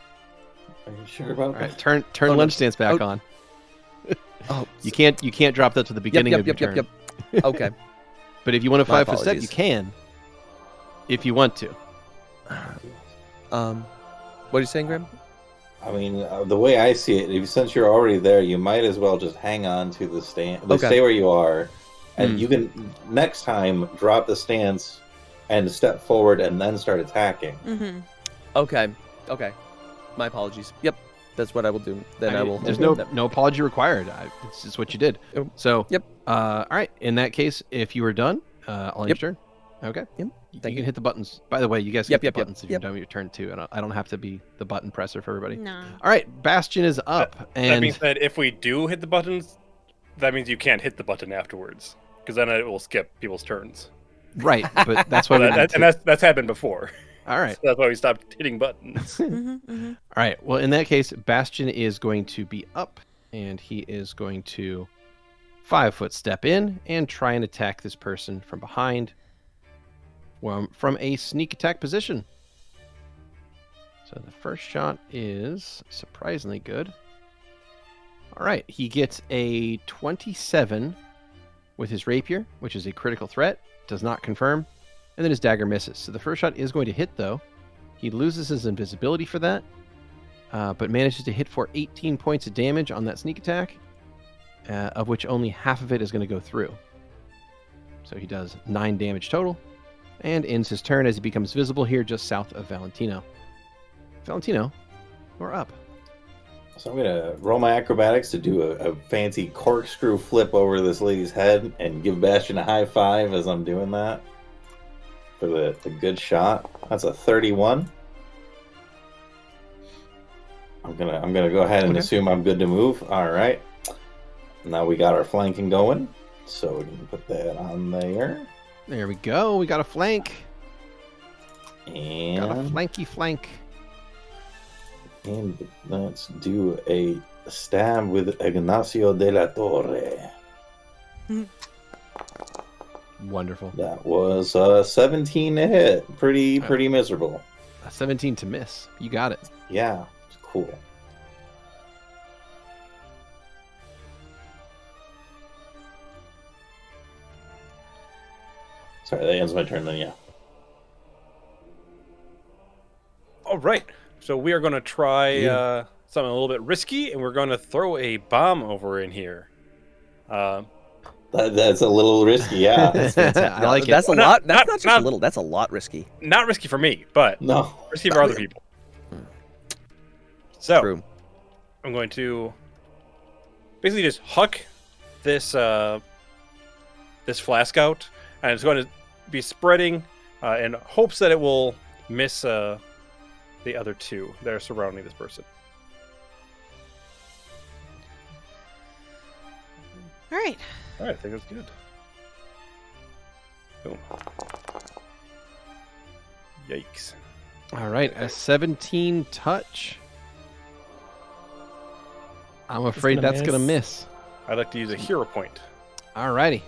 Are you sure about all that? right. Turn Oh, no. lunge stance back Oh. on. Oh, You can't drop that to the beginning of your turn. Yep. Okay. But if you want a My 5-foot step, you apologies. can. If you want to. What are you saying, Graham? I mean, the way I see it, since you're already there, you might as well just hang on to the stance. Okay. Stay where you are, and Hmm. you can next time drop the stance and step forward and then start attacking. Mm-hmm. Okay. Okay. My apologies. Yep. That's what I will do. Then I will. There's Yep. no apology required. It's just what you did. Yep. So. Yep. All right. In that case, if you were done, I'll end Yep. your turn. Okay. Yep. You Thank can you. hit the buttons. By the way, you guys Yep, hit yep, the yep, buttons if yep. you're done with your turn too, and I don't have to be the button presser for everybody. No. All right, Bastion is up, That and being said, if we do hit the buttons, that means you can't hit the button afterwards, because then it will skip people's turns. right, but that's why we need And to. that's happened before. All right, So that's why we stopped hitting buttons. Mm-hmm. Mm-hmm. all right. Well, in that case, Bastion is going to be up, and he is going to 5-foot step in and try and attack this person from behind, from a sneak attack position. So the first shot is surprisingly good. All right, he gets a 27 with his rapier, which is a critical threat, does not confirm, and then his dagger misses. So the first shot is going to hit, though. He loses his invisibility for that, but manages to hit for 18 points of damage on that sneak attack, of which only half of it is going to go through. So he does 9 damage total, and ends his turn as he becomes visible here just south of Valentino. Valentino, you're up. So I'm gonna roll my acrobatics to do a fancy corkscrew flip over this lady's head and give Bastion a high five as I'm doing that for the good shot. That's a 31. I'm gonna go ahead and Okay. assume I'm good to move. All right. Now we got our flanking going, so we can put that on there. There we go. We got a flank. Got a And flanky flank. let's do a stab with Ignacio de la Torre. Wonderful. That was 17 to hit. Pretty miserable. A 17 to miss. You got it. Yeah, it's cool. Sorry, that ends my turn then, yeah. All right. So we are going to try something a little bit risky, and we're going to throw a bomb over in here. That's a little risky, yeah. I like it. That's a Well, lot. not- That's not just not- a little. That's a lot risky. Not risky for me, but No. risky for other people. So True. I'm going to basically just huck this this flask out, and it's going to be spreading in hopes that it will miss the other two that are surrounding this person. All right. All right, I think that's good. Boom. Yikes. All right, a 17 touch. I'm afraid gonna that's going to miss. I'd like to use a hero point. All righty.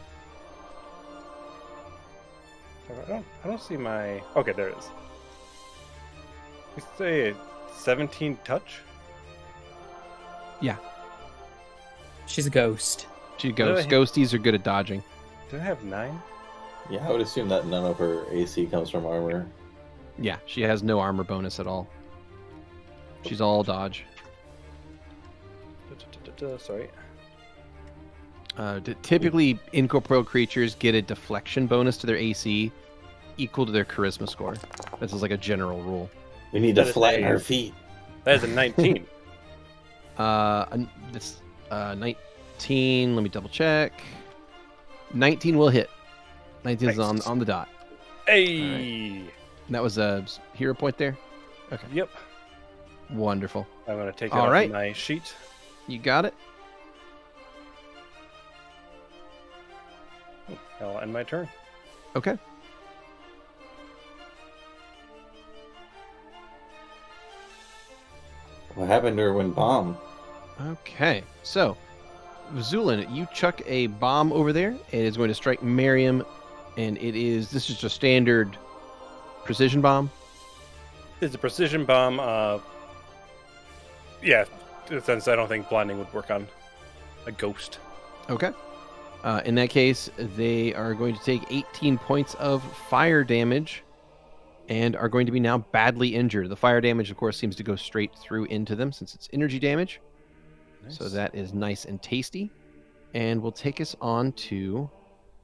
I don't see my... Okay, there it is. You say 17 touch? She's a ghost. She goes. Really? Ghosties are good at dodging. Did I have 9? Yeah, I would assume that none of her AC comes from armor. Yeah, she has no armor bonus at all. She's all dodge. Sorry. Typically, incorporeal creatures get a deflection bonus to their AC equal to their charisma score. This is like a general rule. We need to That is flatten a- her feet. That is a 19. This 19. Let me double check. 19 will hit. 19 is Nice. on the dot. Hey! That was a hero point there? Yep. Wonderful. I'm going to take that All off right. my sheet. You got it? I'll end my turn. Okay. What happened to her when bomb? Okay. So, Zu'lin, you chuck a bomb over there. It is going to strike Miriam, and this is just a standard precision bomb. It's a precision bomb. Yeah, since I don't think blinding would work on a ghost. Okay. In that case, they are going to take 18 points of fire damage and are going to be now badly injured. The fire damage, of course, seems to go straight through into them since it's energy damage. Nice. So that is nice and tasty. And will take us on to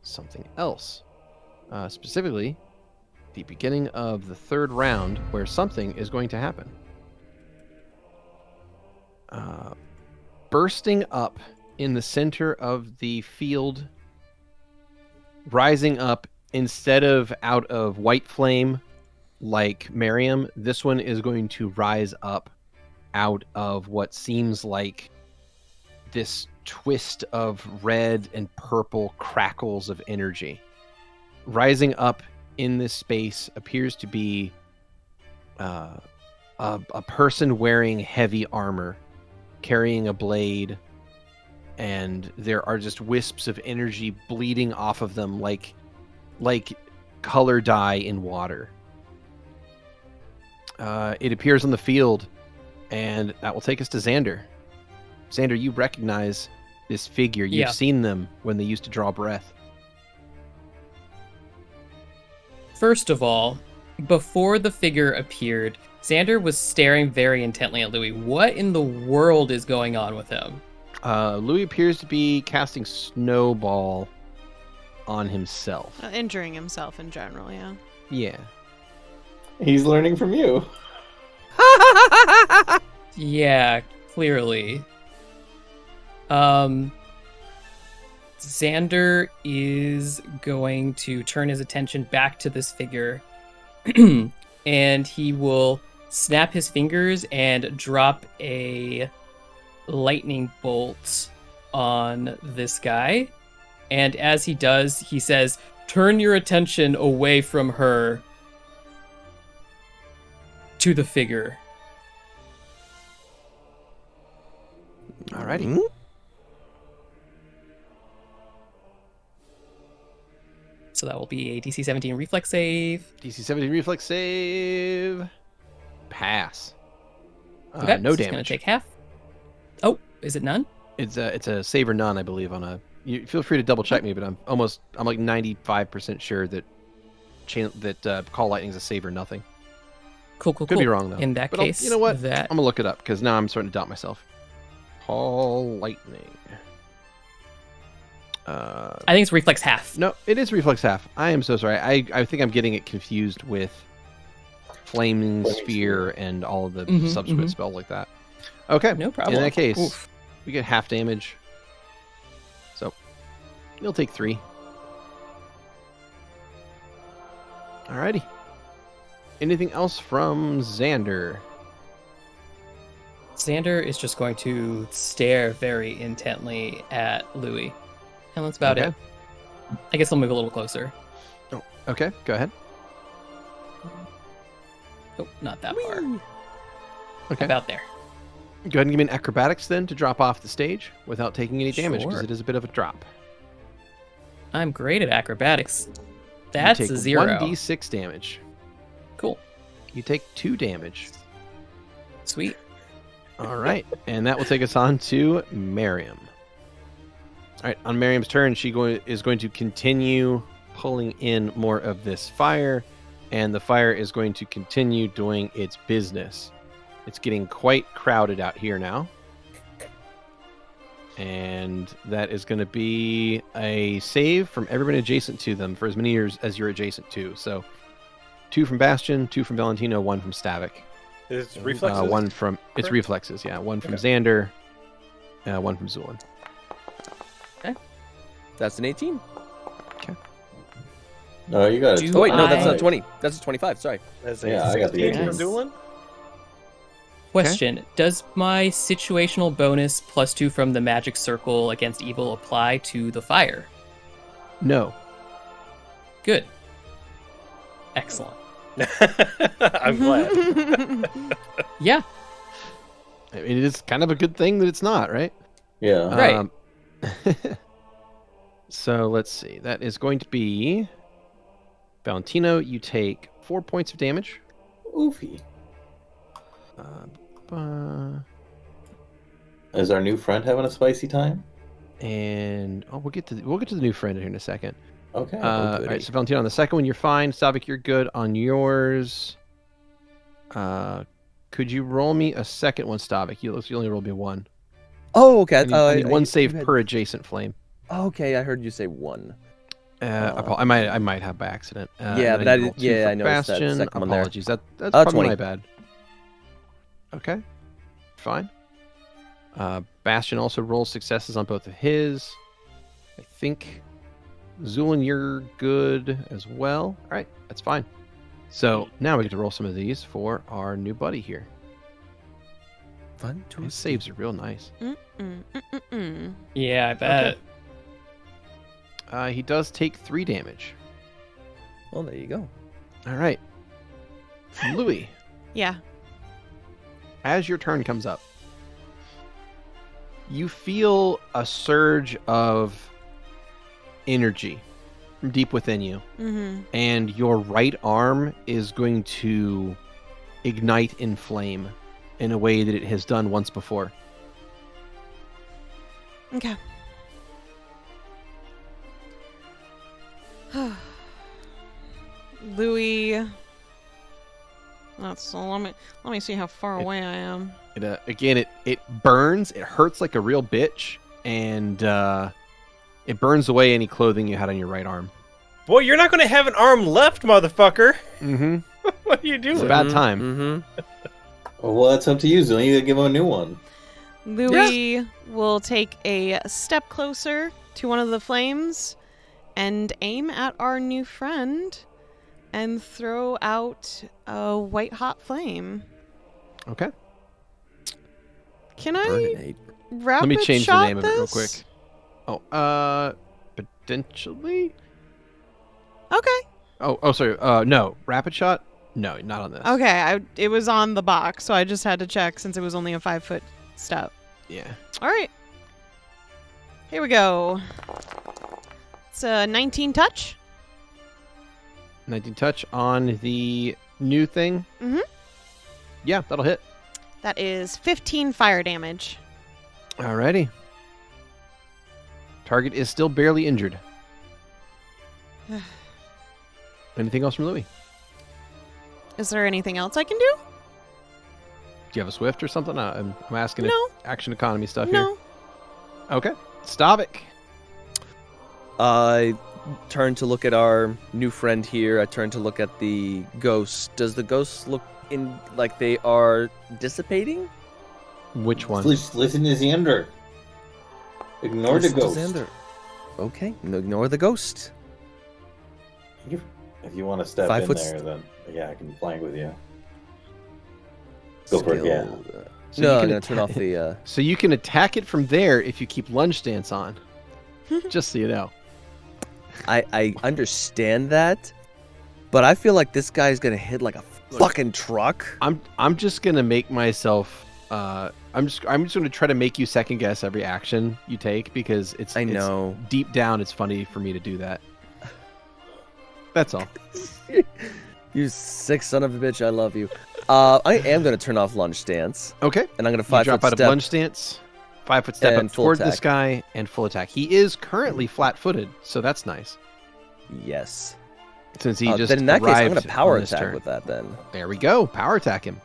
something else. Specifically, the beginning of the third round where something is going to happen. Bursting up in the center of the field, rising up instead of out of white flame like Miriam, this one is going to rise up out of what seems like this twist of red and purple crackles of energy. Rising up in this space appears to be a person wearing heavy armor, carrying a blade, and there are just wisps of energy bleeding off of them like color dye in water. It appears on the field, and that will take us to Xander. Xander, you recognize this figure. You've seen them when they used to draw breath. First of all, before the figure appeared, Xander was staring very intently at Louie. What in the world is going on with him? Louie appears to be casting Snowball on himself. Injuring himself in general, yeah. Yeah. He's learning from you. Yeah, clearly. Xander is going to turn his attention back to this figure, and he will snap his fingers and drop a lightning bolt on this guy. And as he does, he says, "Turn your attention away from her to the figure." Alrighty. So that will be a DC 17 reflex save. DC 17 reflex save. Pass. Okay, No so he's going damage. to take half. Oh, is it none? It's a save or none, I believe. You feel free to double check me, but I'm like 95% sure that Call Lightning's a save or nothing. Cool. Could be wrong though. In that But case, you know what? that I'm gonna look it up because now I'm starting to doubt myself. Call Lightning. I think it's reflex half. No, it is reflex half. I am so sorry. I think I'm getting it confused with Flaming Sphere and all of the subsequent spells like that. Okay. No problem. In that case, Oof. we get half damage. So you'll take 3. Alrighty. Anything else from Xander? Xander is just going to stare very intently at Louie. And that's about Okay. it. I guess I'll move a little closer. Oh, okay. Go ahead. Oh, not that far. Okay. About there. Go ahead and give me an acrobatics then to drop off the stage without taking any damage because Sure. it is a bit of a drop. I'm great at acrobatics. That's you take a 0. 1d6 damage. Cool. You take 2 damage. Sweet. All right, and that will take us on to Miriam. All right, on Miriam's turn, she is going to continue pulling in more of this fire, and the fire is going to continue doing its business. It's getting quite crowded out here now. And that is going to be a save from everyone adjacent to them for as many years as you're adjacent to. So 2 from Bastion, 2 from Valentino, 1 from Stavik. Is reflexes? 1 from... It's correct? reflexes, yeah. 1 from Okay. Xander, 1 from Zu'lin. That's an 18. No, you got it. Do Oh wait, no, that's I- not 20. That's a 25. Sorry. That's Yeah, I got the 16 18. from Zu'lin? Question: Does my situational bonus +2 from the magic circle against evil apply to the fire? No. Good. Excellent. I'm glad. Yeah. I mean, it is kind of a good thing that it's not, right? Yeah. Right. So let's see. That is going to be Valentino. You take 4 points of damage. Oofy. Uh, Is our new friend having a spicy time? and we'll get to the new friend here in a second. Okay. All goody. right, so Valentino on the second one, you're fine. Stavik, you're good on yours. Could you roll me a second one, Stavik? You only rolled me one. Oh, okay. I need one you save had- per adjacent flame. Okay, I heard you say 1. I might have by accident. And Yeah, then but I you roll did- 2 yeah, for I noticed that Bastion. second one there. Apologies. That's 20. probably my bad. Okay, fine. Bastion also rolls successes on both of his. I think Zu'lin, you're good as well. All right, that's fine. So now we get to roll some of these for our new buddy here. Fun to His saves are real nice. Yeah, I bet. He does take 3 damage. Well, there you go. All right, Louie. Yeah. As your turn comes up, you feel a surge of energy from deep within you, Mm-hmm. and your right arm is going to ignite in flame in a way that it has done once before. Okay. Louie. So let me see how far away I am. Again, it burns. It hurts like a real bitch, and it burns away any clothing you had on your right arm. Boy, you're not going to have an arm left, motherfucker. Mm-hmm. What are you It's doing? a bad time. Mm-hmm. Well, that's up to you, Zu'lin. You gotta give him a new one. Louie will take a step closer to one of the flames and aim at our new friend and throw out a white hot flame. Okay. Can I Burninate. rapid Let me change the shot name of it real this? quick. Oh, potentially. Okay. Oh, sorry. No, rapid shot. No, not on this. Okay, it was on the box, so I just had to check since it was only a 5-foot step. Yeah. All right. Here we go. It's a 19 touch. 19 touch on the new thing. Mhm. Yeah, that'll hit. That is 15 fire damage. Alrighty. Target is still barely injured. Anything else from Louie? Is there anything else I can do? Do you have a swift or something? I'm asking No. if action economy stuff No. here. Okay. Stavik. I turn to look at our new friend here. I turn to look at the ghost. Does the ghost look in like they are dissipating? Which one? Listen to Xander. Ignore the Listen to ghost. Xander. Okay, ignore the ghost. If you want to step 5 in foot there, then yeah, I can flank with you. Go for it, yeah. So No, you I'm can gonna turn off the. So you can attack it from there if you keep lunge stance on. Just so you know. I understand that, but I feel like this guy's gonna hit like a fucking truck. I'm just gonna make myself. I'm just gonna try to make you second guess every action you take because it's. I know. It's, deep down, it's funny for me to do that. That's all. You sick son of a bitch! I love you. I am gonna turn off lunge stance, Okay. and I'm gonna You 5 drop foot out of step. lunge stance, 5 foot step And up full toward this attack. guy, and full attack. He is currently flat-footed, so that's nice. Yes. Since he just then in that case, I'm arrived gonna power on this attack turn. with that. Then There we go. Power attack him.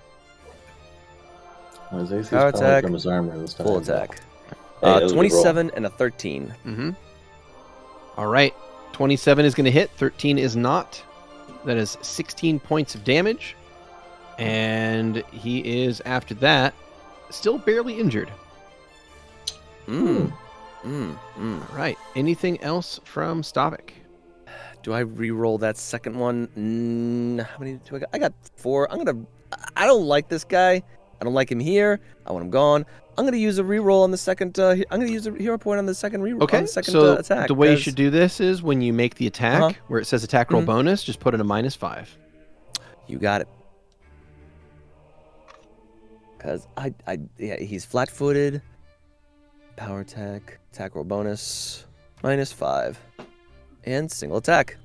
His AC is Power probably attack, from his armor this time. full attack. Hey, that was a good roll. 27 and a 13. Mm-hmm. All right. 27 is going to hit. 13 is not. That is 16 points of damage. And he is, after that, still barely injured. Mm. All right. Anything else from Stavik? Do I re-roll that second one? How many do I got? I got 4. I don't like this guy. I don't like him here. I want him gone. I'm gonna use a re-roll on the second. I'm gonna use a hero point on the second re-roll. Okay, On the second so attack. the way you should do this is when you make the attack, Uh-huh. where it says attack roll Mhm. bonus, just put in a -5. You got it. Because yeah, he's flat-footed. Power attack, attack roll bonus, -5, and single attack.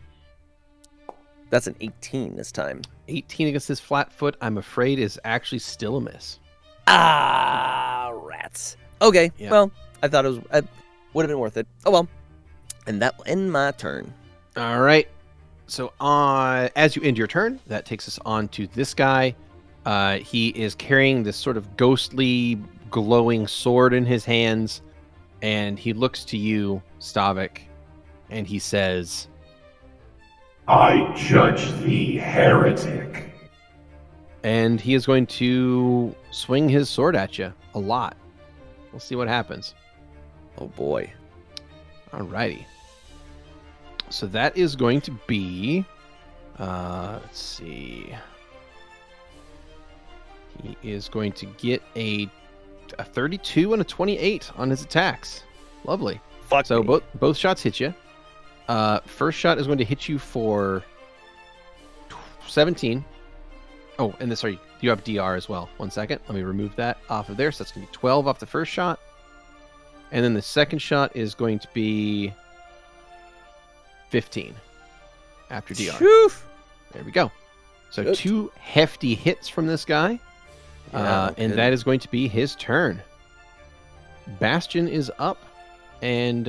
That's an 18 this time. 18 against this flat foot, I'm afraid, is actually still a miss. Ah, rats. Okay, Yeah. well, I thought it would have been worth it. Oh well. And that will end my turn. All right. So as you end your turn, that takes us on to this guy. He is carrying this sort of ghostly, glowing sword in his hands, and he looks to you, Stavik, and he says, I judge thee, heretic. and he is going to swing his sword at you a lot. We'll see what happens. Oh boy. Alrighty. So that is going to be, let's see. He is going to get a 32 and a 28 on his attacks. Lovely. Fuck So me. both shots hit you. First shot is going to hit you for 17. Oh, and sorry, you have DR as well. 1 second. Let me remove that off of there. So that's going to be 12 off the first shot. And then the second shot is going to be 15 after DR. Phew. There we go. So Good. 2 hefty hits from this guy. Yeah, And good. that is going to be his turn. Bastion is up and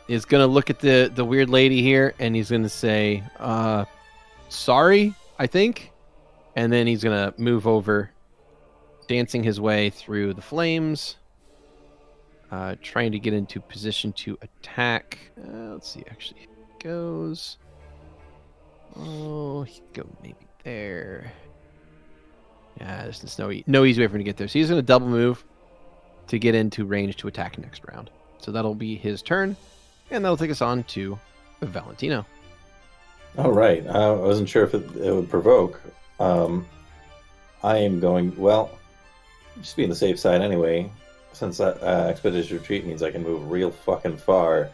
is going to look at the weird lady here, and he's going to say, sorry, I think. And then he's going to move over, dancing his way through the flames, trying to get into position to attack. Let's see, actually, he goes. Oh, he could go maybe there. Yeah, there's just no easy way for him to get there. So he's going to double move to get into range to attack next round. So that'll be his turn, and that'll take us on to Valentino. All right. I wasn't sure if it would provoke. I am going, well, just be on the safe side anyway. Since that Expedition Retreat means I can move real fucking far,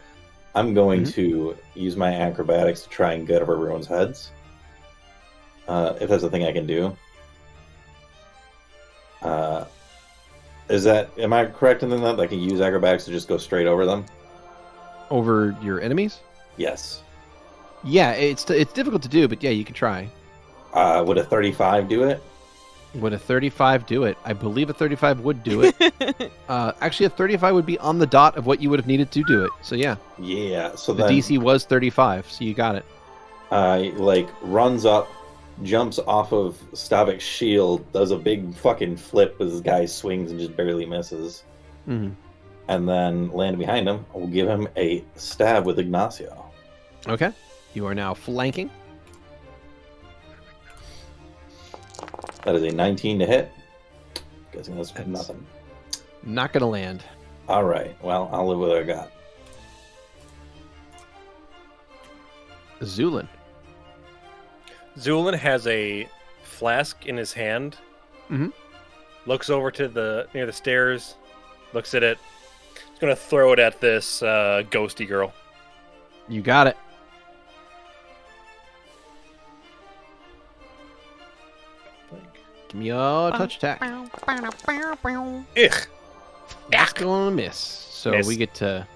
I'm going to use my acrobatics to try and get over everyone's heads. If that's a thing I can do. Am I correct in that I can use acrobatics to just go straight over them? Over your enemies? Yes. Yeah, it's difficult to do, but yeah, you can try. Would a 35 do it? Would a 35 do it? I believe a 35 would do it. Actually, a 35 would be on the dot of what you would have needed to do it. So yeah, Yeah. So the then DC was 35, so you got it. Runs up, jumps off of Stavik's shield, does a big fucking flip as this guy swings and just barely misses, Mm-hmm. and then land behind him. We'll give him a stab with Ignacio. Okay, you are now flanking. That is a 19 to hit. Guessing that's nothing. Not gonna land. All right. Well, I'll live with what I got. Zu'lin. Zu'lin has a flask in his hand. Mhm. Looks over to near the stairs. Looks at it. He's gonna throw it at this ghosty girl. You got it. Give me a touch attack. Ugh. That's going to miss. So Miss. we get to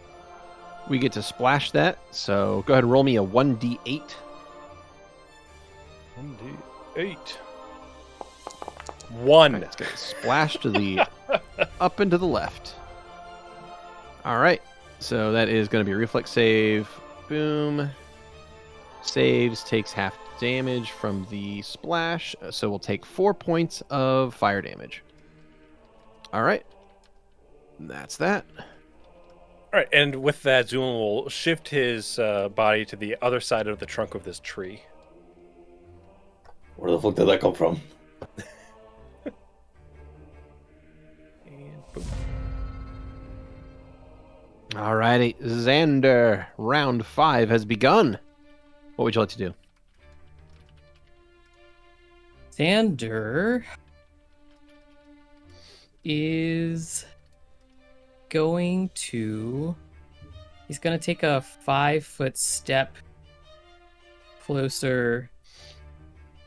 splash that. So go ahead and roll me a 1d8. 1d8. 1. It's going to splash to the up and to the left. All right. So that is going to be a reflex save. Boom. Saves, takes half damage from the splash. So we'll take 4 points of fire damage. All right. That's that. All right, and with that, Zu'lin will shift his body to the other side of the trunk of this tree. Where the fuck did that come from? And boom. Alrighty, Xander, round 5 has begun. What would you like to do? Xander is going to... He's going to take a 5-foot step closer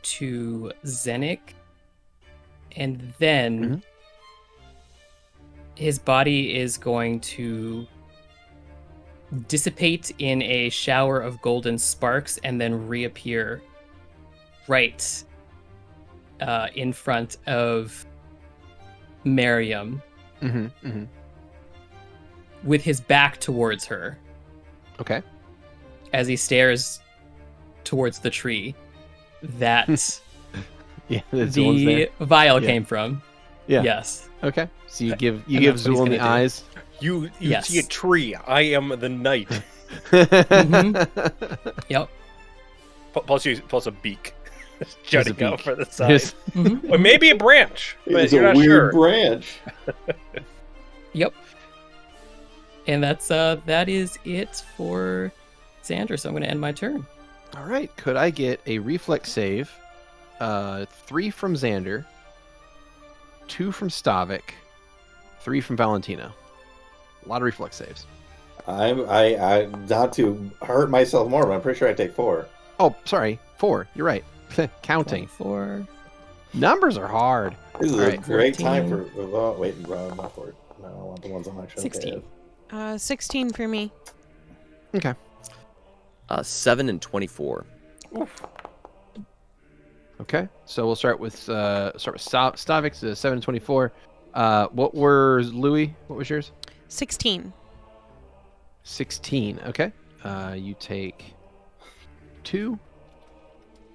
to Zenik. And then his body is going to dissipate in a shower of golden sparks and then reappear right in front of Miriam with his back towards her Okay. as he stares towards the tree that Yeah, that's the ones the there. vial Yeah. came from. Yeah. Yes. Okay. So you give And that's what he's Zu'lin the gonna do. eyes. You Yes. see a tree. I am the knight. Yep. Plus a beak jutting out beak. for the side. There's- Mhm. Or maybe a branch, but It's you're a not weird sure. branch. Yep. And that is it for Xander, so I'm going to end my turn. All right. Could I get a reflex save? 3 from Xander, 2 from Stavik, 3 from Valentino. A lot of reflex saves. I not to hurt myself more, but I'm pretty sure I take 4. Oh, sorry. 4. You're right. Counting. 24. Numbers are hard. This is All a right. great time 14. for. Oh, wait, not 4. No, I want the ones I'm actually 16. 16 for me. Okay. 7 and 24. Okay. So we'll start with Stavik's 7 and 24. What were Louie? What was yours? 16. 16. Okay. You take 2.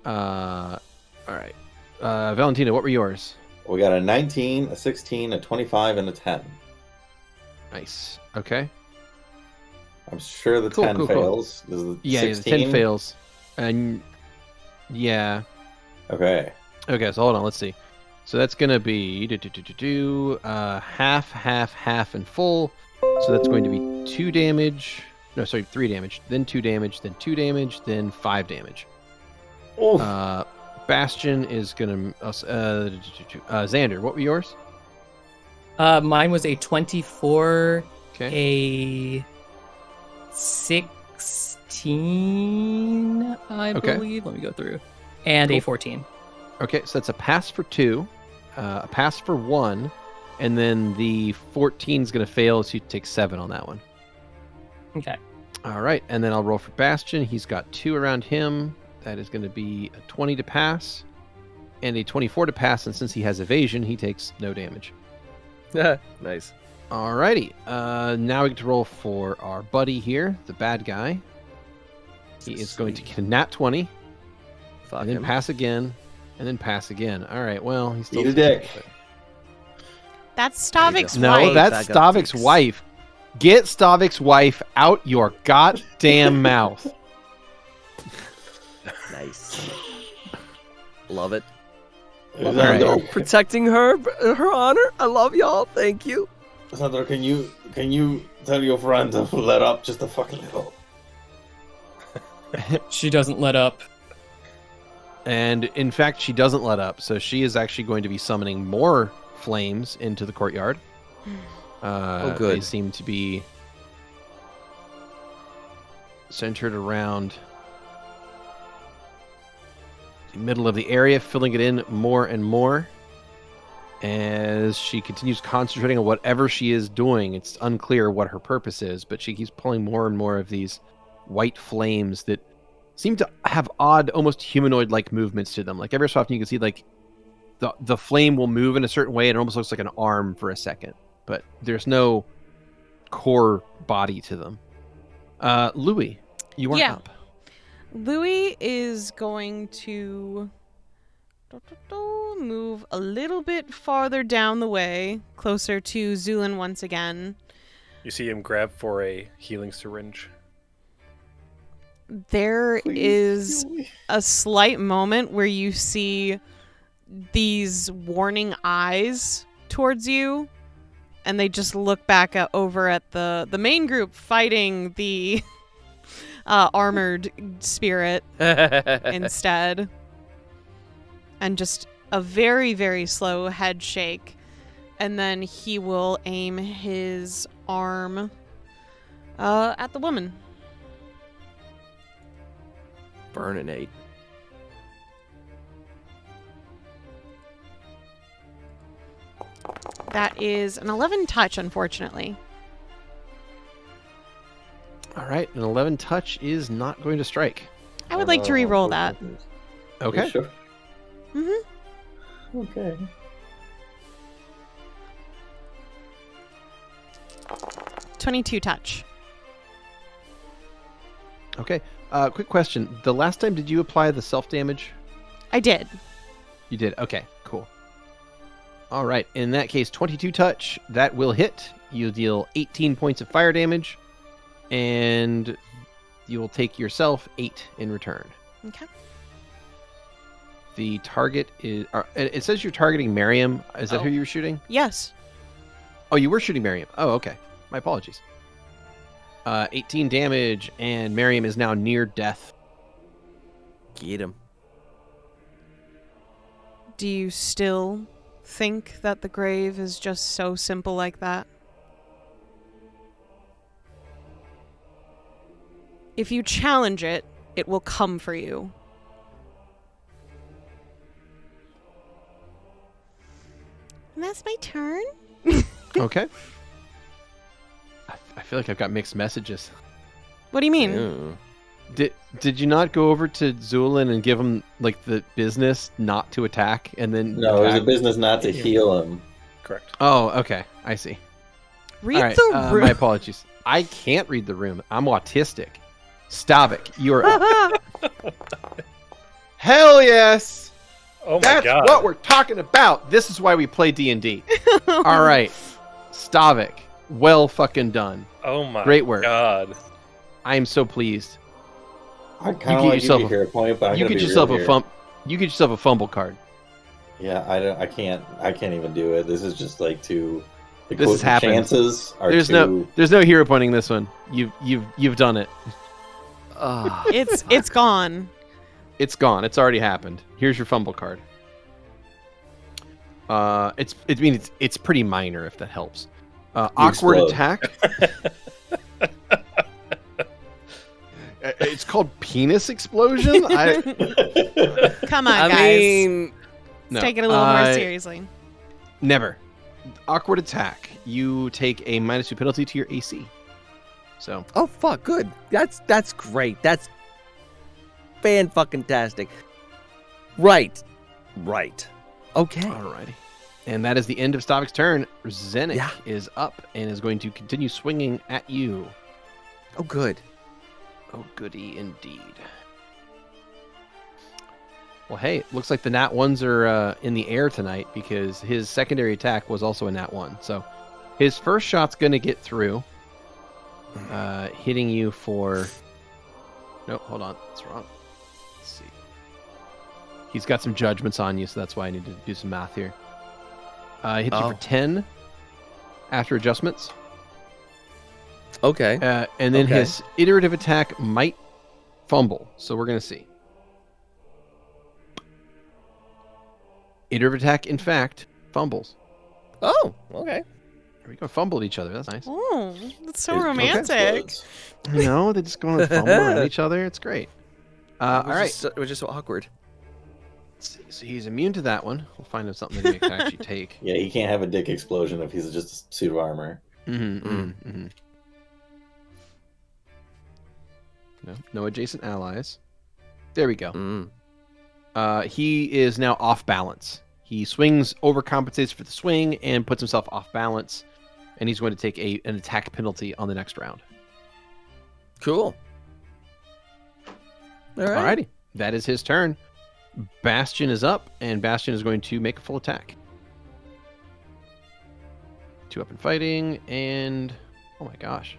All right. Valentino, what were yours? We got a 19, a 16, a 25, and a 10. Nice. Okay. I'm sure the Cool, 10 cool, cool. fails. This is the Yeah, 16? the 10 fails. And yeah. Okay. Okay, so hold on, let's see. So that's going to be half, half, half, and full. So that's going to be 2 damage. No, sorry, 3 damage. Then 2 damage, then 2 damage, then 5 damage. Oof. Bastion is going to... Xander, what were yours? Mine was a 24, Okay. a 16, I Okay. believe. Let me go through. And Cool. a 14. Okay, so that's a pass for 2, a pass for 1, and then the 14 is going to fail, so you take 7 on that one. Okay. All right, and then I'll roll for Bastion. He's got 2 around him. That is going to be a 20 to pass and a 24 to pass, and since he has evasion, he takes no damage. Nice. Alrighty, now we get to roll for our buddy here, the bad guy. He is going to get a nat 20, Fuck and then him. pass again, and then pass again. All right, well, he's still... Eat a dick. That's Stavik's No, wife. that's Back up, Stavik's please. wife. Get Stavik's wife out your goddamn mouth. Nice. Love it. Xander, Alright. No, protecting her honor. I love y'all. Thank you. Xander, can you tell your friend to let up just a fucking little? She doesn't let up. And in fact, she doesn't let up, so she is actually going to be summoning more flames into the courtyard. They good. seem to be centered around the middle of the area, filling it in more and more. As she continues concentrating on whatever she is doing, it's unclear what her purpose is, but she keeps pulling more and more of these white flames that seem to have odd, almost humanoid-like movements to them. Like every so often you can see like the flame will move in a certain way and it almost looks like an arm for a second, but there's no core body to them. Louie, you are Yeah. up. Louie is going to move a little bit farther down the way, closer to Zu'lin once again. You see him grab for a healing syringe. There is a slight moment where you see these warning eyes towards you, and they just look back over at the main group fighting the armored spirit instead. And just a very, very slow head shake. And then he will aim his arm at the woman. Burninate. That is an 11 touch, unfortunately. All right, an 11 touch is not going to strike. I would like to re-roll that. Okay. Yeah, sure. Mm-hmm. Okay. .22 touch. Okay. Quick question. The last time, did you apply the self-damage? I did. You did. Okay, cool. All right. In that case, 22 touch. That will hit. You'll deal 18 points of fire damage, and you will take yourself 8 in return. Okay. The target is... it says you're targeting Miriam. Is that who you were shooting? Yes. Oh, you were shooting Miriam. Oh, okay. My apologies. 18 damage, and Miriam is now near death. Get him. Do you still think that the grave is just so simple like that? If you challenge it, it will come for you. And that's my turn. Okay. I feel like I've got mixed messages. What do you mean? Ew. Did you not go over to Zu'lin and give him like the business not to attack, and then No, it was a attack? business not to heal him. Correct. Oh, okay. I see. Read All right, the room. my apologies. I can't read the room. I'm autistic. Stavik, you're up. Hell yes! Oh my That's god. what we're talking about. This is why we play D&D. All right, Stavik, well fucking done. Oh my Great work. god. I am so pleased. I kind You of get want to yourself give you a- a point, but I'm You gonna get be yourself real a here. fumble. You get yourself a fumble card. Yeah, I can't even do it. This is just like too. The This has happened. chances are There's too. no hero pointing this one. You've done it. Ah, It's gone. it's gone. It's already happened. Here's your fumble card. It's pretty minor if that helps. Awkward explode. attack. It's called penis explosion. Come on, I guys. mean, No, Let's take it a little more seriously. Never. Awkward attack. You take a -2 penalty to your AC. So oh fuck, good. That's great. That's fan-fucking-tastic. Right. Okay. alrighty. And that is the end of Stavik's turn. Zenik Yeah. is up and is going to continue swinging at you. Oh, good. Oh, goody indeed. Well, hey, looks like the nat ones are in the air tonight because his secondary attack was also a nat 1. So his first shot's going to get through, hitting you for... Nope, hold on. That's wrong. Let's see. He's got some judgments on you, so that's why I need to do some math here. Hits you Oh. for 10 after adjustments. Okay. And then Okay. his iterative attack might fumble. So we're going to see. Iterative attack, in fact, fumbles. Oh, okay. Here we go. Fumbled each other. That's nice. Oh, that's so His romantic. explodes. You know, they just go and fumble around each other. It's great. All right. It was just so awkward. Let's see. So he's immune to that one. We'll find out something that he can actually take. Yeah, he can't have a dick explosion if he's just a suit of armor. No adjacent allies. There we go. Mm. He is now off balance. He swings, overcompensates for the swing, and puts himself off balance. And he's going to take an attack penalty on the next round. Cool. All right. Alrighty. That is his turn. Bastion is up, and Bastion is going to make a full attack. 2 up and fighting, and... Oh my gosh.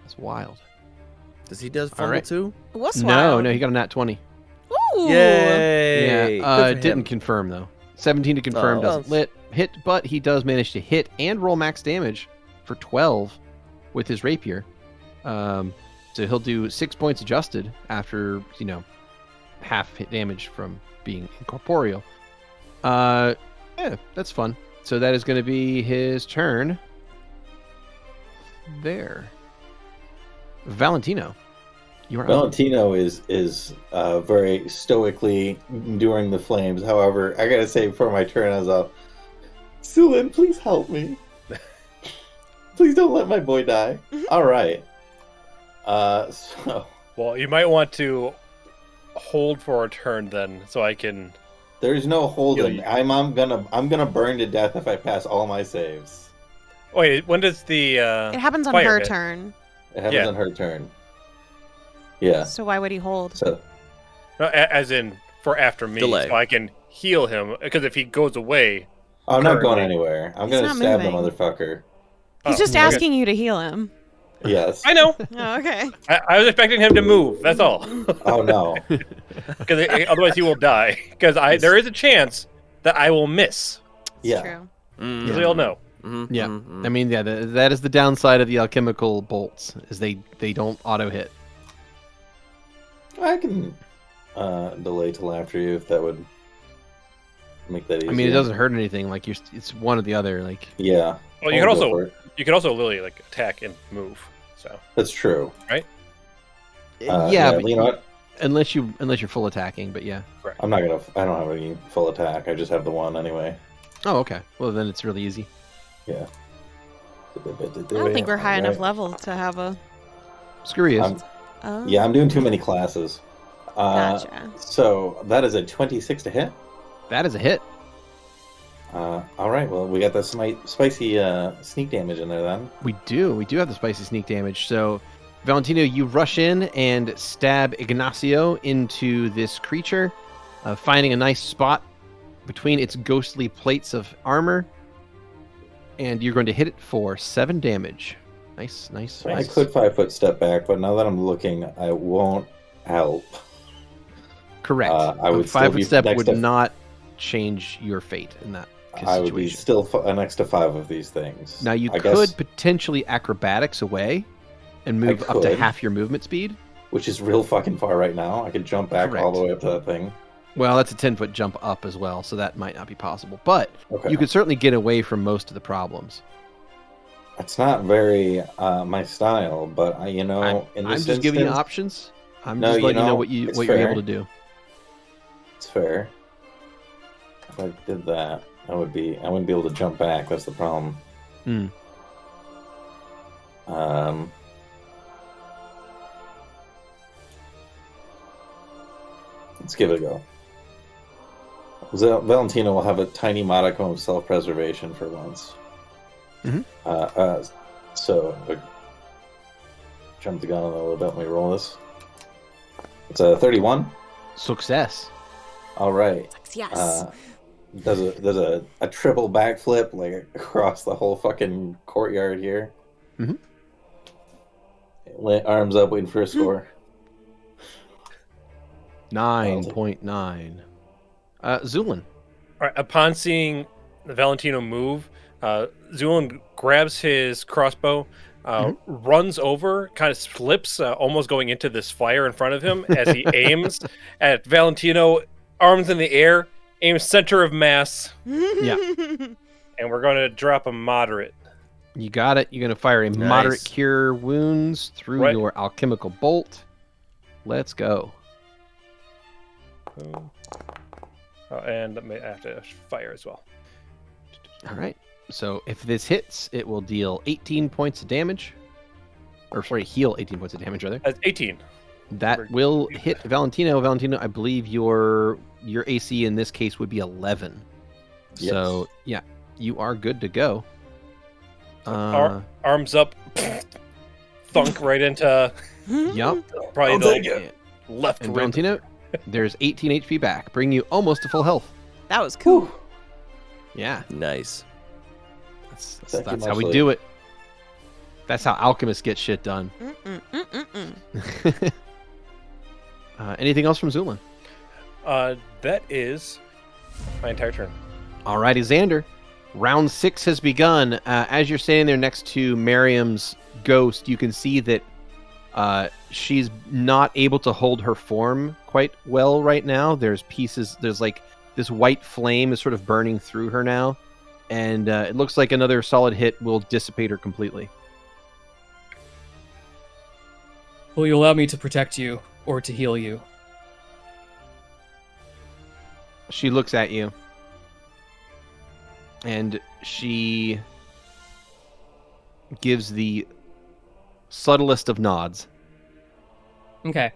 That's wild. Does he does fumble right. too? What's No, he got a nat 20. Ooh. Yay! Yeah, Good for didn't him. confirm, though. 17 to confirm Oh. doesn't hit, but he does manage to hit and roll max damage for 12 with his rapier. So So he'll do 6 points adjusted after, half hit damage from being incorporeal. Yeah, that's fun. So that is going to be his turn. There. Valentino. You are up. Valentino is very stoically enduring the flames. However, I gotta say, before my turn, I was all, Zu'lin, please help me. Please don't let my boy die. All right. So Well, you might want to hold for a turn then, so I can. there's no holding. You- I'm gonna burn to death if I pass all my saves. Wait, when does the? It happens on fire her hit? turn. It happens Yeah. on her turn. Yeah. So why would he hold? So No, as in for after me, Delay. so I can heal him. Because if he goes away, I'm not going Currently. anywhere. I'm He's gonna not stab the moving. motherfucker. He's Oh, just okay. asking you to heal him. Yes. I know. Oh, okay. I was expecting him to move. That's all. Oh no. Because otherwise he will die. Because there is a chance that I will miss. Yeah. True. As we all know. Yeah. I mean, yeah, that is the downside of the alchemical bolts, is they don't auto hit. I can delay till after you if that would make that easier. I mean, it doesn't hurt anything. Like it's one or the other. Like Yeah. Well, you I'll could go for also it. literally like attack and move. So That's true. yeah, but you know what? unless you're full attacking. But yeah. I'm not gonna. I don't have any full attack. I just have the one anyway. Oh, okay. Well, then it's really easy. Yeah. I don't think we're high enough level to have a. Screwy is. I'm- Oh. Yeah, I'm doing too many classes. Gotcha. So that is a 26 to hit. That is a hit. All right. Well, we got the spicy sneak damage in there then. We do have the spicy sneak damage. So, Valentino, you rush in and stab Ignacio into this creature, finding a nice spot between its ghostly plates of armor, and you're going to hit it for 7 damage. Nice. So I could 5-foot step back, but now that I'm looking, I won't help. Correct. I would still 5-foot be step next would to- not change your fate in that I would be situation. still next to 5 of these things. Now you I could guess, potentially acrobatics away and move up to could. half your movement speed. which is real fucking far right now. I could jump back all the Correct. way up to that thing. Well, that's a 10-foot jump up as well, so that might not be possible. But Okay. you could certainly get away from most of the problems. It's not very my style, but in I'm this just giving you instance, options. I'm No, just you letting you know know, what it's you're fair. able to do. it's fair. If I did that, I wouldn't be able to jump back. That's the problem. Hmm. Let's give it a go. Valentino will have a tiny modicum of self-preservation for once. Mhm. So, jump the gun a little bit. Let me roll this. It's a 31. Success. All right. Yes. Does a triple backflip like across the whole fucking courtyard here. Mhm. Arms up, waiting for a score. 9.9. Zu'lin. All right, upon seeing the Valentino move, Zu'lin grabs his crossbow, runs over, kind of slips, almost going into this fire in front of him as he aims at Valentino, arms in the air, aims center of mass, Yeah. and we're going to drop a moderate. You got it. You're going to fire a moderate cure wounds through Right. your alchemical bolt. Let's go. And I have to fire as well. All right. So if this hits, it will deal 18 points of damage. Or sorry, heal 18 points of damage, rather. That's 18. That will hit Valentino. Valentino, I believe your AC in this case would be 11. Yes. So, yeah, you are good to go. Arms up, thunk right into Yep. probably I'll the take it. left And rib. Valentino, there's 18 HP back, bringing you almost to full health. That was cool. Yeah, Nice. Thank you that's how we muchly. do it. That's how alchemists get shit done. Anything else from Zu'lin? That is my entire turn. Alrighty, Xander. Round 6 has begun. As you're standing there next to Miriam's ghost, you can see that She's not able to hold her form quite well right now. There's like this white flame is sort of burning through her now, and it looks like another solid hit will dissipate her completely. Will you allow me to protect you or to heal you? She looks at you, and she gives the subtlest of nods. Okay.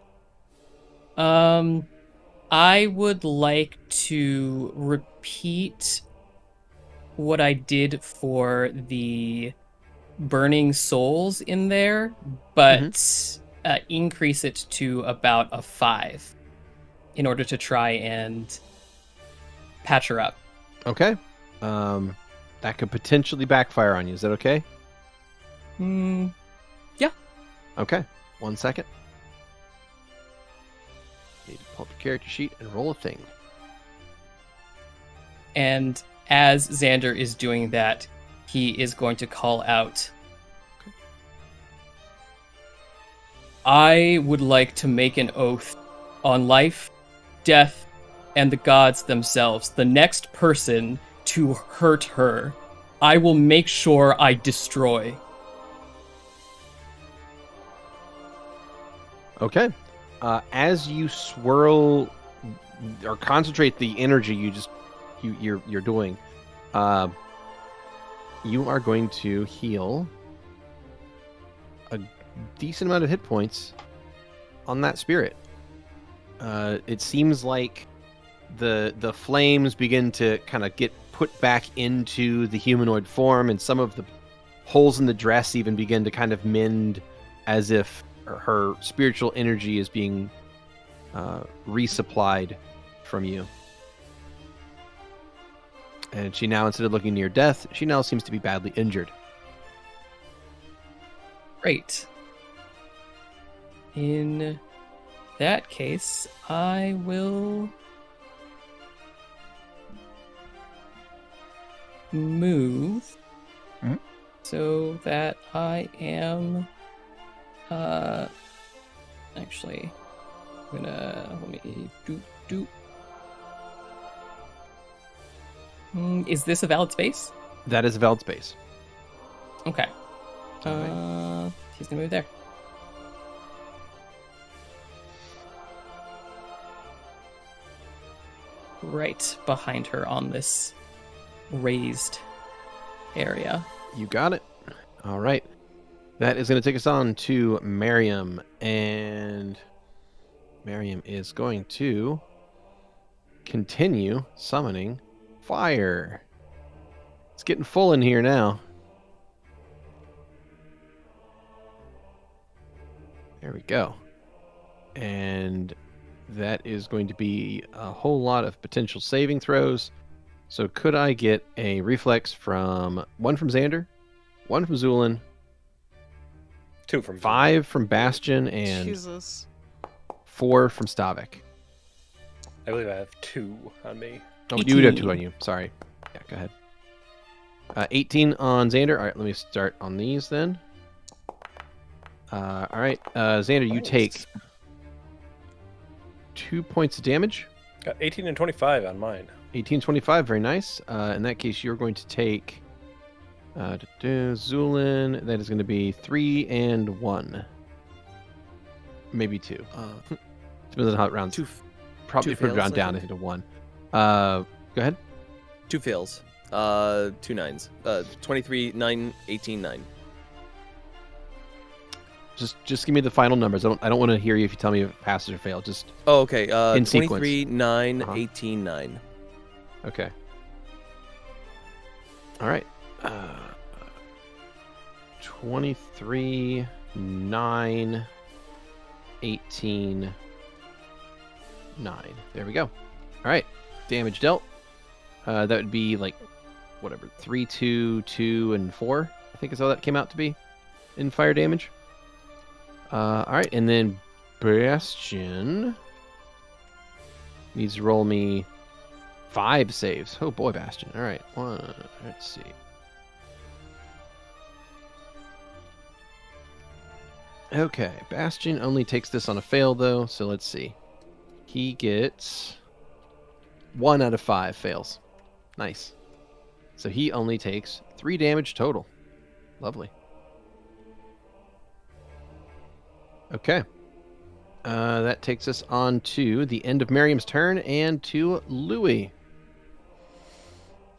I would like to repeat what I did for the burning souls in there, but increase it to about a 5 in order to try and patch her up. Okay. That could potentially backfire on you. Is that okay? Yeah. Okay. 1 second. Need to pull up your character sheet and roll a thing. And as Xander is doing that, he is going to call out, I would like to make an oath on life, death, and the gods themselves. The next person to hurt her, I will make sure I destroy. Okay. As you swirl or concentrate the energy you're doing, you are going to heal a decent amount of hit points on that spirit. It seems like the flames begin to kind of get put back into the humanoid form, and some of the holes in the dress even begin to kind of mend, as if her spiritual energy is being resupplied from you. And she now, instead of looking near death, she now seems to be badly injured. Great. In that case, I will move so that I am actually I'm gonna let me do. Is this a valid space? That is a valid space. Okay. Alright. He's gonna move there. Right behind her on this raised area. You got it. All right. That is going to take us on to Miriam, and Miriam is going to continue summoning fire. It's getting full in here now. There we go. And that is going to be a whole lot of potential saving throws. So could I get a reflex from one from Xander, one from Zu'lin, 2 from 5 from Bastion, and Jesus. 4 from Stavik? I believe I have 2 on me. Oh, you would have 2 18. on you. Sorry. Yeah, go ahead. 18 on Xander. All right, let me start on these then. All right, Xander, you take 2 points of damage. Got 18 and 25 on mine. 1825, very nice. In that case, you're going to take Zu'lin. That is going to be 3 and 1, maybe 2. Depends on how it rounds. Probably put it round down into 1. Go ahead. 2 fails. 2 nines. 23, 9, 18, 9. Just give me the final numbers. I don't want to hear you if you tell me if it passes or fails. Just Oh, okay. in 23, sequence. 9, 18, 9. Okay. All right. 23, 9, 18, 9. There we go. All right. Damage dealt. That would be like, whatever, 3, 2, 2, and 4, I think is how that came out to be in fire damage. All right. And then Bastion needs to roll me 5 saves. Oh boy, Bastion. All right. Let's see. Okay, Bastion only takes this on a fail, though, so let's see. He gets 1 out of 5 fails. Nice. So he only takes 3 damage total. Lovely. Okay. That takes us on to the end of Miriam's turn and to Louie.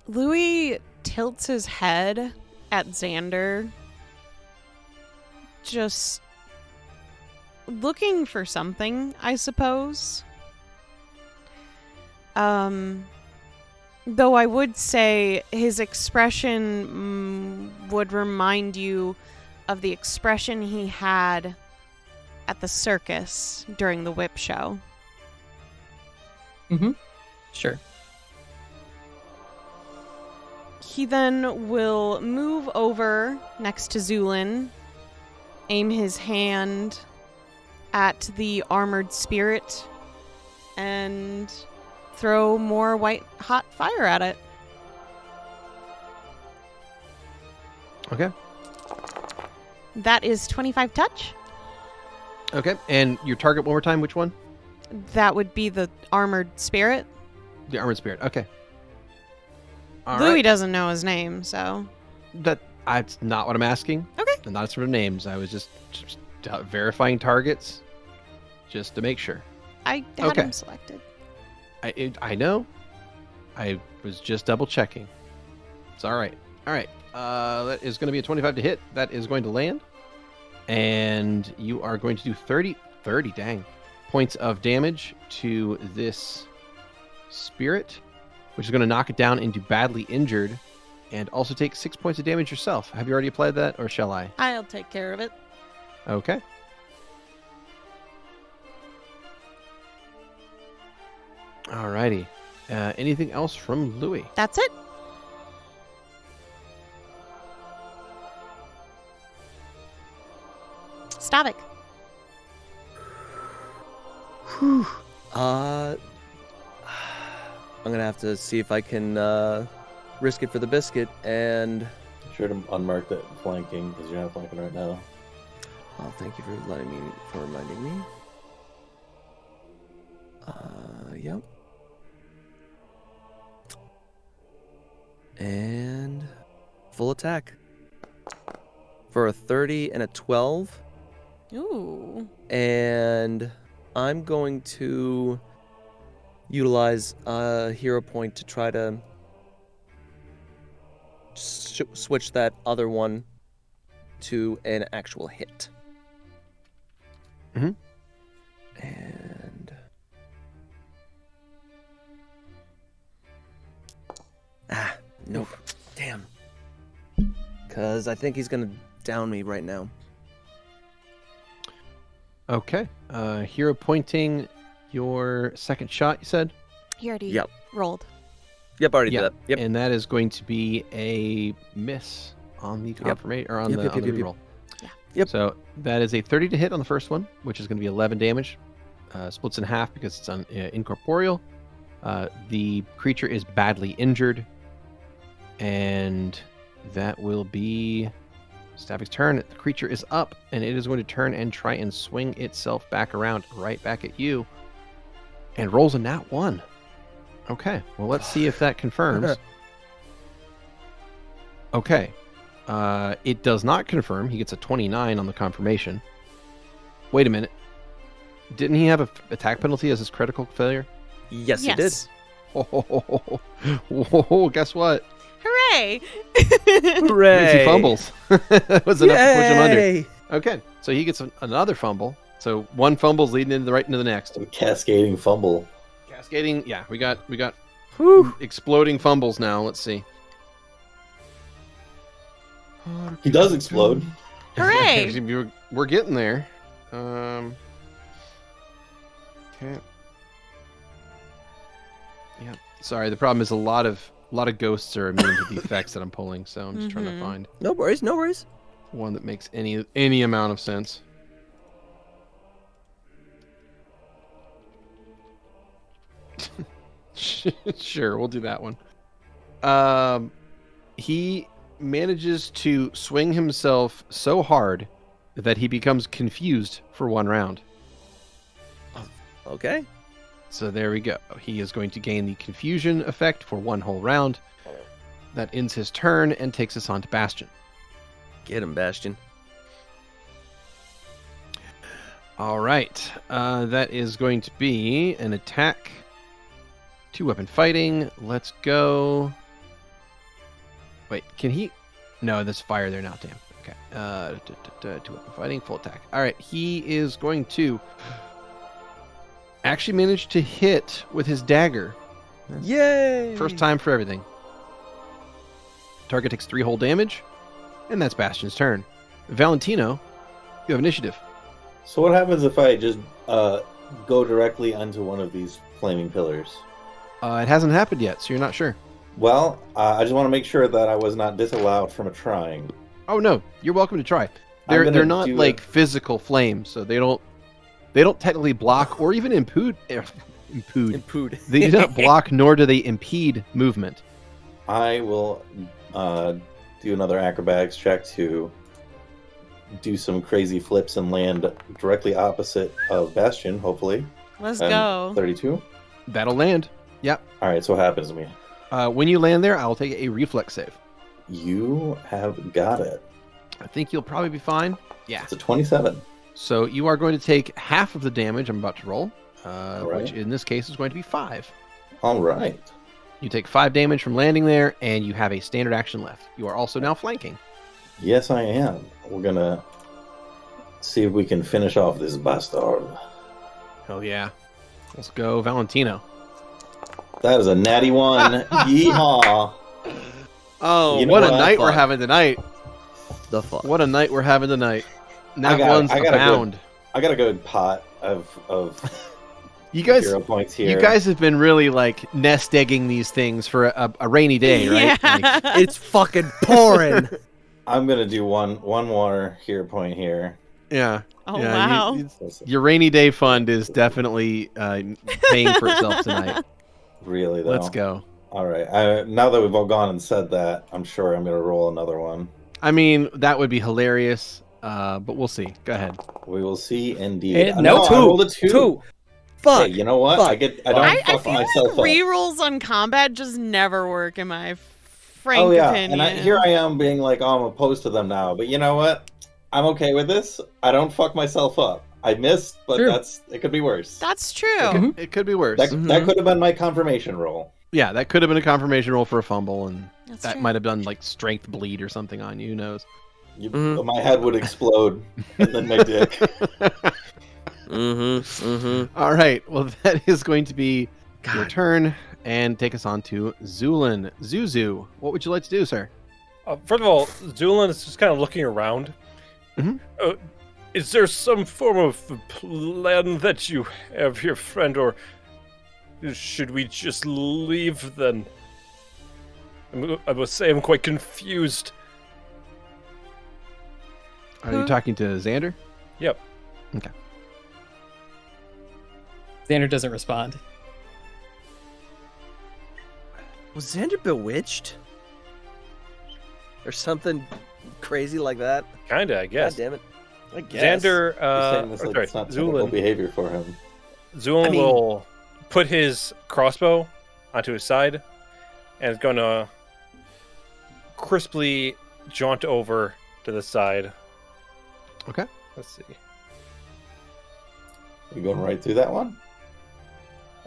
Louie tilts his head at Xander, just looking for something, I suppose. Though I would say his expression would remind you of the expression he had at the circus during the whip show. Mm-hmm. Sure. He then will move over next to Zu'lin, aim his hand at the armored spirit, and throw more white hot fire at it. Okay. That is 25 touch. Okay, and your target one more time, which one? That would be the armored spirit. The armored spirit. Okay. All Louie right. doesn't know his name, so. That's not what I'm asking. Okay. Not sort of names. I was just verifying targets, just to make sure. I had Okay. him selected. I know. I was just double checking. It's all right. All right. That is going to be a 25 to hit. That is going to land. And you are going to do 30 points of damage to this spirit, which is going to knock it down into badly injured, and also take 6 points of damage yourself. Have you already applied that, or shall I? I'll take care of it. Okay. Alrighty. Anything else from Louie? That's it. Stavik. I'm gonna have to see if I can risk it for the biscuit, and Sure to unmark that flanking, because you're not flanking right now. oh, thank you for reminding me. Yep. And full attack for a 30 and a 12. Ooh. And I'm going to utilize a hero point to try to switch that other one to an actual hit. Mhm. And nope. Damn. Because I think he's gonna down me right now. Okay. Hero pointing your second shot, you said? He already Yep. rolled. Yep, already Yeah, did that. Yep. And that is going to be a miss on the confirmation or on Yep, the, yep, on the yep, yep, reroll. Yeah. Yep. So that is a 30 to hit on the first one, which is going to be 11 damage. Splits in half because it's incorporeal. The creature is badly injured, and that will be Stavik's turn. The creature is up, and it is going to turn and try and swing itself back around, right back at you, and rolls a nat 1. Okay, well, let's see if that confirms. Okay. It does not confirm. He gets a 29 on the confirmation. Wait a minute. Didn't he have an attack penalty as his critical failure? Yes, he did. Oh, guess what? Hooray! Hooray! Means he fumbles. That was enough to push him under. Yay! Okay, so he gets another fumble. So one fumble's leading into the next. A cascading fumble. Cascading. Yeah, we got Whew. exploding fumbles now. Let's see. He does explode. Hooray! We're getting there. Okay. Yeah. Sorry, the problem is a lot of ghosts are immune to the effects that I'm pulling, so I'm just trying to find No worries, no worries. one that makes any amount of sense. Sure, we'll do that one. He manages to swing himself so hard that he becomes confused for 1 round. Okay. So there we go. He is going to gain the confusion effect for 1 whole round. That ends his turn and takes us on to Bastion. Get him, Bastion. All right. That is going to be an attack. 2-weapon fighting. Let's go. Wait, can he? No, there's fire there now. Damn. Okay. 2-weapon fighting, full attack. All right. He is going to actually manage to hit with his dagger. Yay! First time for everything. Target takes 3 whole damage, and that's Bastion's turn. Valentino, you have initiative. So what happens if I just go directly onto one of these flaming pillars? It hasn't happened yet, so you're not sure. Well, I just want to make sure that I was not disallowed from trying. Oh no, you're welcome to try. I'm gonna They're not do like physical flames, so they don't technically block or even impede. Impede. They do not block, nor do they impede movement. I will do another acrobatics check to do some crazy flips and land directly opposite of Bastion, hopefully. Let's And go. 32. That'll land. Yep. All right, so what happens to me? When you land there, I'll take a reflex save. You have got it. I think you'll probably be fine. Yeah. It's a 27. So you are going to take half of the damage I'm about to roll, right. which in this case is going to be 5. All right. You take 5 damage from landing there, and you have a standard action left. You are also now flanking. Yes, I am. We're going to see if we can finish off this bastard. Hell yeah. Let's go, Valentino. That is a natty 1. Yeehaw. Oh, You know what a what? night we're Fuck. having tonight. The fuck. What a night we're having tonight. Nat got- ones I got a good- abound. I got a good pot of You guys, hero points here. you guys have been really like nest egging these things for a rainy day, right? Yeah. Like, It's fucking pouring. I'm going to do one more hero point here. yeah. Oh, yeah, wow. Your rainy day fund is definitely paying for itself tonight. Really, though. Let's go. All right. Now that we've all gone and said that, I'm sure I'm going to roll another one. I mean, that would be hilarious, but we'll see. Go ahead. We will see, indeed. Eh, No, I rolled a 2. Two. Fuck. Hey, you know what? Fuck. I don't I fuck feel myself like up. rerolls on combat just never work, in my frank Oh yeah, opinion. and here I am being like, oh, I'm opposed to them now. But you know what? I'm okay with this. I don't fuck myself up. I missed, but Sure. it could be worse. That's true. It could be worse. That could have been my confirmation roll. Yeah, that could have been a confirmation roll for a fumble, and That's that true. might have done like strength bleed or something on you. Who knows? My head would explode, and then my dick. All right. Well, that is going to be your turn, and take us on to Zu'lin. Zuzu, what would you like to do, sir? First of all, Zu'lin is just kind of looking around. Mhm. Is there some form of plan that you have here, friend, or should we just leave then? I must say I'm quite confused. Are you talking to Xander? Yep. Okay. Xander doesn't respond. Was Xander bewitched? Or something crazy like that? Kinda, I guess. God damn it. I guess. Xander, You're saying this like sorry, it's not typical Zu'lin behavior for him. Zu'lin I mean- will put his crossbow onto his side and is going to crisply jaunt over to the side. Okay. Let's see. You going right through that one?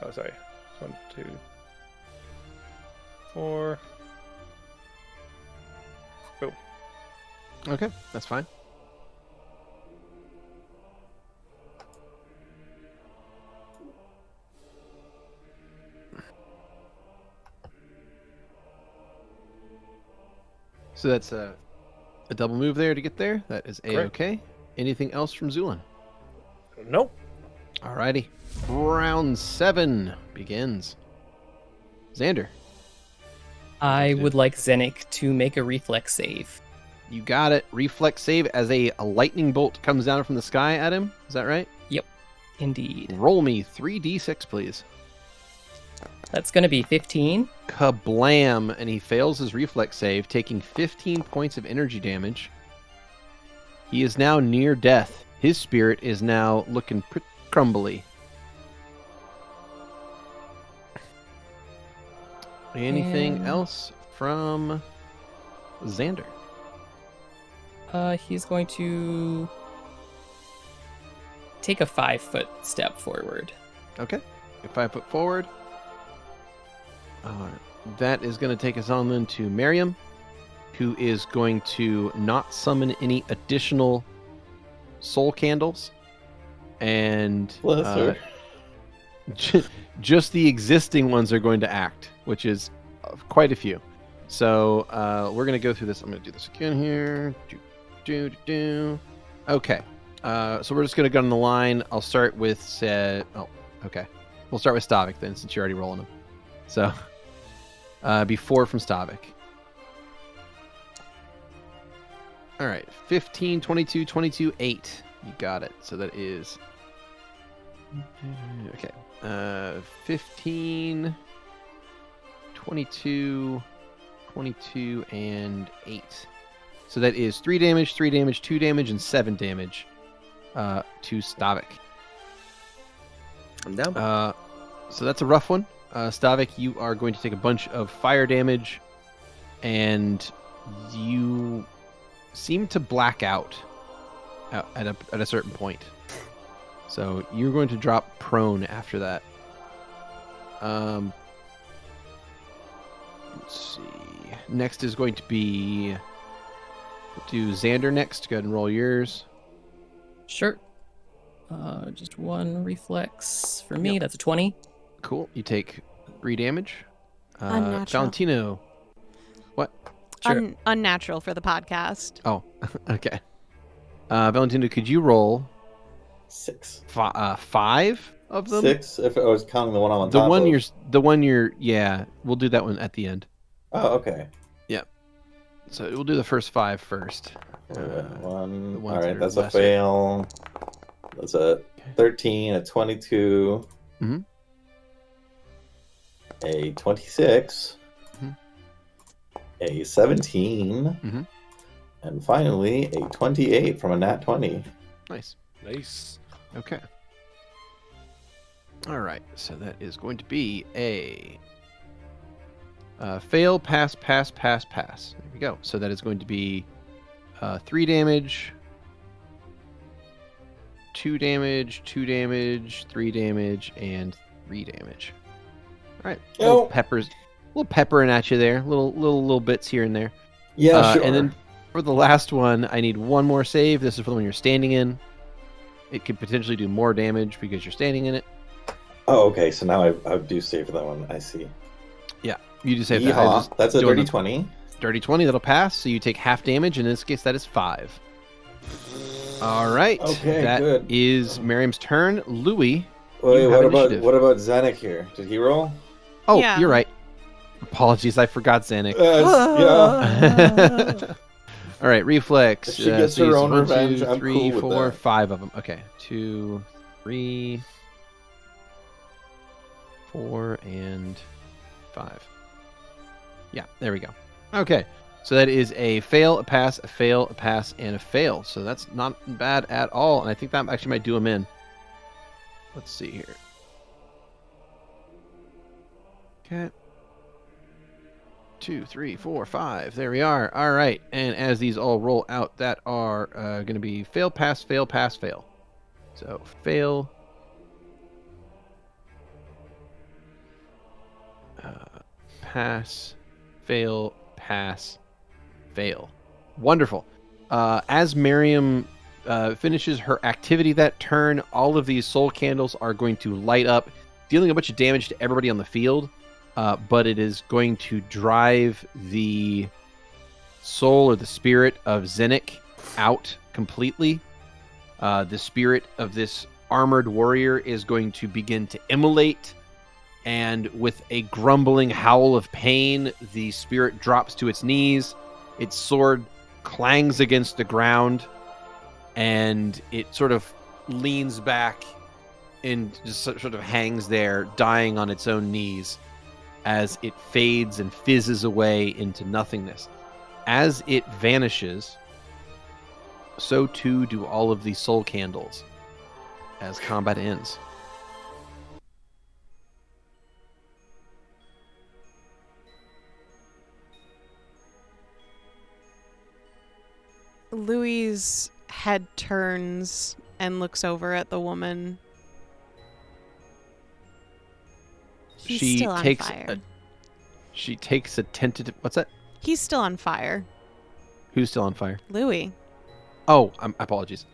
Oh, sorry. 1, 2, 4. Boom. Okay, that's fine. So that's a double move there to get there. That is A-okay. Anything else from Zu'lin? Nope. Alrighty. Round 7 begins. Xander, I would like Zenik to make a reflex save. you got it. Reflex save as a lightning bolt comes down from the sky at him. Is that right? Indeed. Roll me 3d6, please. That's going to be 15. Kablam! And he fails his reflex save, taking 15 points of energy damage. He is now near death. His spirit is now looking pretty crumbly. Anything And- else from Xander? He's going to take a 5-foot step forward. Okay. 5 foot forward. That is going to take us on then to Miriam, who is going to not summon any additional soul candles. And Bless her. just the existing ones are going to act, which is quite a few. So we're going to go through this. I'm going to do this again here. Okay. So we're just going to go on the line. I'll start with okay. We'll start with Stavik then, since you're already rolling them. So before from Stavik. All right. 15, 22, 22, 8. You got it. So that is... Okay. 15, 22, 22, and 8. So that is 3 damage, 3 damage, 2 damage, and 7 damage to Stavik. I'm down. So that's a rough one. Stavik, you are going to take a bunch of fire damage, and you seem to black out at a certain point. So you're going to drop prone after that. Let's see. Next is going to be... We'll do Xander next. Go ahead and roll yours. Sure. Just 1 reflex for me. Yep. That's a 20. Cool. You take 3 damage. Unnatural. Valentino. What? Sure. Unnatural for the podcast. Oh, okay. Valentino, could you roll 6. 5 of them? 6. If I was counting the one I'm on The top one of. you're yeah, we'll do that one at the end. Oh, okay. So we'll do the first 5 first. One. the All ones that right, are that's a lesser. fail. That's a 13, a 22, Mhm. a 26, Mhm. a 17, Mhm. and finally a 28 from a nat 20. Nice. Nice. Okay. All right. So that is going to be a fail, pass, pass, pass, pass. There we go. So that is going to be 3 damage, 2 damage, 2 damage, 3 damage, and 3 damage. All right. Little peppering at you there. Little bits here and there. Yeah, sure. And then for the last one, I need one more save. This is for the one you're standing in. It could potentially do more damage because you're standing in it. Oh, okay. So now I do save that one. I see. You just save that. I Yeehaw. just That's a doing dirty the 20. Dirty 20, that'll pass. So you take half damage. In this case, that is 5. All right. Okay, That good. is Miriam's turn. Louie. Wait, You what have about initiative. Zanuck here? Did he roll? Oh, Yeah. you're right. Apologies, I forgot Xander. Yeah. All right, reflex. If she gets so her it's own 1, revenge, 2, I'm 3, cool with 4, that. 5 of them. Okay, 2, 3, 4, and 5. Yeah, there we go. Okay, so that is a fail, a pass, a fail, a pass, and a fail. So that's not bad at all, and I think that actually might do him in. Let's see here. Okay. 2, 3, 4, 5. There we are. All right. And as these all roll out, that are going to be fail, pass, fail, pass, fail. So fail. Pass, fail, pass, fail. Wonderful. As Miriam finishes her activity that turn, all of these soul candles are going to light up, dealing a bunch of damage to everybody on the field. But it is going to drive the soul or the spirit of Xenic out completely. The spirit of this armored warrior is going to begin to immolate, and with a grumbling howl of pain, the spirit drops to its knees. Its sword clangs against the ground, and it sort of leans back and just sort of hangs there, dying on its own knees, as it fades and fizzes away into nothingness. As it vanishes, so too do all of the soul candles as combat ends. Louie's head turns and looks over at the woman. He's still on fire. She takes a tentative. What's that? He's still on fire. Who's still on fire? Louie. Oh, apologies.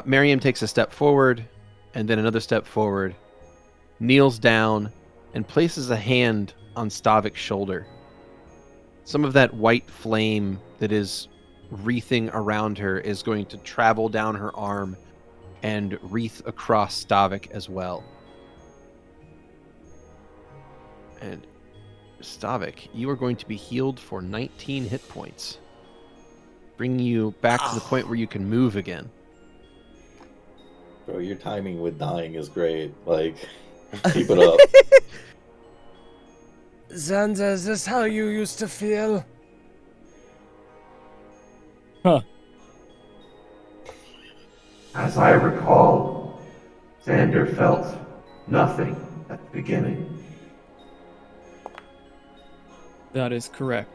Miriam takes a step forward, and then another step forward, kneels down, and places a hand on Stavik's shoulder. Some of that white flame that is wreathing around her is going to travel down her arm and wreath across Stavik as well. And Stavik, you are going to be healed for 19 hit points, bringing you back to the point where you can move again. Bro, your timing with dying is great. Like, keep it up. Xander, is this how you used to feel? As I recall, Xander felt nothing at the beginning. That is correct.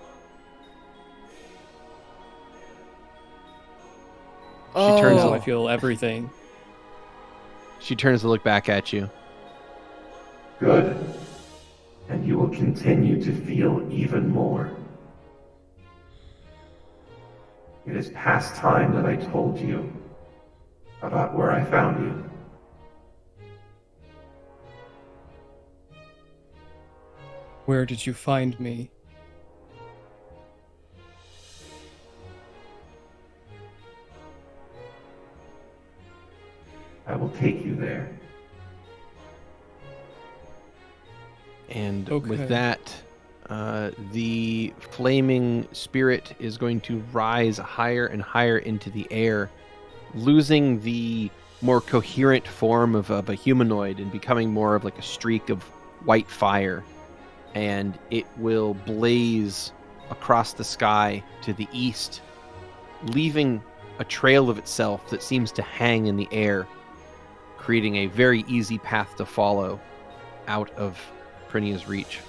turns Now to- I feel everything. She turns to look back at you. Good. And you will continue to feel even more. It is past time that I told you about where I found you. Where did you find me? I will take you there. And Okay. with that, the flaming spirit is going to rise higher and higher into the air, losing the more coherent form of a humanoid and becoming more of like a streak of white fire. And it will blaze across the sky to the east, leaving a trail of itself that seems to hang in the air, creating a very easy path to follow out of Prinia's reach.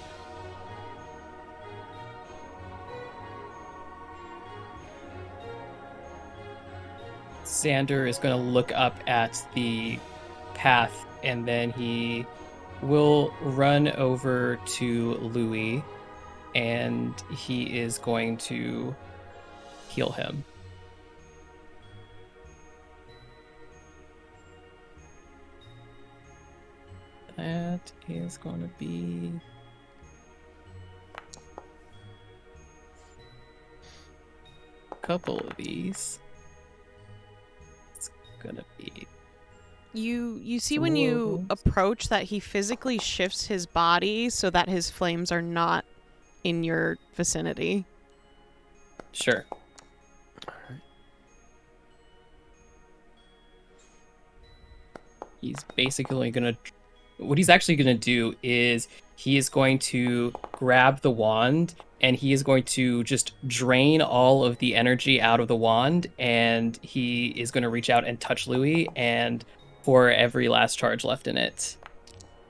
Xander is going to look up at the path, and then he will run over to Louie, and he is going to heal him. That is going to be a couple of these. It's gonna be You see Some when low you ones. approach that he physically shifts his body so that his flames are not in your vicinity. sure. He's basically gonna. What he's actually gonna do is he is going to grab the wand and he is going to just drain all of the energy out of the wand, and he is going to reach out and touch Louie and pour every last charge left in it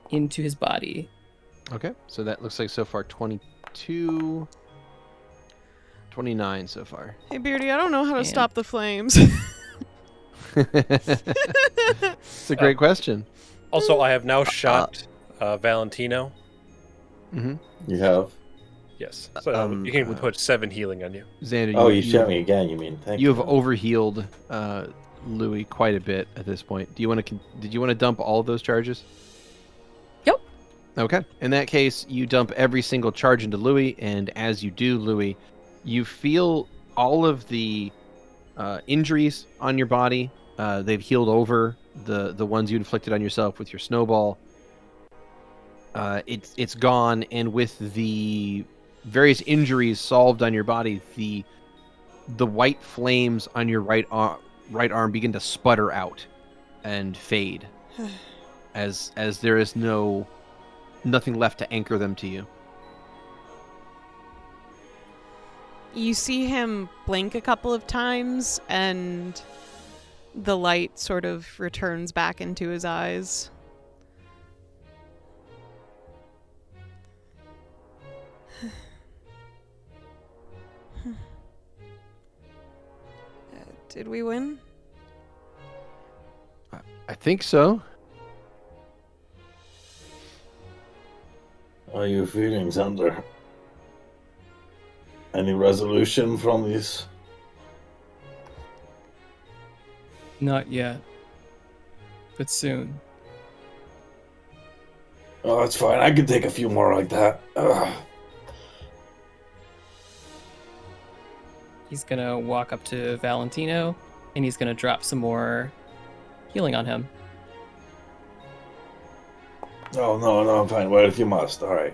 into his body. Okay, so that looks like so far 22, 29 so far. Hey Beardy, I don't know how to And- stop the flames. It's a great question. Also, I have now shot Valentino. Mm-hmm. You have? Yes. So you can put 7 healing on you. Xander, Oh, you shot me again, you mean? Thank You you. have overhealed Louie quite a bit at this point. Do you want to? Did you want to dump all of those charges? Yep. Okay. In that case, you dump every single charge into Louie, and as you do, Louie, you feel all of the injuries on your body. They've healed over the ones you inflicted on yourself with your snowball. It's gone, and with the various injuries solved on your body, the white flames on your right arm begin to sputter out and fade as there is nothing left to anchor them to you. You see him blink a couple of times, and the light sort of returns back into his eyes. Did we win? I think so. How are you feeling, Xander? Any resolution from this? Not yet, but soon. Oh, that's fine. I could take a few more like that. Ugh. He's gonna walk up to Valentino, and he's gonna drop some more healing on him. Oh, no, I'm fine. Well, if you must. All right.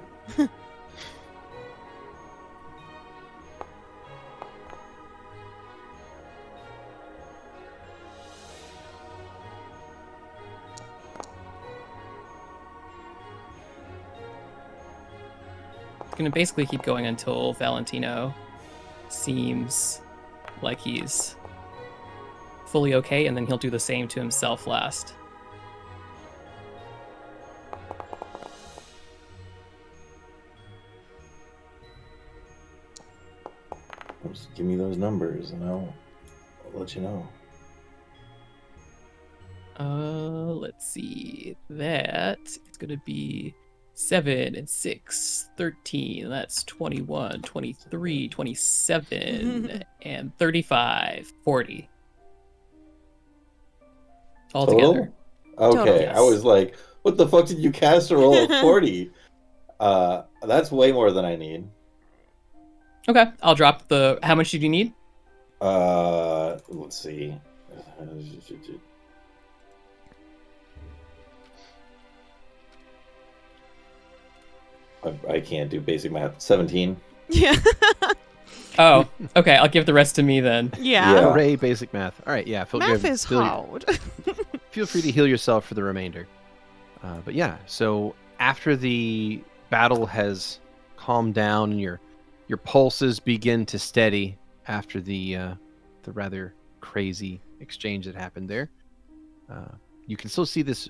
Gonna basically keep going until Valentino seems like he's fully okay, and then he'll do the same to himself last. Just give me those numbers, and I'll let you know. Let's see. That it's gonna be 7 and 6, 13. That's 21, 23, 27, and 35, 40. All together. Okay, Total, I was like, what the fuck did you cast a roll of 40? That's way more than I need. Okay, I'll drop the. How much did you need? Let's see. I can't do basic math. 17. Yeah. Oh, okay. I'll give the rest to me then. Yeah. Hooray, basic math. All right, yeah. Math is hard. Feel free to heal yourself for the remainder. But yeah, so after the battle has calmed down and your pulses begin to steady after the rather crazy exchange that happened there, you can still see this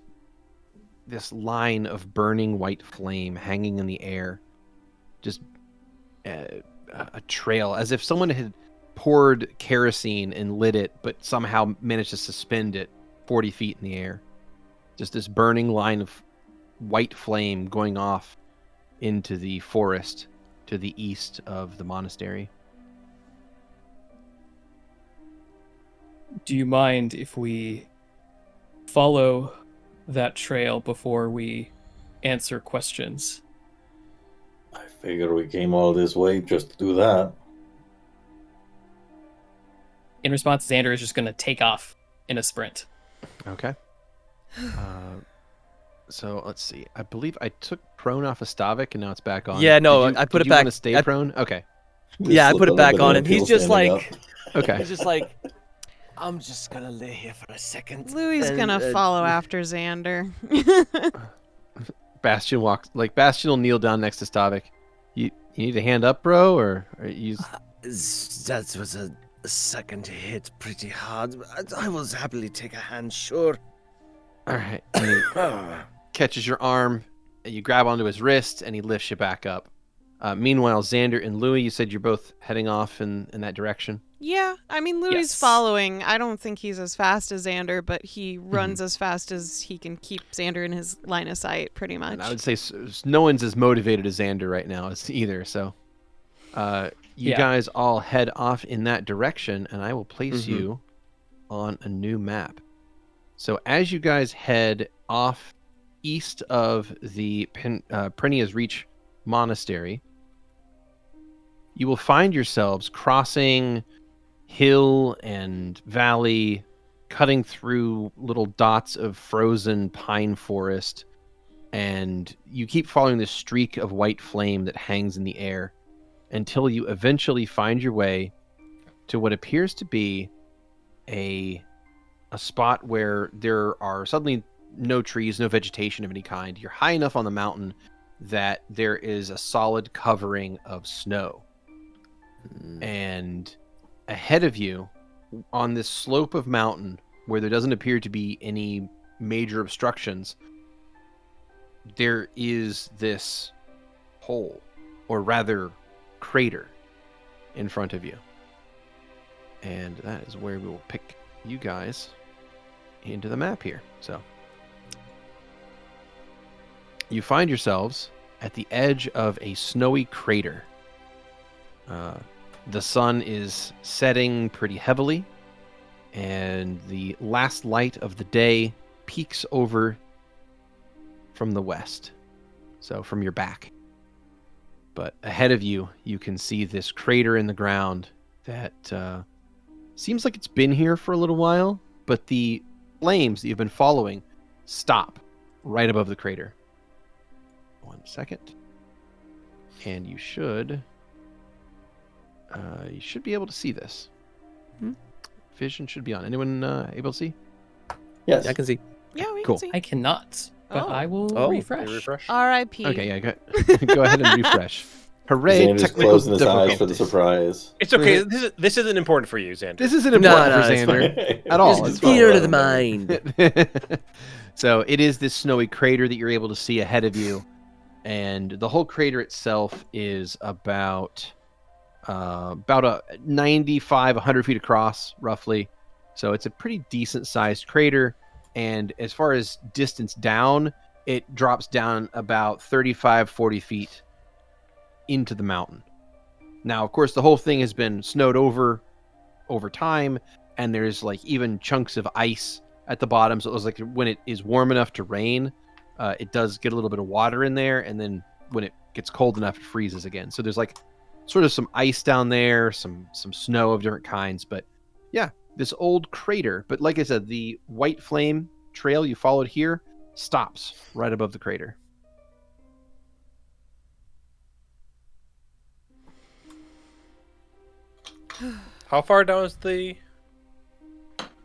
line of burning white flame hanging in the air, just a trail, as if someone had poured kerosene and lit it, but somehow managed to suspend it 40 feet in the air. Just this burning line of white flame going off into the forest to the east of the monastery. Do you mind if we follow that trail before we answer questions? I figure we came all this way just to do that. In response, Xander is just going to take off in a sprint. Okay. So let's see. I believe I took prone off of Stavik and now it's back on. Yeah, no, I put it did you back. want to stay prone? Okay. Yeah, I put it back on, and he's just standing like, Okay. he's just like, I'm just gonna lay here for a second. Louie's and, gonna follow after Xander. Bastion will kneel down next to Stavik. You need a hand up, bro, or you? That was a second hit pretty hard. I will happily take a hand, sure. All right. And he catches your arm, and you grab onto his wrist, and he lifts you back up. Meanwhile, Xander and Louie, you said you're both heading off in that direction. Yeah, I mean, Louie's Yes. following. I don't think he's as fast as Xander, but he runs as fast as he can keep Xander in his line of sight, pretty much. And I would say no one's as motivated as Xander right now as either. So, you Yeah. guys all head off in that direction, and I will place you on a new map. So as you guys head off east of the Prinia's Reach Monastery, you will find yourselves crossing hill and valley, cutting through little dots of frozen pine forest, and you keep following this streak of white flame that hangs in the air until you eventually find your way to what appears to be a spot where there are suddenly no trees, no vegetation of any kind. You're high enough on the mountain that there is a solid covering of snow. And ahead of you, on this slope of mountain, where there doesn't appear to be any major obstructions, there is this hole, or rather crater, in front of you. And that is where we will pick you guys into the map here. So you find yourselves at the edge of a snowy crater. The sun is setting pretty heavily, and the last light of the day peeks over from the west, so from your back. But ahead of you, you can see this crater in the ground that seems like it's been here for a little while, but the flames that you've been following stop right above the crater. 1 second. And you should be able to see this. Vision should be on. Anyone able to see? Yes. Yeah, I can see. Yeah, we Cool. can see. I cannot, but Oh. I will Oh, refresh. Refresh. R.I.P. Okay, yeah, go ahead and refresh. Hooray, Xander's technical closing his eyes for the difficulties. surprise. It's okay. This isn't important for you, Xander. This isn't important No, for it's Xander at all. Just It's theater fine. of the mind. So it is this snowy crater that you're able to see ahead of you, and the whole crater itself is about a 95, 100 feet across, roughly. So it's a pretty decent sized crater, and as far as distance down, it drops down about 35, 40 feet into the mountain. Now, of course, the whole thing has been snowed over time, and there's like even chunks of ice at the bottom. So it was like when it is warm enough to rain, it does get a little bit of water in there, and then when it gets cold enough, it freezes again. So there's like sort of some ice down there, some snow of different kinds. But yeah, this old crater. But like I said, the white flame trail you followed here stops right above the crater. How far down is the?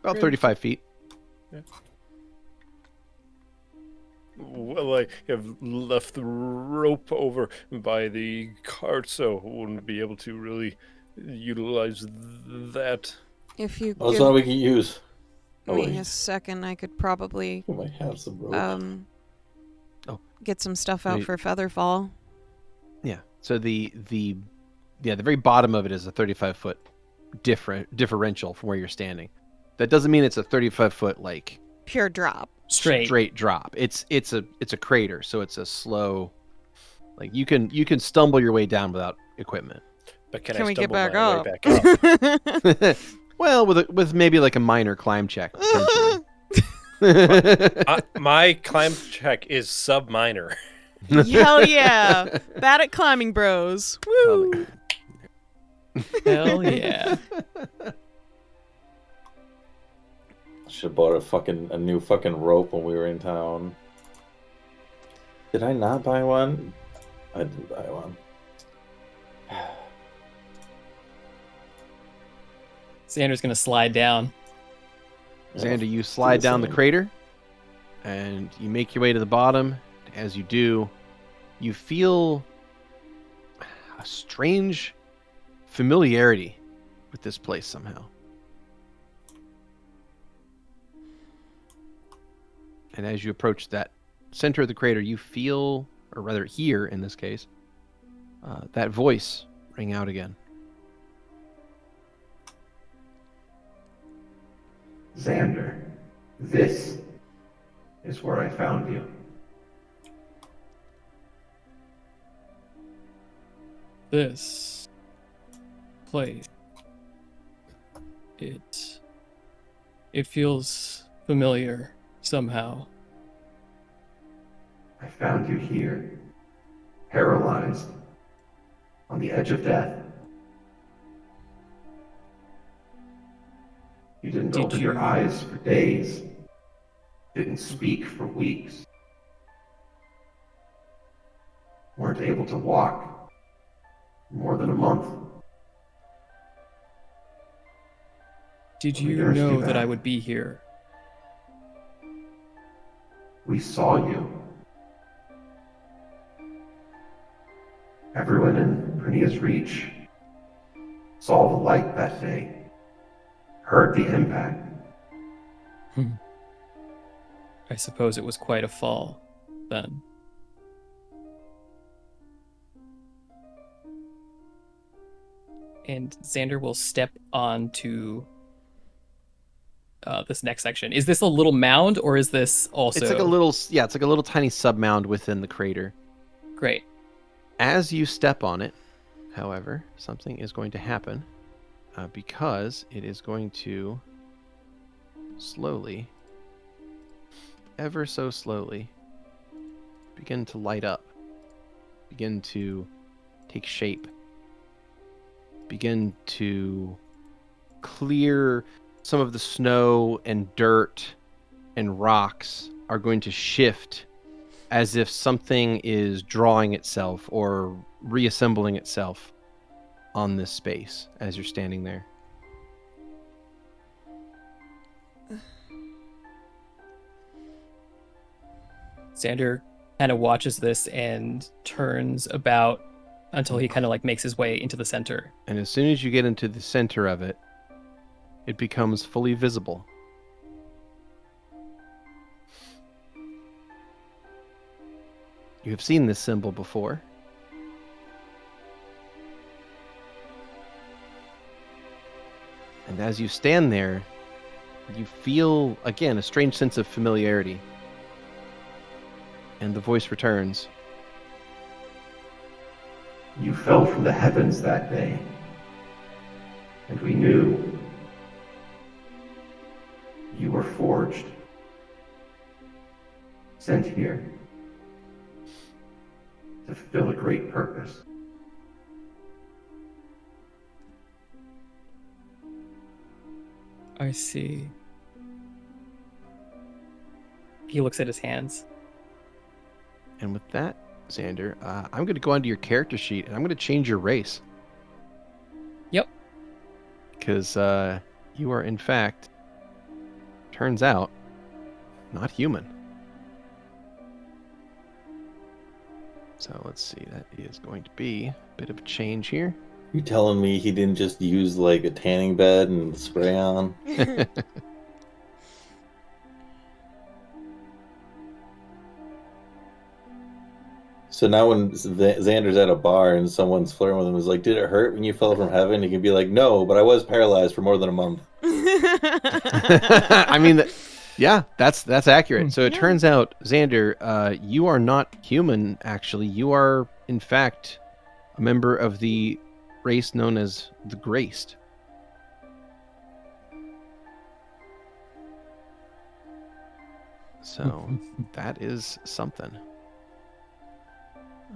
About 35 feet. Well, I have left the rope over by the cart, so I wouldn't be able to really utilize that. If you Oh, that's give all we can use. Oh, me wait. a second, I could probably We might have some rope. Oh. get some stuff out Wait. for Featherfall. Yeah. So the very bottom of it is a 35-foot differential from where you're standing. That doesn't mean it's a 35-foot like Pure drop. Straight. drop. It's a crater, so it's a slow, like you can stumble your way down without equipment. But can Can I we get stumble back my up? way back up? Well, with maybe like a minor climb check. Potentially. My climb check is sub-minor. Hell yeah. Bad at climbing, bros. Woo. Hell yeah. Should have bought a new fucking rope when we were in town. Did I not buy one? I did buy one. Xander's gonna slide down. Xander, you slide down the crater, and you make your way to the bottom. As you do, you feel a strange familiarity with this place somehow. And as you approach that center of the crater, you feel, or rather hear in this case, that voice ring out again. Xander, this is where I found you. This place. It feels familiar somehow. I found you here, paralyzed, on the edge of death. You didn't Did open your you- eyes for days, didn't speak for weeks, weren't able to walk for more than a month. Did Let me you nurse you know that I back. would be here? We saw you. Everyone in Prinia's reach Saw the light that day. Heard the impact. I suppose it was quite a fall, then. And Xander will step onto this next section. Is this a little mound, or is this also... It's like a little, yeah, it's like a little tiny sub-mound within the crater. Great. As you step on it, however, something is going to happen because it is going to slowly, ever so slowly, begin to light up, begin to take shape, begin to clear. Some of the snow and dirt and rocks are going to shift as if something is drawing itself or reassembling itself on this space as you're standing there. Xander kind of watches this and turns about until he kind of like makes his way into the center. And as soon as you get into the center of it, it becomes fully visible. You have seen this symbol before. And as you stand there, you feel, again, a strange sense of familiarity. And the voice returns. You fell from the heavens that day. And we knew you were forged. Sent here to fulfill a great purpose. I see. He looks at his hands. And with that, Xander, I'm going to go onto your character sheet and I'm going to change your race. Yep. Because you are, in fact, turns out, not human. So let's see, that is going to be a bit of a change here. You telling me he didn't just use like a tanning bed and spray on? So now when Xander's at a bar and someone's flirting with him, is like, did it hurt when you fell from heaven? He can be like, no, but I was paralyzed for more than a month. I mean, yeah, that's accurate. So it turns out, Xander, you are not human, actually. You are, in fact, a member of the race known as the Graced. So that is something.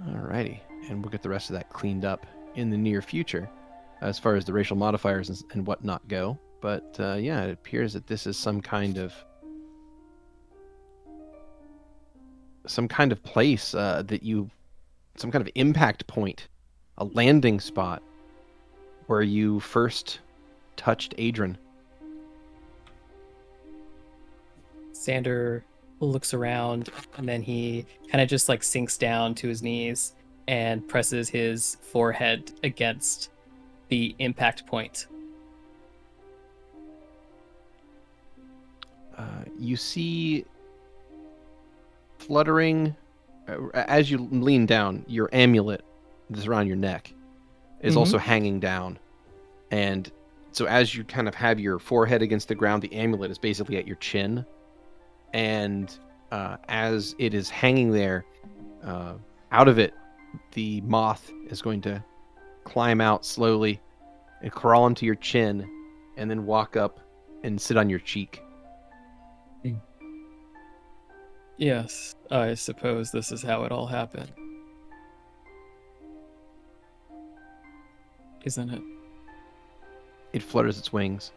Alrighty, and we'll get the rest of that cleaned up in the near future as far as the racial modifiers and whatnot go. But yeah, it appears that this is some kind of place some kind of impact point, a landing spot where you first touched Adrian. Xander looks around and then he kind of just like sinks down to his knees and presses his forehead against the impact point. You see fluttering as you lean down, your amulet that's around your neck is also hanging down. And so as you kind of have your forehead against the ground, the amulet is basically at your chin. And as it is hanging there, out of it, the moth is going to climb out slowly and crawl onto your chin and then walk up and sit on your cheek. Yes, I suppose this is how it all happened. Isn't it? It flutters its wings.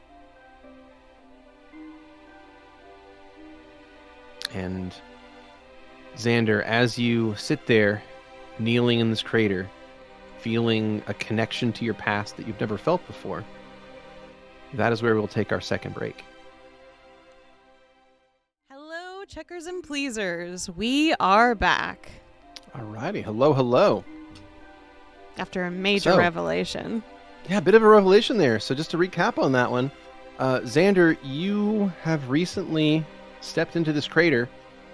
And Xander, as you sit there, kneeling in this crater, feeling a connection to your past that you've never felt before, that is where we'll take our second break. Hello, checkers and pleasers. We are back Alrighty, hello. after a major So- revelation. Yeah, a bit of a revelation there. So just to recap on that one, Xander, you have recently stepped into this crater.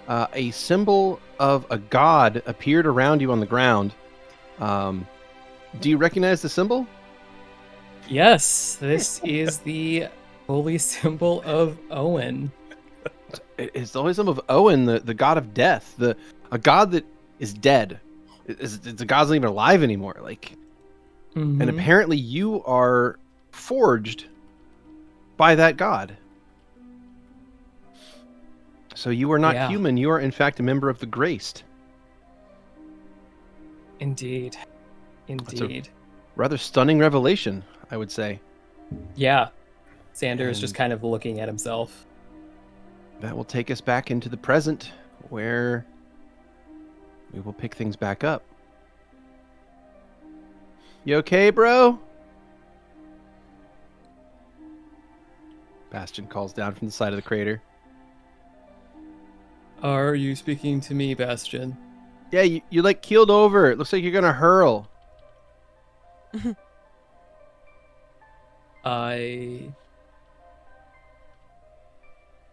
A symbol of a god appeared around you on the ground. Do you recognize the symbol? Yes, this is the holy symbol of Owen. It's the holy symbol of Owen, the god of death, a god that is dead. It's a god's not even alive anymore. And Mhm. apparently you are forged by that god. So you are not Yeah. human. You are in fact a member of the Graced. Indeed. a- Indeed. Rather stunning revelation, I would say. Yeah. Xander is just And- kind of looking at himself. That will take us back into the present, where we will pick things back up. You okay, bro? Bastion calls down from the side of the crater. Are you speaking to me, Bastion? Yeah, you like keeled over. It looks like you're gonna hurl. I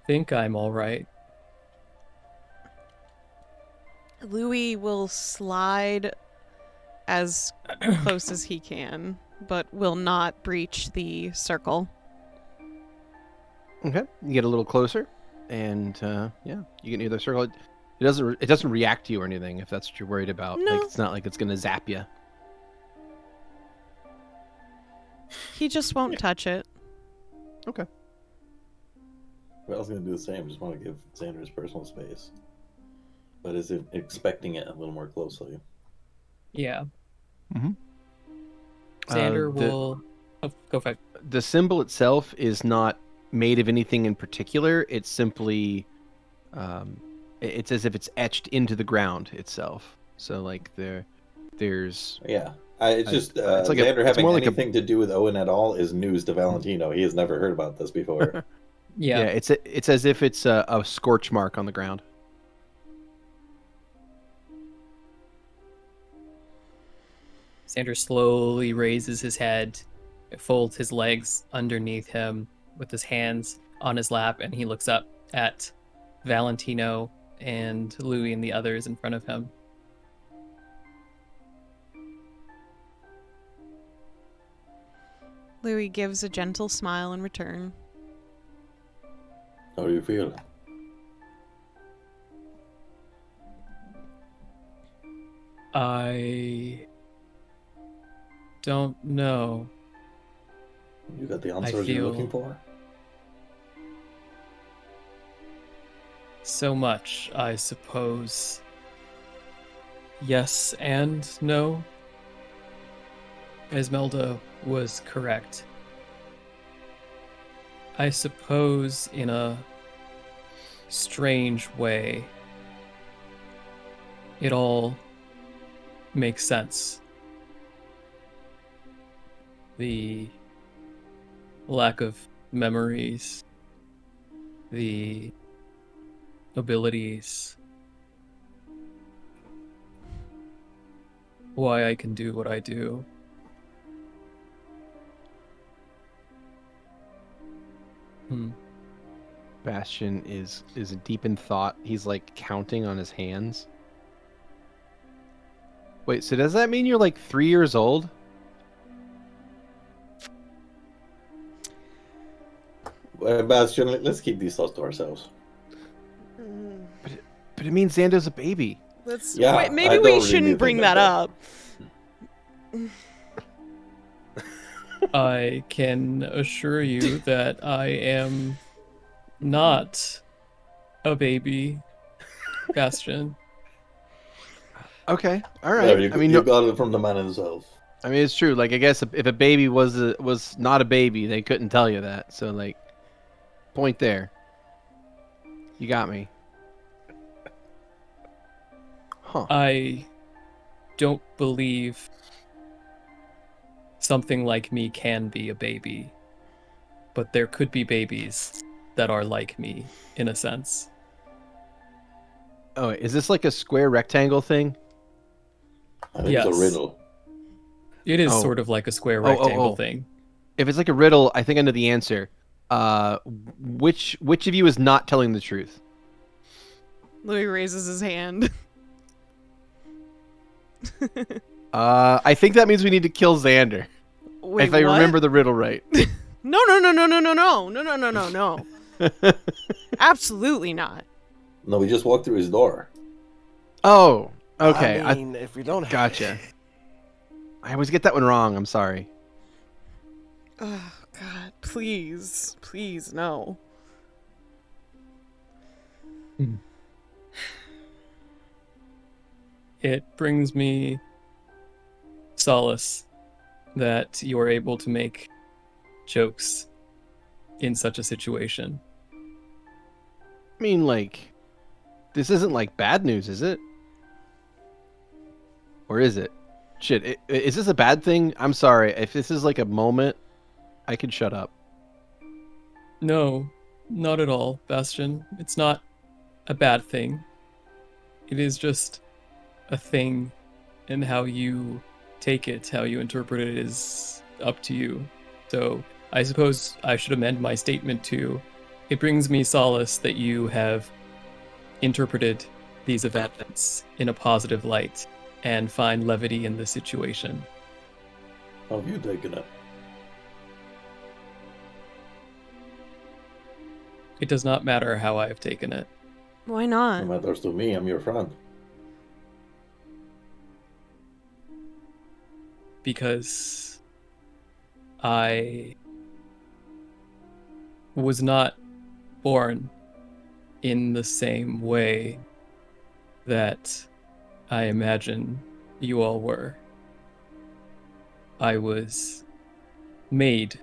think I'm all right. Louie will slide as close as he can, but will not breach the circle. Okay, you get a little closer, and yeah, you get near the circle. It doesn't react to you or anything. If that's what you're worried about, No. it's not like it's gonna zap you. He just won't touch it. Okay. Well, I was going to do the same. Just want to give Xander his personal space. But is it expecting it a little more closely? Yeah. Mhm. Xander the- will. Oh, go for it. The symbol itself is not made of anything in particular. It's simply, it's as if it's etched into the ground itself. So like there's Yeah. It's just it's like Xander it's having more like anything to do with Owen at all is news to Valentino. He has never heard about this before. Yeah. it's as if it's a scorch mark on the ground. Xander slowly raises his head, folds his legs underneath him with his hands on his lap, and he looks up at Valentino and Louie and the others in front of him. Louie gives a gentle smile in return. How do you feel? I don't know. You got the answers you're feel- looking for? So much, I suppose. Yes and no. Esmelda was correct. I suppose in a strange way, it all makes sense. The lack of memories, the abilities, why I can do what I do. Bastion is deep in thought. He's like counting on his hands. Wait, so does that mean you're like 3 years old? Bastion, let's keep these thoughts to ourselves. But it means Xander's a baby. Let's. Yeah, Wait, I maybe don't we really shouldn't think bring about that that. up. I can assure you that I am not a baby, Bastion. Okay, all right. There, you, I mean, you no, got it from the man himself. I mean it's true. Like I guess if a baby was not a baby, they couldn't tell you that. So like, point there. You got me. Huh. I don't believe something like me can be a baby, but there could be babies that are like me, in a sense. Oh, is this like a square rectangle thing? I think it's Yes. a riddle. It is Oh. sort of like a square Oh, oh, rectangle oh. thing. If it's like a riddle, I think I know the answer. Which of you is not telling the truth? Louie raises his hand. I think that means we need to kill Xander. Wait, if I what? remember the riddle right. No. Absolutely not. No, we just walked through his door. Oh, okay. I mean, if we don't Gotcha. I always get that one wrong. I'm sorry. Oh, God. Please. Please, no. It brings me solace that you are able to make jokes in such a situation. I mean, like, this isn't like bad news, is it? Or is it? Shit, is this a bad thing? I'm sorry. If this is like a moment, I can shut up. No, not at all, Bastion. It's not a bad thing. It is just a thing, and how you take it, how you interpret it is up to you. So I suppose I should amend my statement to, it brings me solace that you have interpreted these events in a positive light and find levity in the situation. How have you taken it? It does not matter how I have taken it. Why It not? matters to me. I'm your friend. Because I was not born in the same way that I imagine you all were. I was made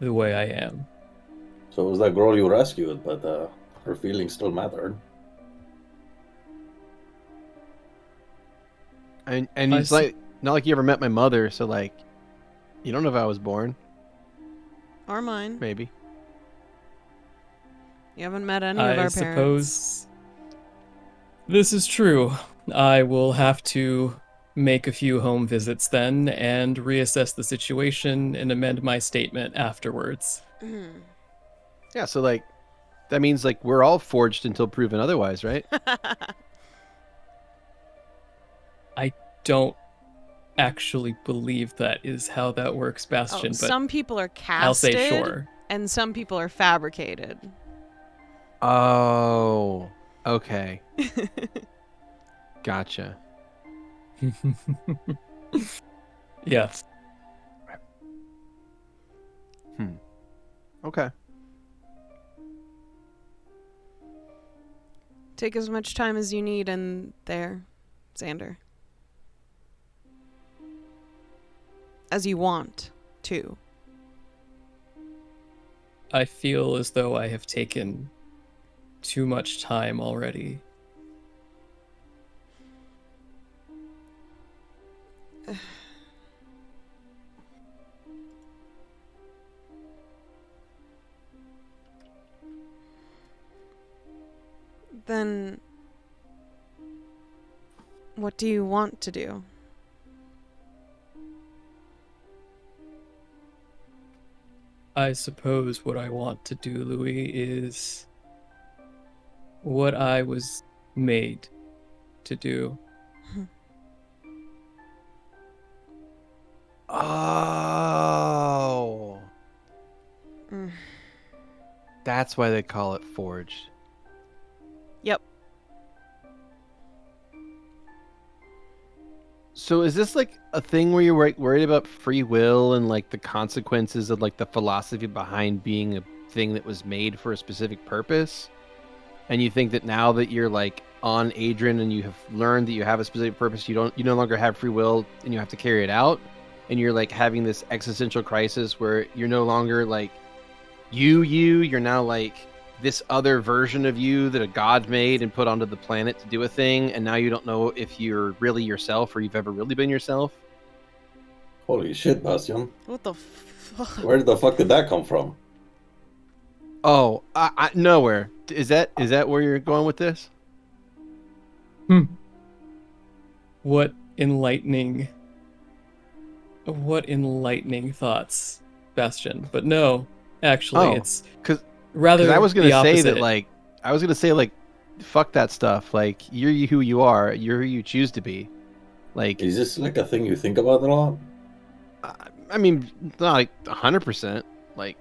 the way I am. So it was that girl you rescued, but her feelings still mattered. And I it's see. like not like you ever met my mother, so like, you don't know if I was born. Or mine. Maybe. You haven't met any of our I parents. suppose this is true. I will have to make a few home visits then and reassess the situation and amend my statement afterwards. Yeah. So like, that means like we're all forged until proven otherwise, right? I don't actually believe that is how that works, Bastion, but some people are casted, I'll say sure. and some people are fabricated. Oh. Okay. Gotcha. Yes. Okay. Take as much time as you need in there, Xander. As you want to. I feel as though I have taken too much time already. Then what do you want to do? I suppose what I want to do, Louie, is what I was made to do. Oh. Mm. That's why they call it forged. Yep. So is this like a thing where you're worried about free will and like the consequences of like the philosophy behind being a thing that was made for a specific purpose? And you think that now that you're like on Adrian and you have learned that you have a specific purpose, you no longer have free will and you have to carry it out, and you're like having this existential crisis where you're no longer like you're now like this other version of you that a god made and put onto the planet to do a thing, and now you don't know if you're really yourself or you've ever really been yourself. Holy shit, Bastion. What the fuck? Where the fuck did that come from? Oh, I nowhere. Is that where you're going with this? What enlightening What enlightening thoughts, Bastion. But no, actually, Oh, it's because rather I was the gonna say opposite. that fuck that stuff. Like you're who you are. You're who you choose to be. Like Is this like a thing you think about a lot? I mean, not like 100%. Like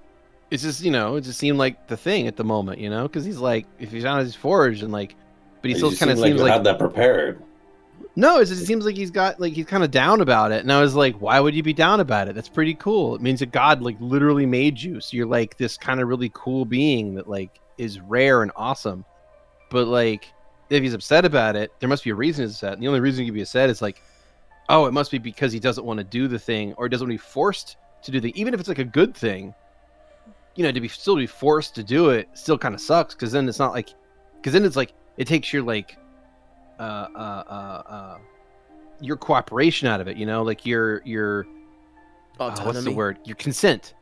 it's just it just seemed like the thing at the moment, because he's like if he's on his forge and like, but he It still just kind of seemed like seems you like had that prepared. no, it just seems like he's kind of down about it. And I was like, why would you be down about it? That's pretty cool. It means that God like literally made you. So you're like this kind of really cool being that like is rare and awesome. But like if he's upset about it, there must be a reason he's upset. And the only reason he could be upset is like, oh, it must be because he doesn't want to do the thing or doesn't want to be forced to do the even if it's like a good thing, to be forced to do it still kind of sucks because then it's not like it takes your like your cooperation out of it, like your Autonomy. what's the word? Your consent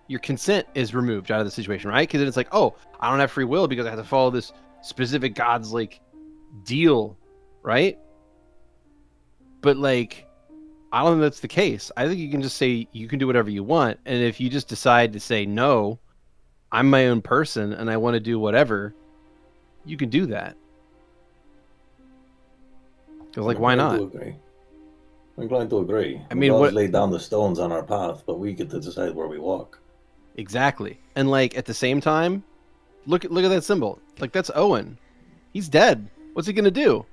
is removed out of the situation, right? Because then it's like, oh, I don't have free will because I have to follow this specific god's like deal, right? But like I don't think that's the case. I think you can just say you can do whatever you want, and if you just decide to say no, I'm my own person and I want to do whatever, you can do that. Because like, why not? I'm inclined to agree. I mean, God what- laid down the stones on our path, but we get to decide where we walk. Exactly. And like at the same time, look at that symbol. Like that's Owen. He's dead. What's he gonna do?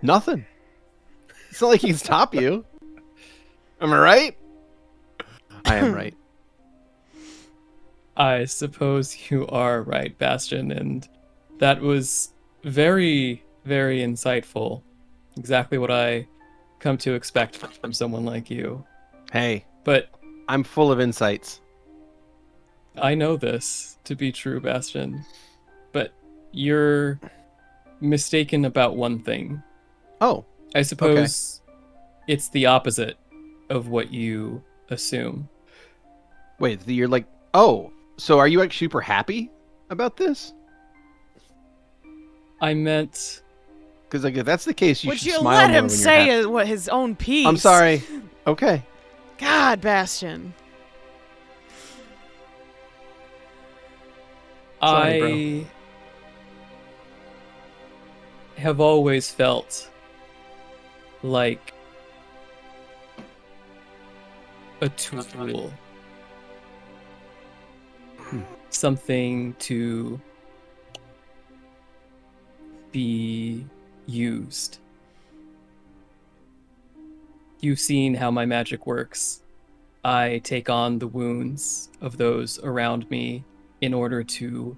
Nothing. It's not like he can stop you. Am I right? I am right. I suppose you are right, Bastion, and that was very, very insightful. Exactly what I come to expect from someone like you. Hey, But I'm full of insights. I know this to be true, Bastion. But you're mistaken about one thing. Oh, I suppose it's the opposite of what you assume. wait, you're like, oh, so are you like super happy about this? I meant Because like if that's the case, you Would should you smile let more him when you're say happy. what his own piece? I'm sorry. Okay. God, Bastion. Sorry, I have always felt like a tool. Something to be used. You've seen how my magic works. I take on the wounds of those around me in order to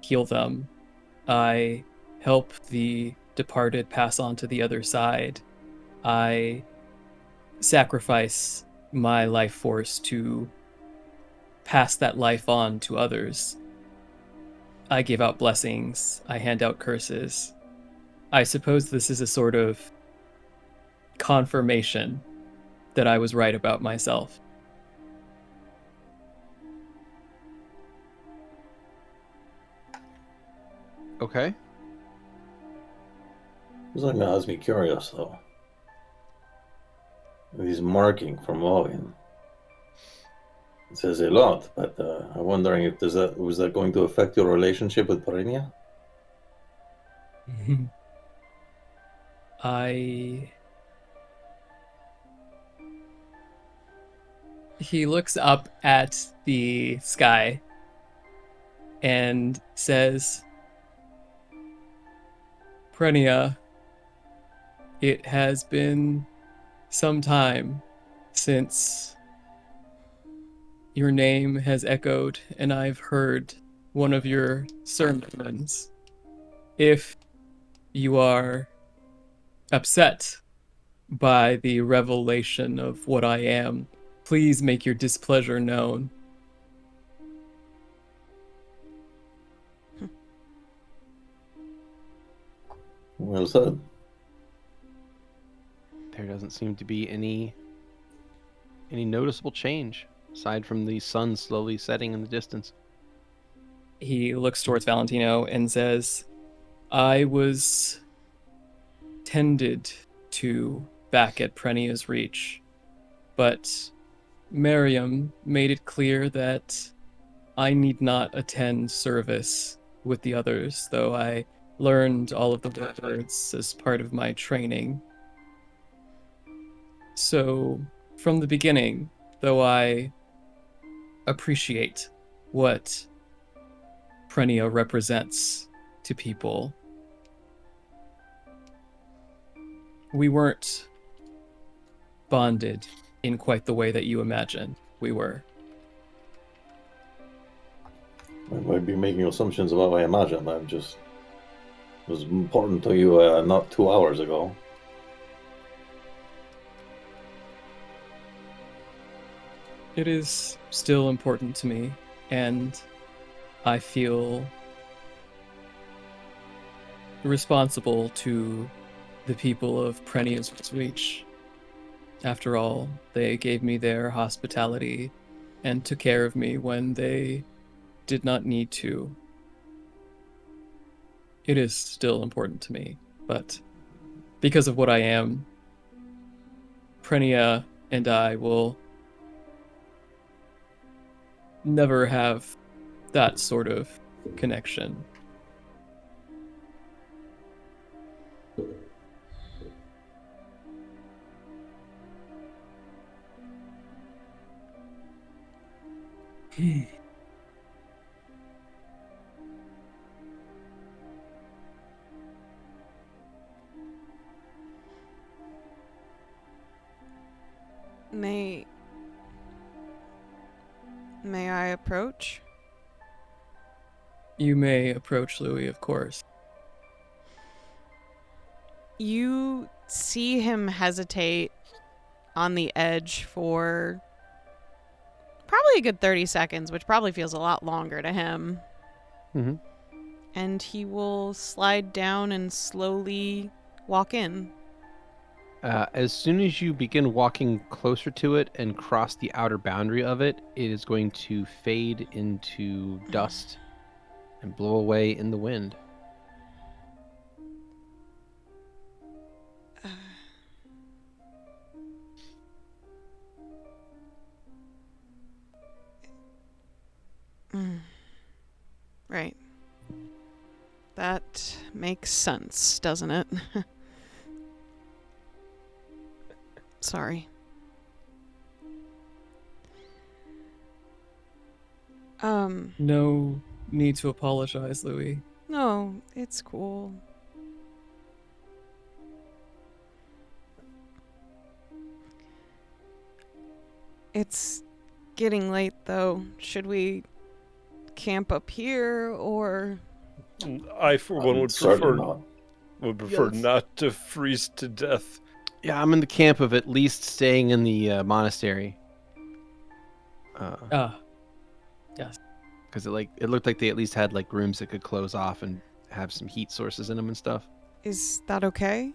heal them. I help the departed pass on to the other side. I sacrifice my life force to pass that life on to others. I give out blessings. I hand out curses. I suppose this is a sort of confirmation that I was right about myself. Okay. This like has me curious though. This marking from Owen. It says a lot, but I'm wondering if was that going to affect your relationship with Perennia? He looks up at the sky and says, Prenia, it has been some time since your name has echoed and I've heard one of your sermons. If you are upset by the revelation of what I am, please make your displeasure known. Well said. There doesn't seem to be any noticeable change aside from the sun slowly setting in the distance. He looks towards Valentino and says, I was tended to back at Prenia's reach, but Miriam made it clear that I need not attend service with the others, though I learned all of the words as part of my training. So, from the beginning, though I appreciate what Prenia represents to people, we weren't bonded in quite the way that you imagine we were. I might be making assumptions about what I imagine. I'm just was important to you not 2 hours ago. It is still important to me, and I feel responsible to the people of Prenia's Reach. After all, they gave me their hospitality and took care of me when they did not need to. It is still important to me, but because of what I am, Prenia and I will never have that sort of connection. May I approach? You may approach Louie, of course. You see him hesitate on the edge for probably a good 30 seconds, which probably feels a lot longer to him. Mm-hmm. And he will slide down and slowly walk in. As soon as you begin walking closer to it and cross the outer boundary of it, it is going to fade into dust and blow away in the wind. Right. That makes sense, doesn't it? Sorry. No need to apologize, Louie. No, it's cool. It's getting late, though. Should we camp up here, or... I, for one, would Certainly prefer not. not to freeze to death. Yeah, I'm in the camp of at least staying in the monastery. Yes. Because it looked like they at least had like rooms that could close off and have some heat sources in them and stuff. Is that okay?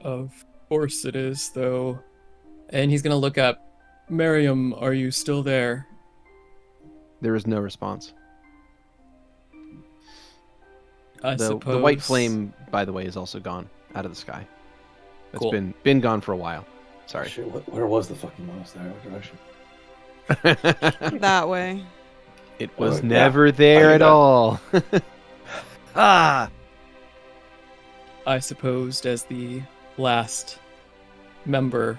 Of course it is, though. And he's gonna look up. Miriam, are you still there? There is no response. I The suppose. white flame, by the way, is also gone out of the sky. It's Cool. been gone for a while. Sorry. Shit, where was the fucking monastery? What direction? That way. It was yeah. never there I at knew that. all. Ah! I supposed as the last member,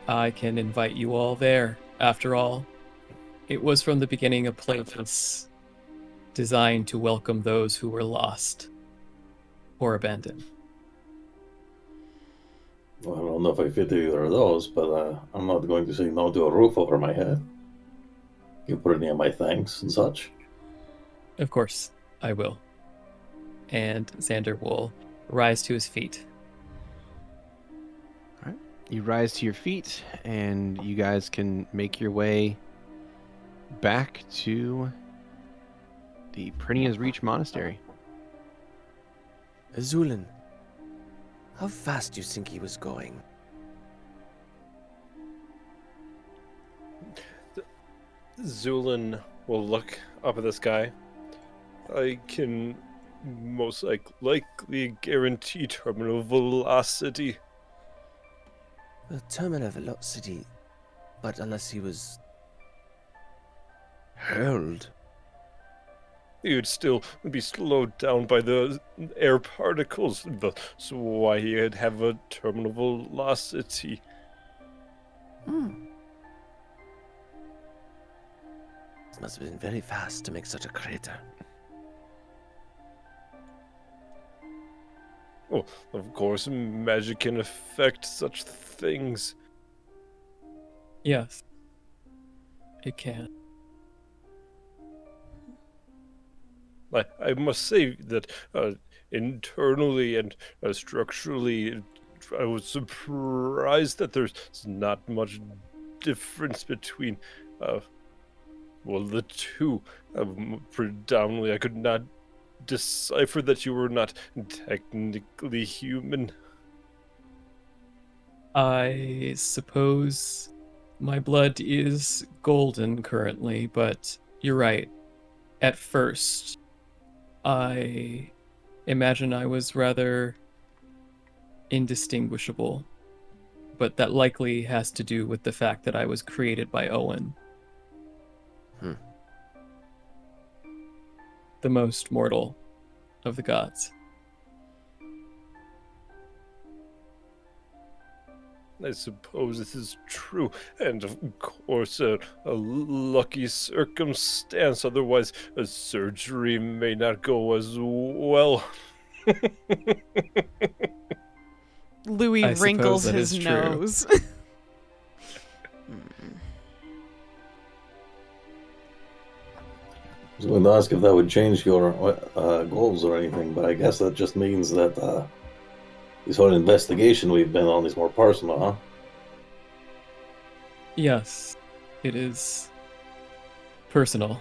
I can invite you all there. After all, it was from the beginning a place designed to welcome those who were lost or abandoned. Well, I don't know if I fit either of those, but I'm not going to say no to a roof over my head. You put any of my thanks and such. Of course, I will. And Xander will rise to his feet. You rise to your feet, and you guys can make your way back to the Prenia's Reach Monastery. Zu'lin, how fast do you think he was going? Zu'lin will look up at the sky. I can most likely guarantee terminal velocity. A terminal velocity, but unless he was hurled. You'd still be slowed down by the air particles. That's why he'd have a terminal velocity. This must have been very fast to make such a crater. Well, of course, magic can affect such things. Yes. It can. I must say that internally and structurally, I was surprised that there's not much difference between, the two. Predominantly, I could not decipher that you were not technically human. I suppose my blood is golden currently, but you're right. At first, I imagine I was rather indistinguishable, but that likely has to do with the fact that I was created by Owen. The most mortal of the gods. I suppose this is true, and of course a lucky circumstance, otherwise a surgery may not go as well. Louie I suppose wrinkles that his is true. nose. I was going to ask if that would change your goals or anything, but I guess that just means that this whole investigation we've been on is more personal, huh? Yes, it is personal.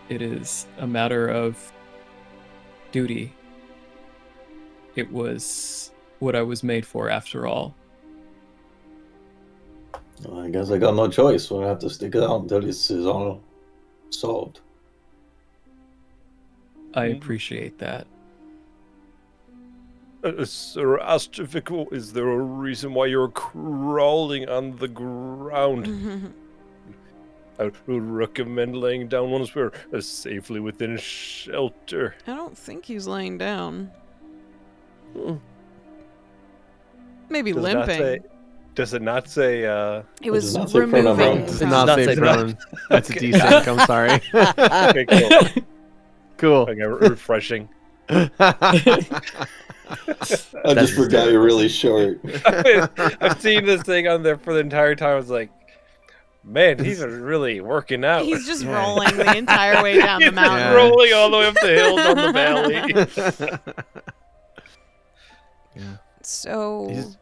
It is a matter of duty. It was what I was made for after all. Well, I guess I got no choice. We'll have to stick it out until this is all solved. I appreciate that. Sir Astrovik, is there a reason why you're crawling on the ground? I would recommend laying down once we're safely within shelter. I don't think he's laying down. Maybe limping. Does it not say? It was does not say removing. pronoun. Does from- not say say prone. That's a Okay. D6. I'm sorry. Okay, cool. Cool. Okay, refreshing. I just forgot you're really short. I've seen this thing on there for the entire time. I was like, man, he's really working out. He's just rolling the entire way down the He's mountain. Yeah. rolling all the way up the hill, down the valley. Yeah. So, He's-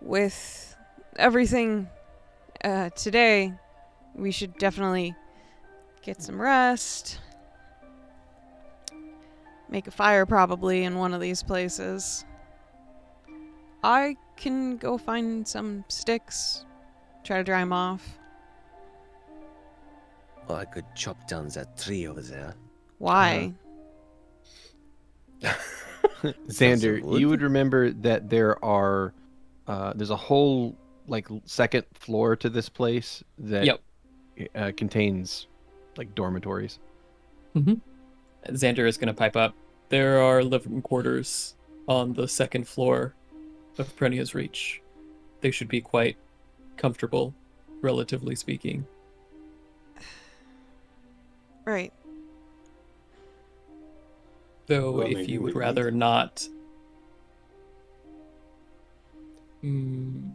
with everything today, we should definitely get some rest. Make a fire probably in one of these places. I can go find some sticks, try to dry them off. Well, I could chop down that tree over there. Why? Xander, wood? you would remember that there are there's a whole second floor to this place that Yep. contains dormitories. Xander is going to pipe up. There are living quarters on the second floor of Prenia's Reach. They should be quite comfortable, relatively speaking. Right. Though, Well, if maybe you would we rather need- not... Hmm.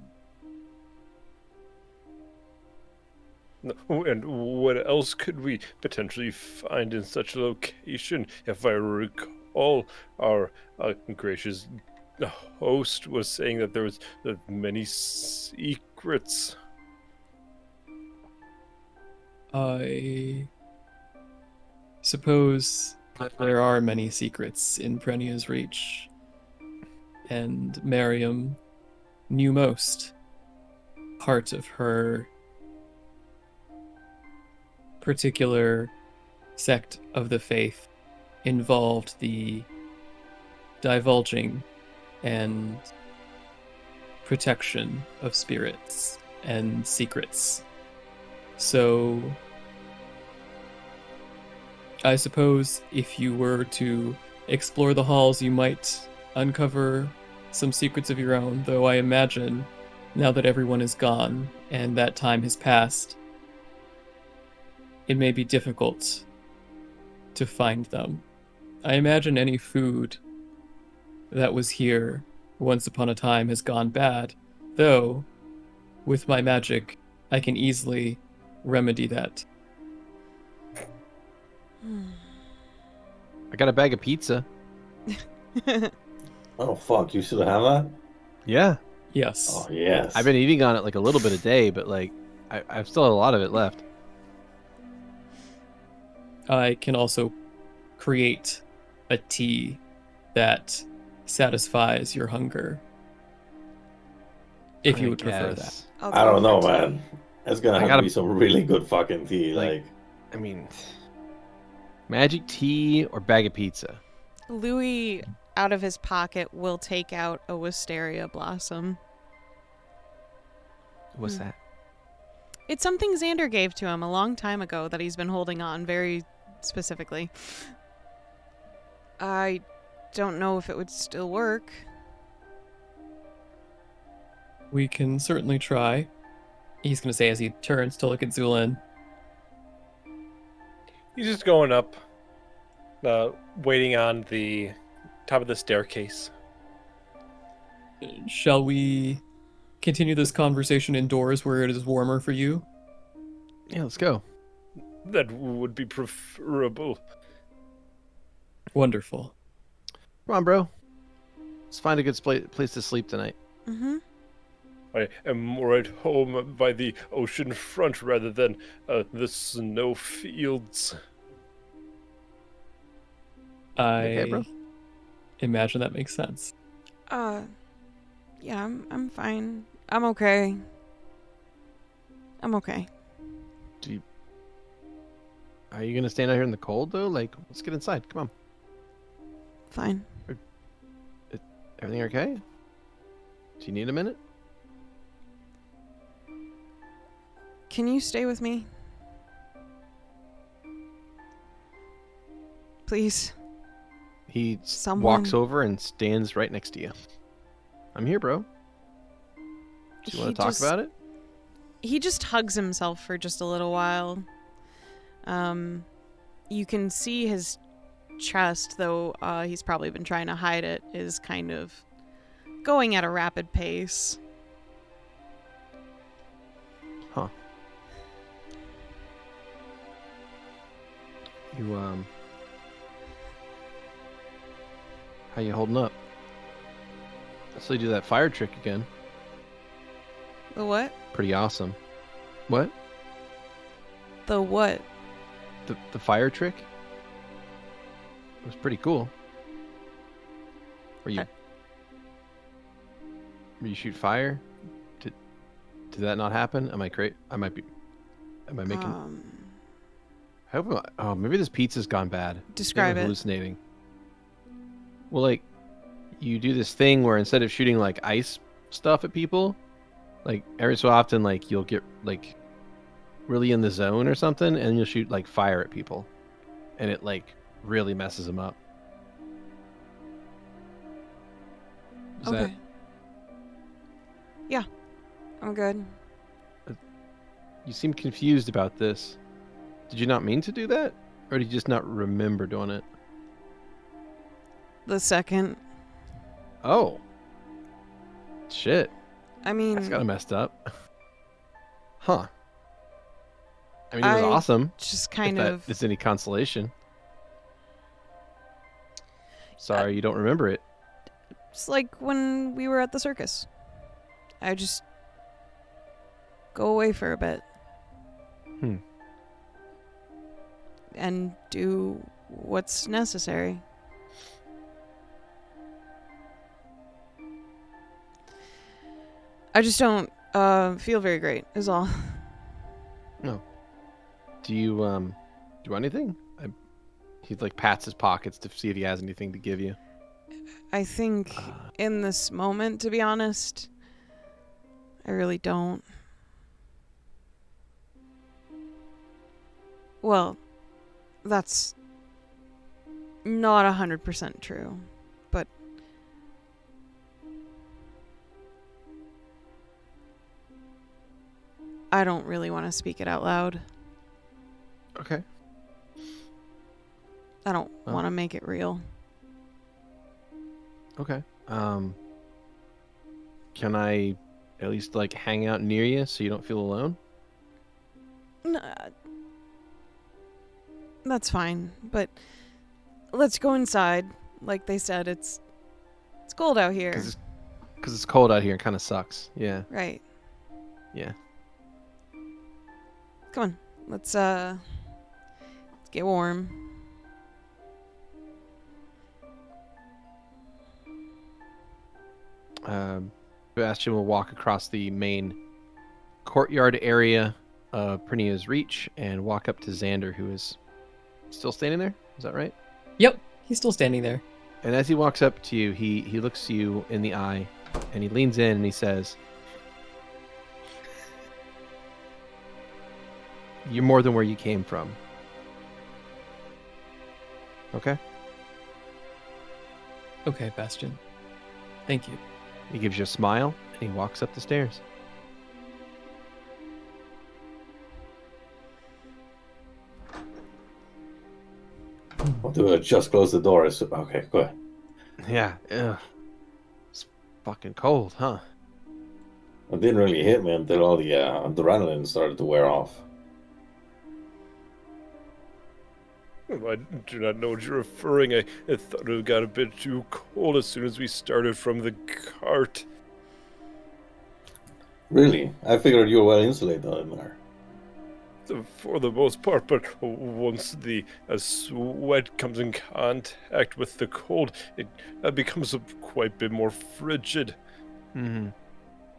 And what else could we potentially find in such a location? If I recall, our gracious host was saying that there was many secrets. I suppose that there are many secrets in Prenia's Reach, and Miriam knew most. Part of her particular sect of the faith involved the divulging and protection of spirits and secrets. So I suppose if you were to explore the halls, you might uncover some secrets of your own, though I imagine now that everyone is gone and that time has passed, it may be difficult to find them. I imagine any food that was here once upon a time has gone bad, though with my magic I can easily remedy that. I got a bag of pizza. Oh fuck! You still have that? Yeah. Yes. Oh yes. I've been eating on it like a little bit a day, but like I've still a lot of it left. I can also create a tea that satisfies your hunger. If you would prefer that. guess. I'll I go don't know, for tea. man. That's gonna I have gotta- to be some really good fucking tea. Like- Like, I mean, magic tea or bag of pizza. Louie, out of his pocket, will take out a wisteria blossom. What's that? It's something Xander gave to him a long time ago that he's been holding on very specifically. I don't know if it would still work. We can certainly try. He's going to say as he turns to look at Zu'lin. He's just going up, waiting on the top of the staircase. Shall we continue this conversation indoors where it is warmer for you? Yeah, let's go. That would be preferable. Wonderful. Come on, bro. Let's find a good place to sleep tonight. Mm-hmm. I am more at home by the ocean front rather than the snow fields. Okay, bro. Imagine that makes sense. Yeah, I'm fine. I'm okay. I'm okay. Are you gonna stand out here in the cold though? Like, let's get inside. Come on. Fine. Everything okay? Do you need a minute? Can you stay with me? Please. He Someone- walks over and stands right next to you. I'm here, bro. Do you want He to talk just- about it? He just hugs himself for just a little while. You can see his chest, though he's probably been trying to hide it, is kind of going at a rapid pace. Huh. You, how you holding up? So you do that fire trick again. The what? Pretty awesome. What? The what? The fire trick? It was pretty cool. Where you shoot fire? Did that not happen? Am I Am I making? I hope maybe this pizza's gone bad. Describe Maybe I'm it. hallucinating. Well, like, you do this thing where instead of shooting like ice stuff at people, like every so often, like you'll get like really in the zone or something, and you'll shoot like fire at people, and it like really messes them up. Is Okay. that Yeah. I'm good. you seem confused about this? Did you not mean to do that, or did you just not remember doing it? The second. Oh, shit. I mean, That's kind of messed up. Huh. I mean, it was I awesome. just If kind that of. is any consolation. Sorry, you don't remember it. It's like when we were at the circus. I just go away for a bit. Hmm. And do what's necessary. I just don't feel very great, is all. Do you do anything? He like pats his pockets to see if he has anything to give you. I think in this moment, to be honest, I really don't. Well, that's not 100% true, but I don't really want to speak it out loud. Okay. I don't Oh. want to make it real. Okay. Can I at least like hang out near you so you don't feel alone? That's fine, but let's go inside. Like they said, it's cold out here. Because it's cold out here and kind of sucks. Yeah. Right. Yeah. Come on. Let's get warm. Sebastian will walk across the main courtyard area of Prinia's Reach and walk up to Xander, who is still standing there. Is that right? Yep, he's still standing there. And as he walks up to you, he looks you in the eye, and he leans in and he says, "You're more than where you came from." Okay? Okay, Bastion. Thank you. He gives you a smile, and he walks up the stairs. I'll do it. Just close the door. Okay, go ahead. Yeah, it's fucking cold, huh? It didn't really hit me until all the adrenaline started to wear off. I do not know what you're referring. I thought it got a bit too cold as soon as we started from the cart. Really? I figured you were well insulated in there. For the most part, but once the sweat comes in contact with the cold, it becomes quite a bit more frigid. Mm-hmm.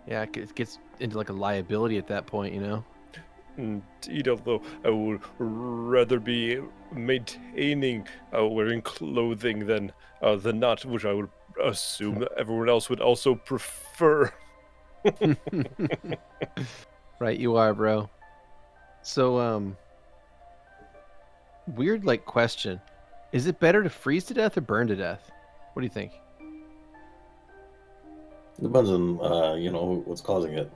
Yeah, it gets into like a liability at that point, you know? Indeed, although I would rather be maintaining wearing clothing than not, which I would assume that everyone else would also prefer. Right, you are, bro. So, weird, like, question. Is it better to freeze to death or burn to death? What do you think? Depends on, what's causing it.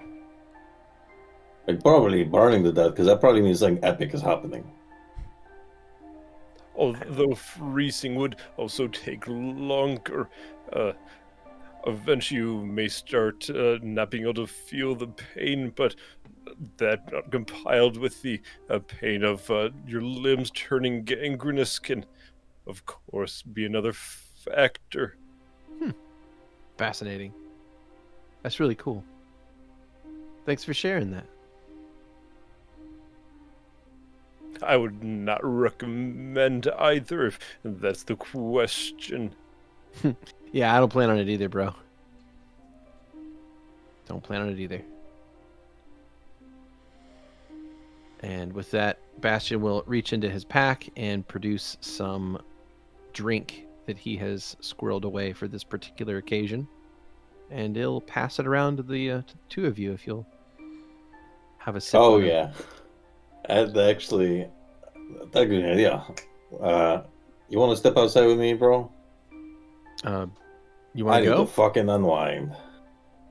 Like, probably burning to death, because that probably means something epic is happening. Although freezing would also take longer. Eventually you may start not being able to feel the pain, but that compiled with the pain of your limbs turning gangrenous can, of course, be another factor. Fascinating. That's really cool. Thanks for sharing that. I would not recommend either if that's the question. Yeah, I don't plan on it either, bro. Don't plan on it either. And with that, Bastion will reach into his pack and produce some drink that he has squirreled away for this particular occasion. And he'll pass it around to the two of you if you'll have a sip. Oh, on it. yeah. That's actually a good idea. You want to step outside with me, bro? You I want need to go? to fucking unwind.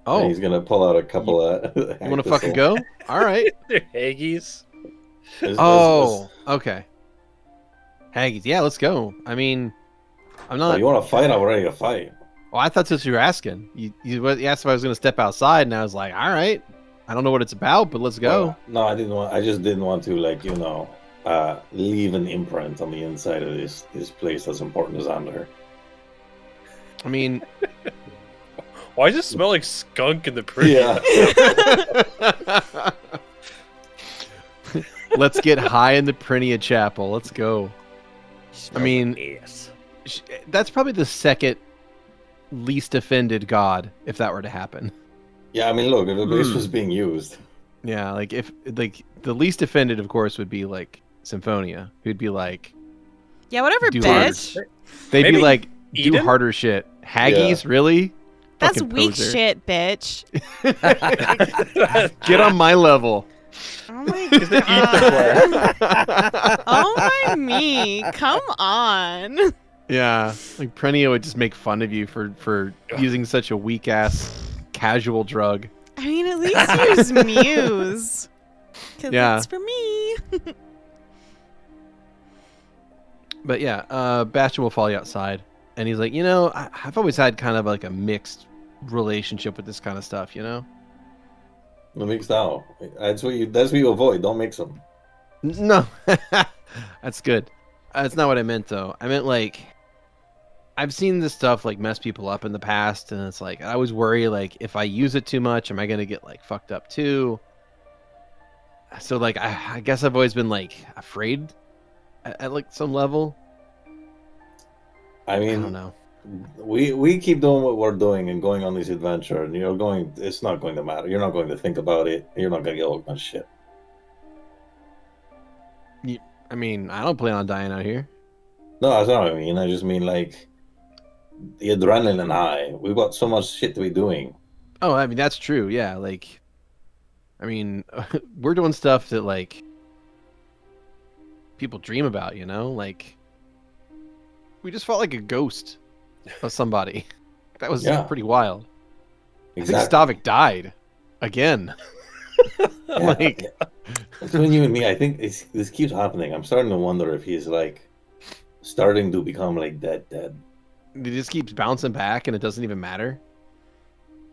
Oh, And he's going to pull out a couple of... you want to fucking go? All right. They're Haggies. Oh, okay. Haggies, yeah, let's go. I mean, I'm not. You want to fight? I'm ready to fight. Oh, I thought that's what you were asking. You asked if I was going to step outside, and I was like, all right. I don't know what it's about, but let's go. No, I didn't want. I just didn't want to, leave an imprint on the inside of this place that's important as Xander. I mean, Why does it smell like skunk in the prison? Yeah. let's get high in the Prinia Chapel. Let's go. I mean, Yes. that's probably the second least offended god if that were to happen. Yeah, I mean, look, if the base was being used. Yeah, like if like the least offended, of course, would be like Symphonia, who'd be like, Yeah, whatever, Do bitch. they'd Maybe be like, do Eden? harder shit. Haggies, really? That's Fucking weak poser. shit, bitch. Get on my level. Oh my He's the god. Oh my me. Come on. Yeah, like Prennia would just make fun of you for using such a weak ass casual drug. I mean, at least use Muse. Because Yeah. it's for me. But yeah, Bastion will follow you outside, and he's like, I've always had kind of like a mixed relationship with this kind of stuff, The mix now. That's what you avoid. Don't mix them. No, that's good. That's not what I meant though. I meant like, I've seen this stuff like mess people up in the past, and it's like I always worry like if I use it too much, am I gonna get like fucked up too? So like I guess I've always been like afraid at like some level. I I mean, don't know. we keep doing what we're doing and going on this adventure, and it's not going to matter. You're not going to think about it. You're not going to get all that shit. I mean, I don't plan on dying out here. No, that's not what I mean. I just mean like the adrenaline high. We've got so much shit to be doing. Oh, I mean that's true. Yeah, like, I mean, we're doing stuff that like people dream about. Like we just felt like a ghost of somebody. That was Yeah. pretty wild. Exactly. I think Stavik died again. Yeah, Like, yeah. Between you and me, I think this keeps happening. I'm starting to wonder if he's like starting to become like dead. he just keeps bouncing back, and it doesn't even matter.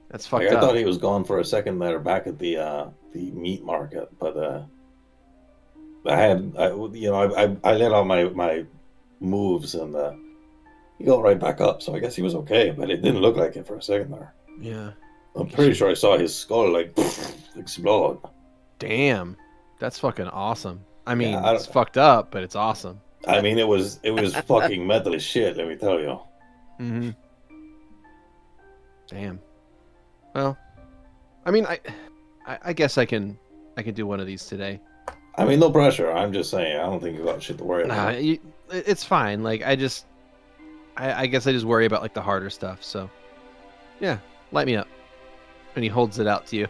That's fucked Like, I up. thought he was gone for a second there back at the meat market, but I let out my moves and he got right back up. So I guess he was okay, but it didn't look like it for a second there. Yeah. I'm pretty sure I saw his skull like explode. Damn. That's fucking awesome. I mean, Yeah, it's fucked up, but it's awesome. I mean, it was fucking metal as shit. Let me tell you. Mm-hmm. Damn. Well, I mean, I guess I can do one of these today. I mean, no pressure. I'm just saying. I don't think you got shit to worry Nah, about. it's fine. Like I guess I just worry about like the harder stuff. So, yeah, light me up. And he holds it out to you.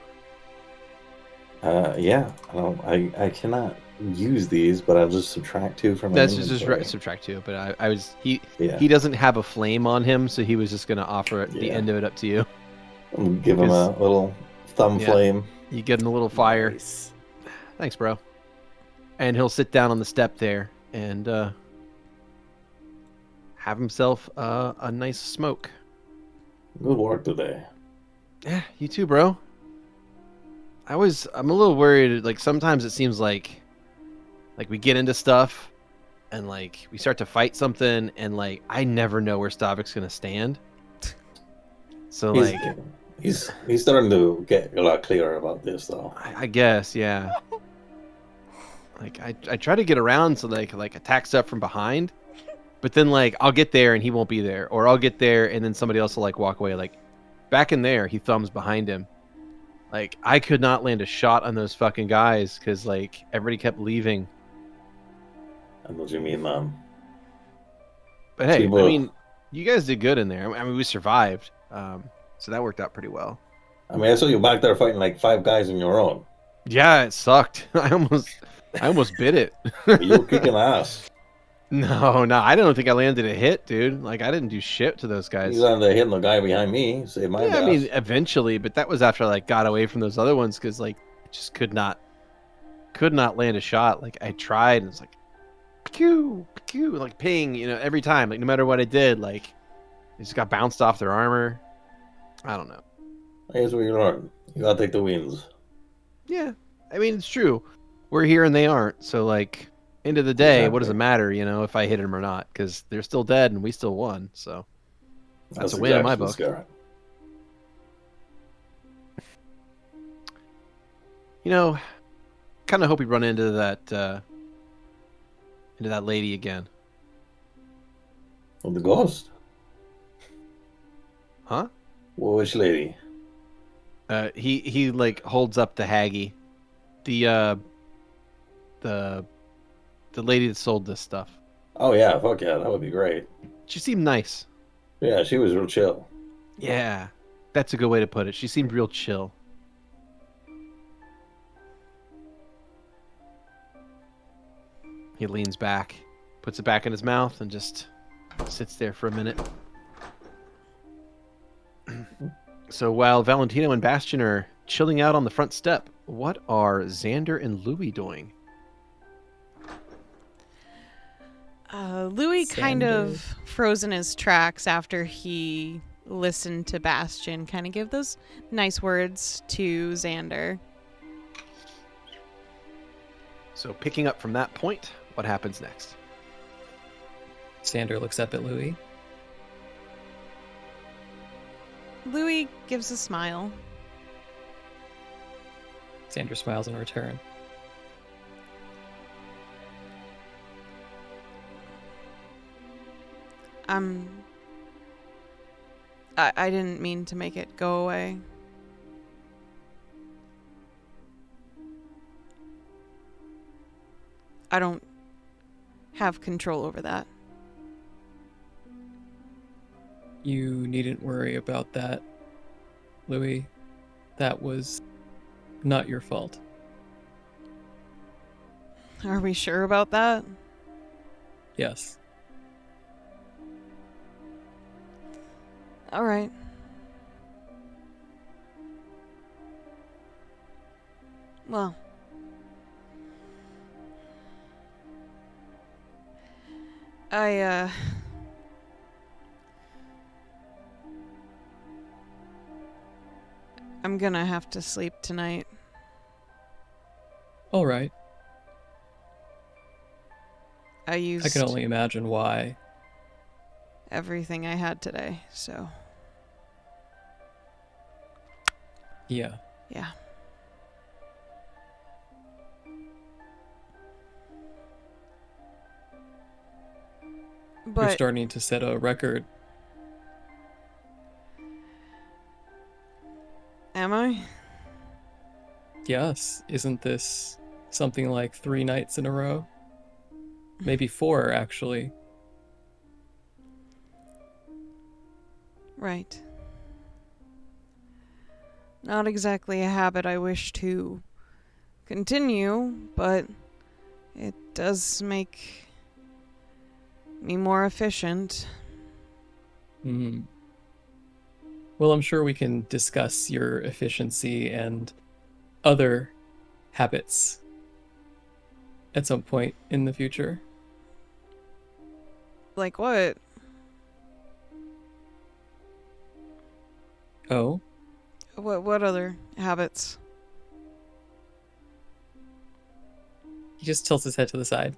Yeah. I cannot use these, but I'll just subtract 2 from my That's just inventory. subtract 2. But he Yeah. doesn't have a flame on him, so he was just gonna offer the Yeah. end of it up to you. I'll give him a little thumb Yeah. flame. You get him a little fire. Nice. Thanks, bro. And he'll sit down on the step there and have himself a nice smoke. Good work today. Yeah, you too, bro. I'm a little worried. Like sometimes it seems like we get into stuff and like we start to fight something and like I never know where Stavik's gonna stand. So He's starting to get a lot clearer about this, though. I guess, yeah. Like I try to get around so they can like attack stuff from behind, but then like I'll get there and he won't be there, or I'll get there and then somebody else will like walk away. Like back in there, he thumbs behind him. Like I could not land a shot on those fucking guys because like everybody kept leaving. I know what you mean, man. But hey, People- I mean, you guys did good in there. I mean, we survived, so that worked out pretty well. I mean, I saw you back there fighting like 5 guys on your own. Yeah, it sucked. I almost bit it. You were kicking ass. No, I don't think I landed a hit, dude. Like I didn't do shit to those guys. He's on the hitting the guy behind me. Saved my Yeah, I ass. mean, eventually, but that was after I like got away from those other ones because like I just could not land a shot. Like I tried, and it's like, pew, pew, like ping, every time. Like no matter what I did, like they just got bounced off their armor. I don't know. Here's what you learn. You gotta take the wins. Yeah, I mean it's true. We're here and they aren't. So like, end of the day, what does it matter? If I hit them or not? Because they're still dead and we still won. So that's a win in my book. Scary. Kind of hope we run into that lady again. Well, the ghost? Huh? Well, which lady? He like holds up the Haggy, the lady that sold this stuff. Oh yeah, fuck yeah, that would be great. She seemed nice. Yeah, she was real chill. Yeah, That's a good way to put it. She seemed real chill. He leans back, puts it back in his mouth, and just sits there for a minute. So while Valentino and Bastion are chilling out on the front step, what are Xander and Louie doing? Louis kind Xander. of frozen his tracks after he listened to Bastion kind of give those nice words to Xander. So picking up from that point, what happens next? Xander looks up at Louie. Louis gives a smile. Xander smiles in return. I didn't mean to make it go away. I don't have control over that. You needn't worry about that, Louie. That was not your fault. Are we sure about that? Yes. All right. Well. I'm gonna have to sleep tonight. All right. I used I can only imagine why. everything I had today, so Yeah. yeah. You're But starting to set a record. am I? Yes. Isn't this something like 3 nights in a row? Maybe 4, actually. Right. Not exactly a habit I wish to continue, but it does make me more efficient. Hmm. Well, I'm sure we can discuss your efficiency and other habits at some point in the future. Like what? Oh? What other habits? He just tilts his head to the side.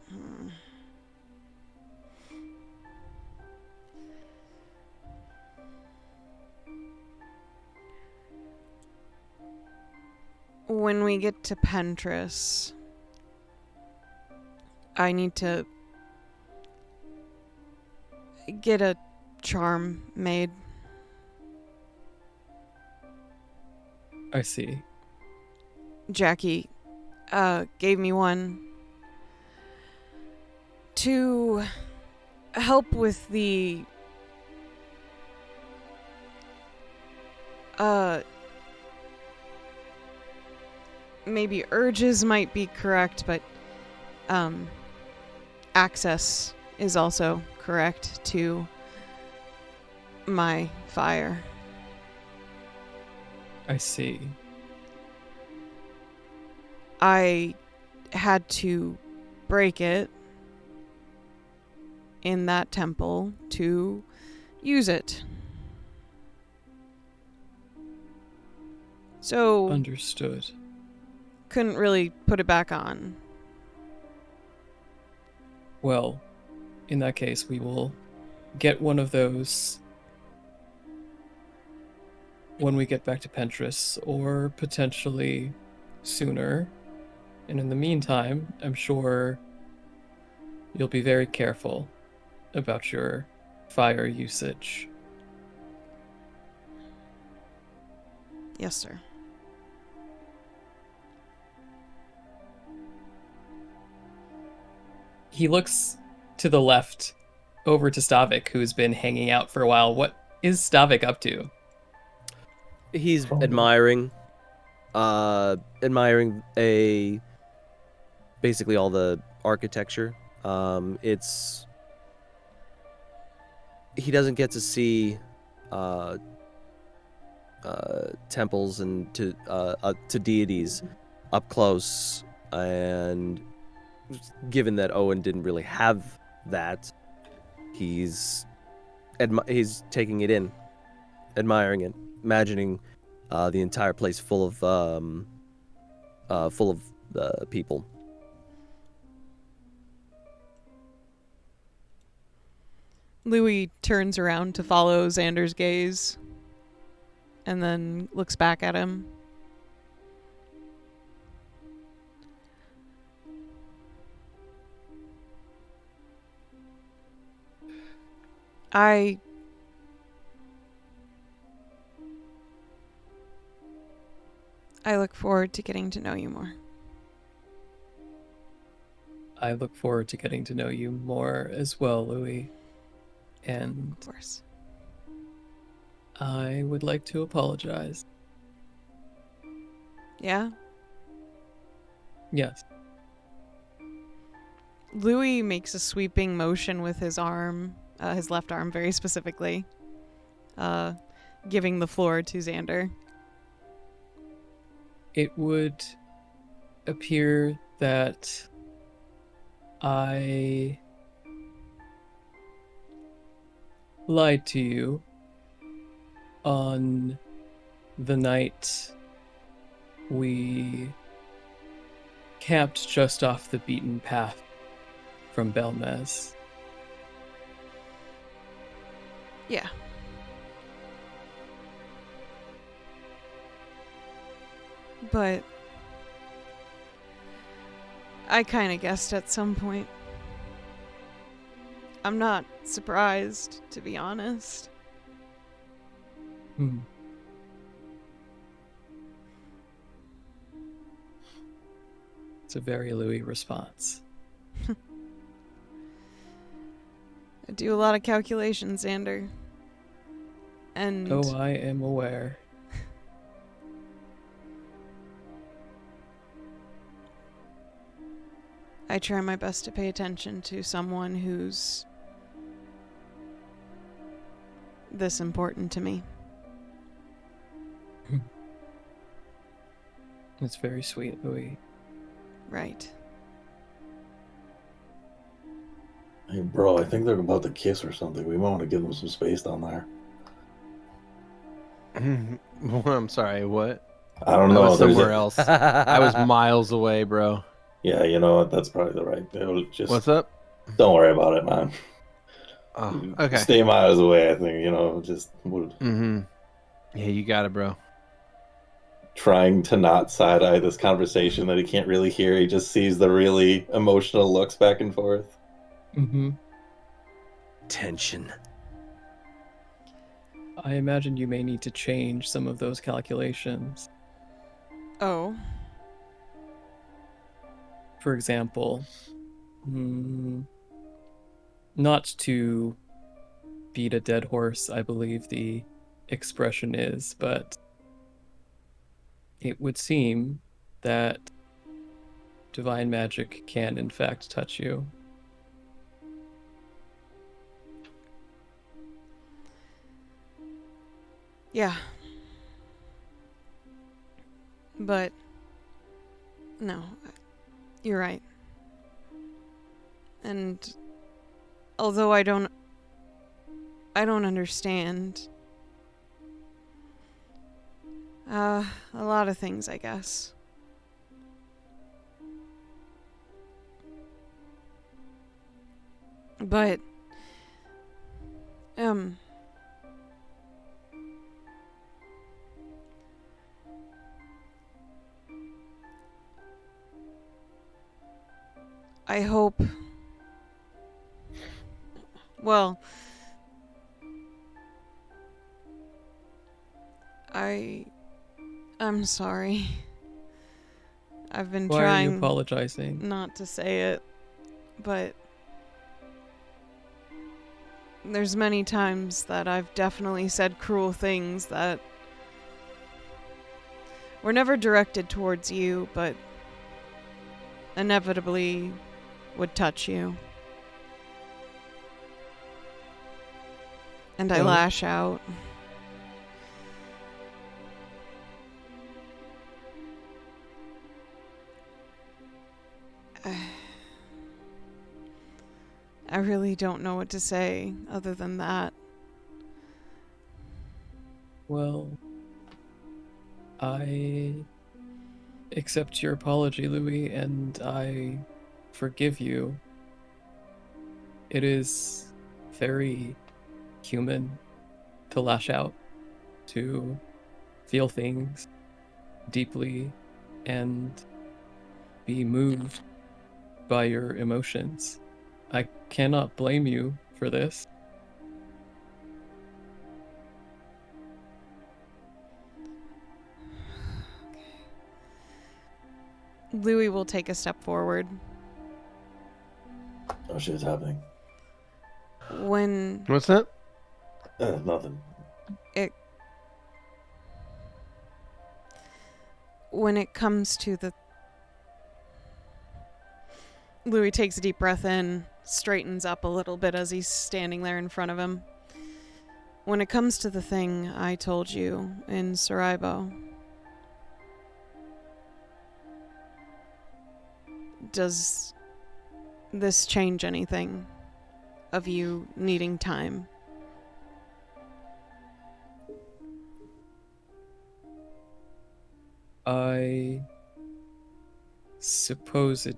Hmm. When we get to Pentress, I need to get a charm made. I see. Jackie gave me one to help with the maybe urges might be correct, but access is also correct to my fire. I see. I had to break it in that temple to use it. So Understood. couldn't really put it back on. Well, in that case, we will get one of those when we get back to Pentress, or potentially sooner. And in the meantime, I'm sure you'll be very careful about your fire usage. Yes, sir. He looks to the left over to Stavik, who's been hanging out for a while. What is Stavik up to? He's admiring basically all the architecture. He doesn't get to see temples and to deities up close, and given that Owen didn't really have that, he's taking it in, admiring it, imagining the entire place full of people. Louie turns around to follow Xander's gaze and then looks back at him. I look forward to getting to know you more. I look forward to getting to know you more as well, Louie. And Of course. I would like to apologize. Yeah? Yes. Louie makes a sweeping motion with his arm, his left arm very specifically, giving the floor to Xander. It would appear that I lied to you on the night we camped just off the beaten path from Belmez. Yeah. But I kind of guessed at some point. I'm not surprised, to be honest. It's a very Louis response. I do a lot of calculations, Xander. And Oh, I am aware. I try my best to pay attention to someone who's this important to me. It's very sweet, Louis. Right. Hey, bro, I think they're about to kiss or something. We might want to give them some space down there. I'm sorry, what? I don't I know. was somewhere else. I was miles away, bro. Yeah, you know what? That's probably the right. It'll just What's up? don't worry about it, man. Oh, okay. Stay miles away. I think just Mm-hmm. Yeah, you got it, bro. trying to not side eye this conversation that he can't really hear. He just sees the really emotional looks back and forth. Mm-hmm. Tension. I imagine you may need to change some of those calculations. Oh. For example, not to beat a dead horse, I believe the expression is, but it would seem that divine magic can in fact touch you. Yeah. But no, you're right. And although I don't understand a lot of things, I guess. But I hope. Well, I'm sorry. I've been Why are trying you apologizing? not to say it, but there's many times that I've definitely said cruel things that were never directed towards you, but inevitably would touch you. And I Oh. lash out. I really don't know what to say other than that. Well, I accept your apology, Louie, and I forgive you. It is very human to lash out, to feel things deeply, and be moved by your emotions. I cannot blame you for this. Louie will take a step forward. Oh shit, it's happening. When What's that? Nothing. when it comes to the... Louie takes a deep breath in, straightens up a little bit as he's standing there in front of him. When it comes to the thing I told you in Saraibo, does this change anything of you needing time? I suppose it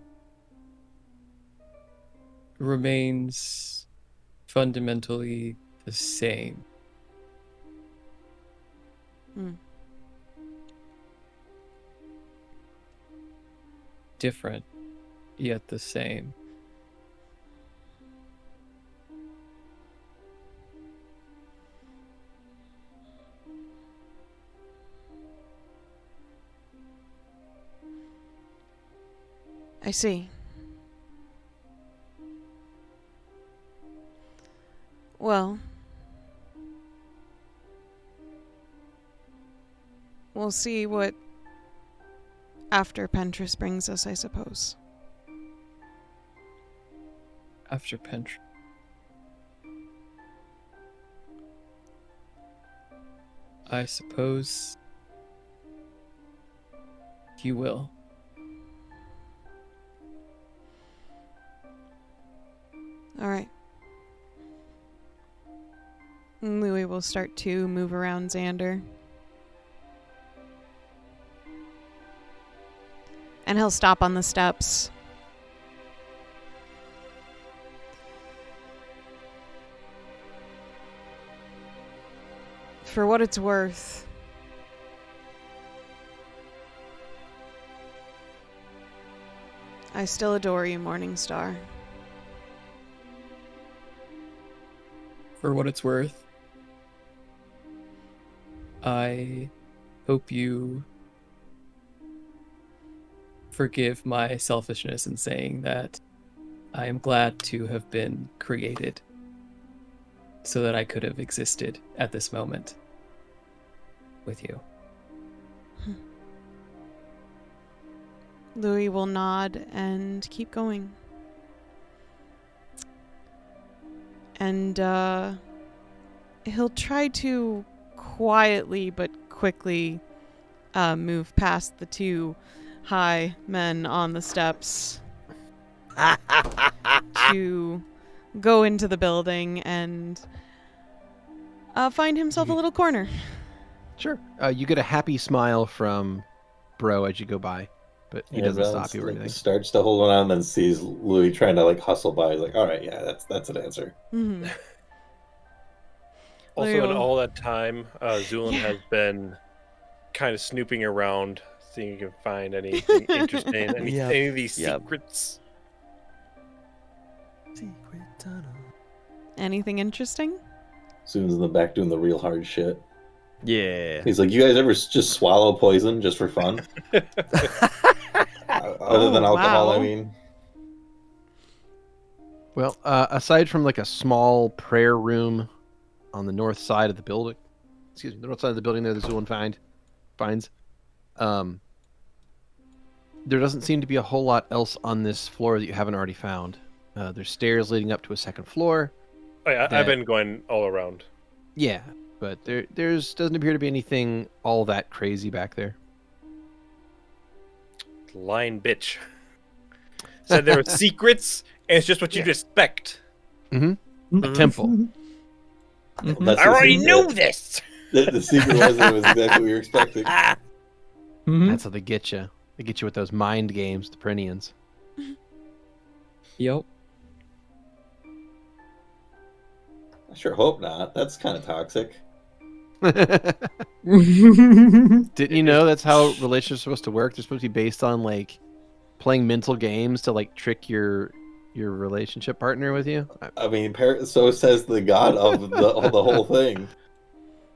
remains fundamentally the same. Hmm. Different, yet the same. I see. Well, we'll see what after Pentress brings us, I suppose. After Pentress. I suppose you will. All right. Louie will start to move around Xander. And he'll stop on the steps. For what it's worth, I still adore you, Morningstar. For what it's worth, I hope you forgive my selfishness in saying that I am glad to have been created so that I could have existed at this moment with you. Louie will nod and keep going. And he'll try to quietly but quickly move past the two high men on the steps to go into the building and find himself a little corner. Sure. You get a happy smile from Bro as you go by, but he doesn't stop you or anything. Starts to hold on and then sees Louie trying to like hustle by. He's like, all right, yeah, that's an answer. Mm-hmm. Also, in Leo. all that time, Zu'lin Yeah. has been kind of snooping around, seeing if he can find anything interesting, any of these Yep. secrets. Secret tunnel. Anything interesting? Zu'lin's in the back doing the real hard shit. Yeah. He's like, you guys ever just swallow poison just for fun? Other than alcohol, wow. I mean. Well, aside from like a small prayer room on the north side of the building, the north side of the building there that Zu'lin finds, There doesn't seem to be a whole lot else on this floor that you haven't already found. There's stairs leading up to a second floor. Oh, yeah, That- I've been going all around. Yeah, but there's doesn't appear to be anything all that crazy back there. Lying bitch. Said there were secrets, and it's just what you'd expect. A temple. That's I the already secret. knew this! The secret was it was exactly what you were expecting. That's how they get you. They get you with those mind games, the Prinians. Yep. I sure hope not. That's kind of toxic. Didn't you know that's how relationships are supposed to work? They're supposed to be based on like playing mental games to like trick your relationship partner with you. I mean, so says the god of the whole thing.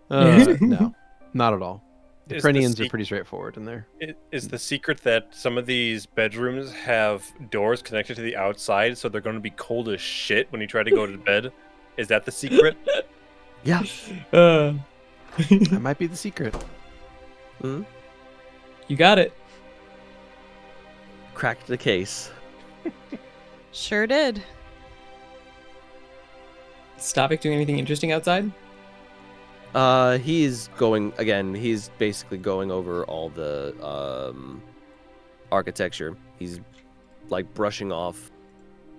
No, not at all. The Is the Prinians are sec- pretty straightforward in there. Is the secret that some of these bedrooms have doors connected to the outside, so they're going to be cold as shit when you try to go to bed? Is that the secret? Yeah. That might be the secret. Hmm? You got it. Cracked the case. Sure did. Stavik doing anything interesting outside? He's going again. He's basically going over all the architecture. He's like brushing off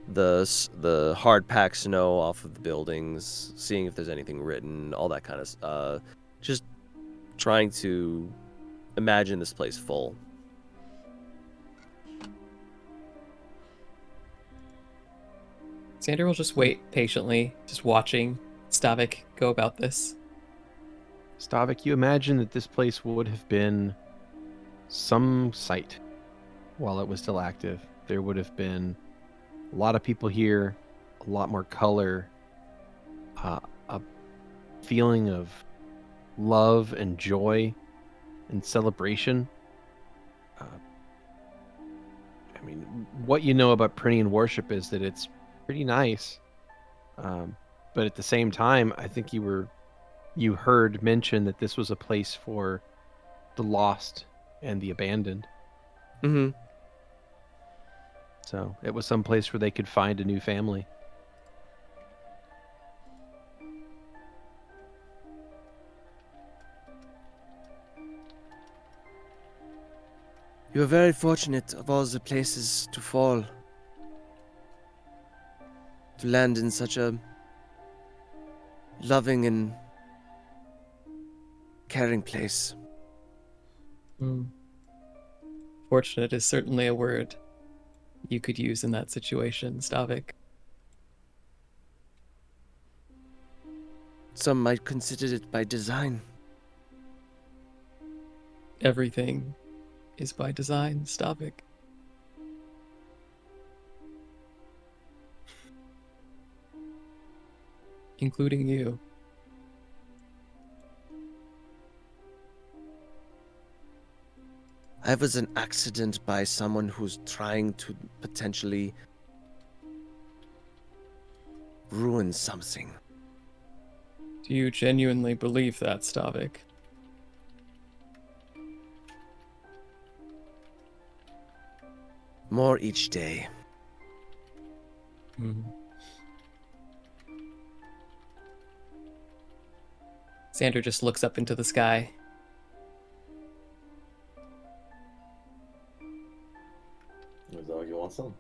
the hard packed snow off of the buildings, seeing if there's anything written, all that kind of just trying to imagine this place full. Xander will just wait patiently, just watching Stavik go about this. Stavik, you imagine that this place would have been some site while it was still active. There would have been a lot of people here, a lot more color, a feeling of love and joy and celebration. I mean, what you know about Prinian worship is that it's pretty nice. But at the same time, I think you heard mention that this was a place for the lost and the abandoned. Mm-hmm. So it was some place where they could find a new family. You are very fortunate of all the places to fall. To land in such a loving and caring place. Fortunate is certainly a word you could use in that situation, Stavik. Some might consider it by design. Everything is by design, Stavik. Including you. I was an accident by someone who's trying to potentially ruin something. Do you genuinely believe that, Stavik? More each day. Xander just looks up into the sky. Is that what you want some?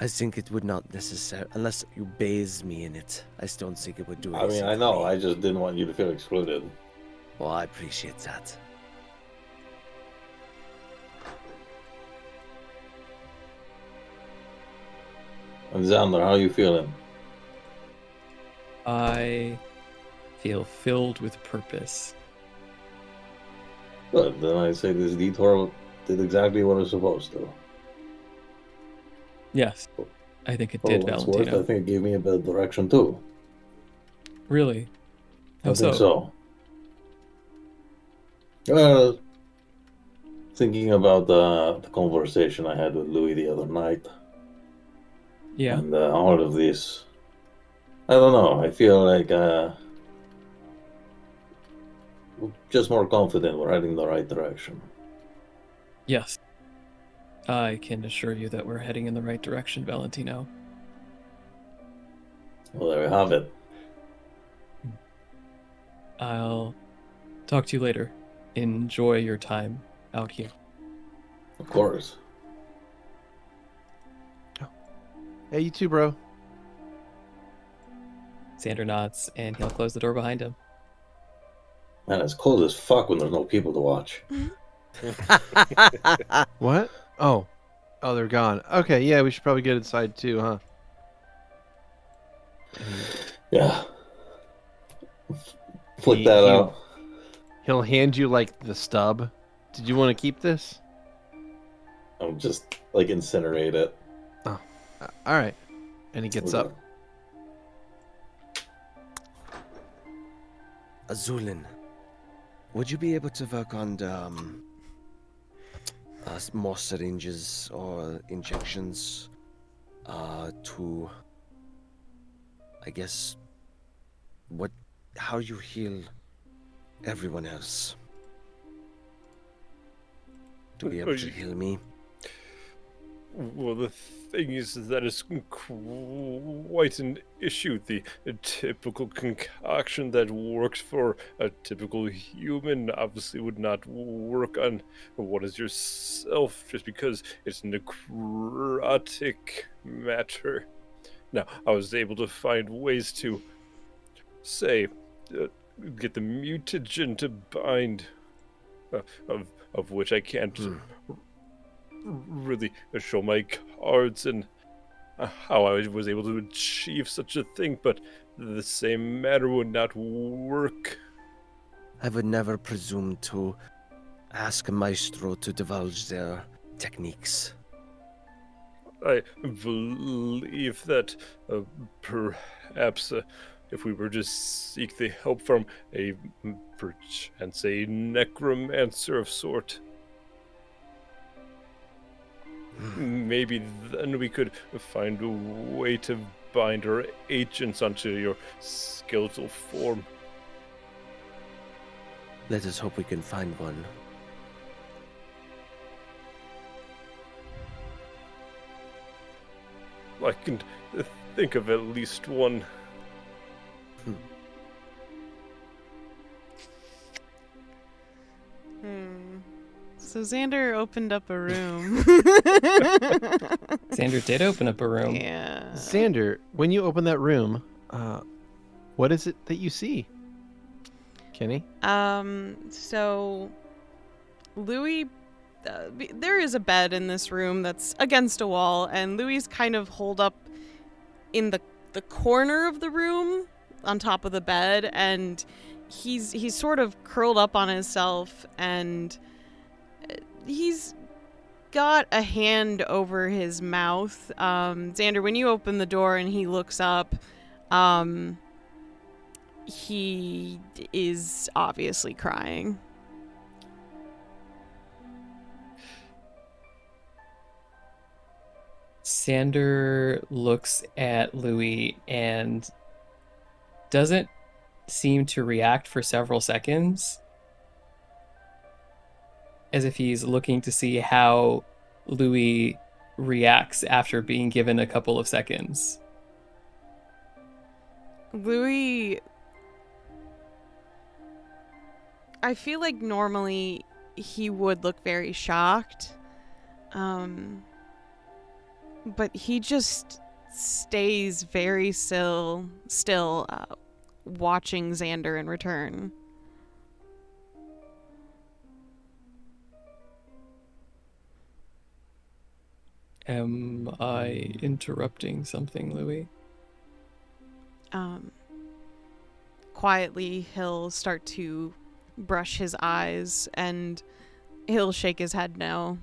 I think it would not necessarily, unless you bathe me in it. I don't think it would do I anything. mean, I for know. me. I just didn't want you to feel excluded. Well, I appreciate that. And Xander, how you feeling? I feel filled with purpose. Good. Then I say this detour did exactly what it was supposed to. Yes, I think it For did, what it's worth, Valentino. I think it gave me a bit of direction too. Really? How I think so? Well, thinking about the conversation I had with Louie the other night, Yeah. and all of this, I don't know. I feel like Just more confident we're heading in the right direction. Yes. I can assure you that we're heading in the right direction, Valentino. Well, there we have it. I'll talk to you later. Enjoy your time out here. Of course. Hey, you too, bro. Xander nods, and he'll close the door behind him. Man, it's cold as fuck when there's no people to watch. What? Oh, they're gone. Okay, yeah, we should probably get inside too, huh? Yeah. Flick that out. He'll hand you like the stub. Did you want to keep this? I'll just like incinerate it. All right. And he gets up. Zu'lin, would you be able to work on more syringes or injections to, I guess, how you heal everyone else? To be able to heal me? Well, the thing is that it's quite an issue. The typical concoction that works for a typical human obviously would not work on what is yourself, just because it's necrotic matter. Now, I was able to find ways to, say, get the mutagen to bind, of which I can't really show my cards and how I was able to achieve such a thing, but the same matter would not work. I would never presume to ask a maestro to divulge their techniques. I believe that perhaps if we were to seek the help from perchance a necromancer of sort, maybe then we could find a way to bind our agents onto your skeletal form. Let us hope we can find one. I can think of at least one. So Xander opened up a room. Xander did open up a room. Yeah. Xander, when you open that room, what is it that you see? Kenny? So Louie, there is a bed in this room that's against a wall, and Louie's kind of holed up in the corner of the room on top of the bed, and he's sort of curled up on himself, and he's got a hand over his mouth. Xander, when you open the door and he looks up, he is obviously crying. Xander looks at Louie and doesn't seem to react for several seconds, as if he's looking to see how Louie reacts after being given a couple of seconds. Louie, I feel like normally he would look very shocked, but he just stays very still, watching Xander in return. Am I interrupting something, Louie? Quietly, he'll start to brush his eyes, and he'll shake his head no.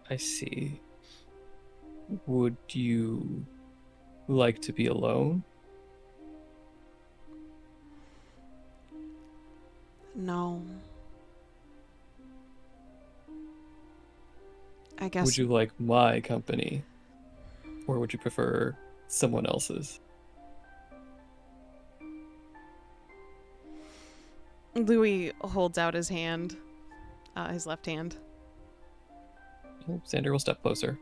I see. Would you like to be alone? No. I guess. Would you like my company? Or would you prefer someone else's? Louie holds out his hand, his left hand. Xander will step closer.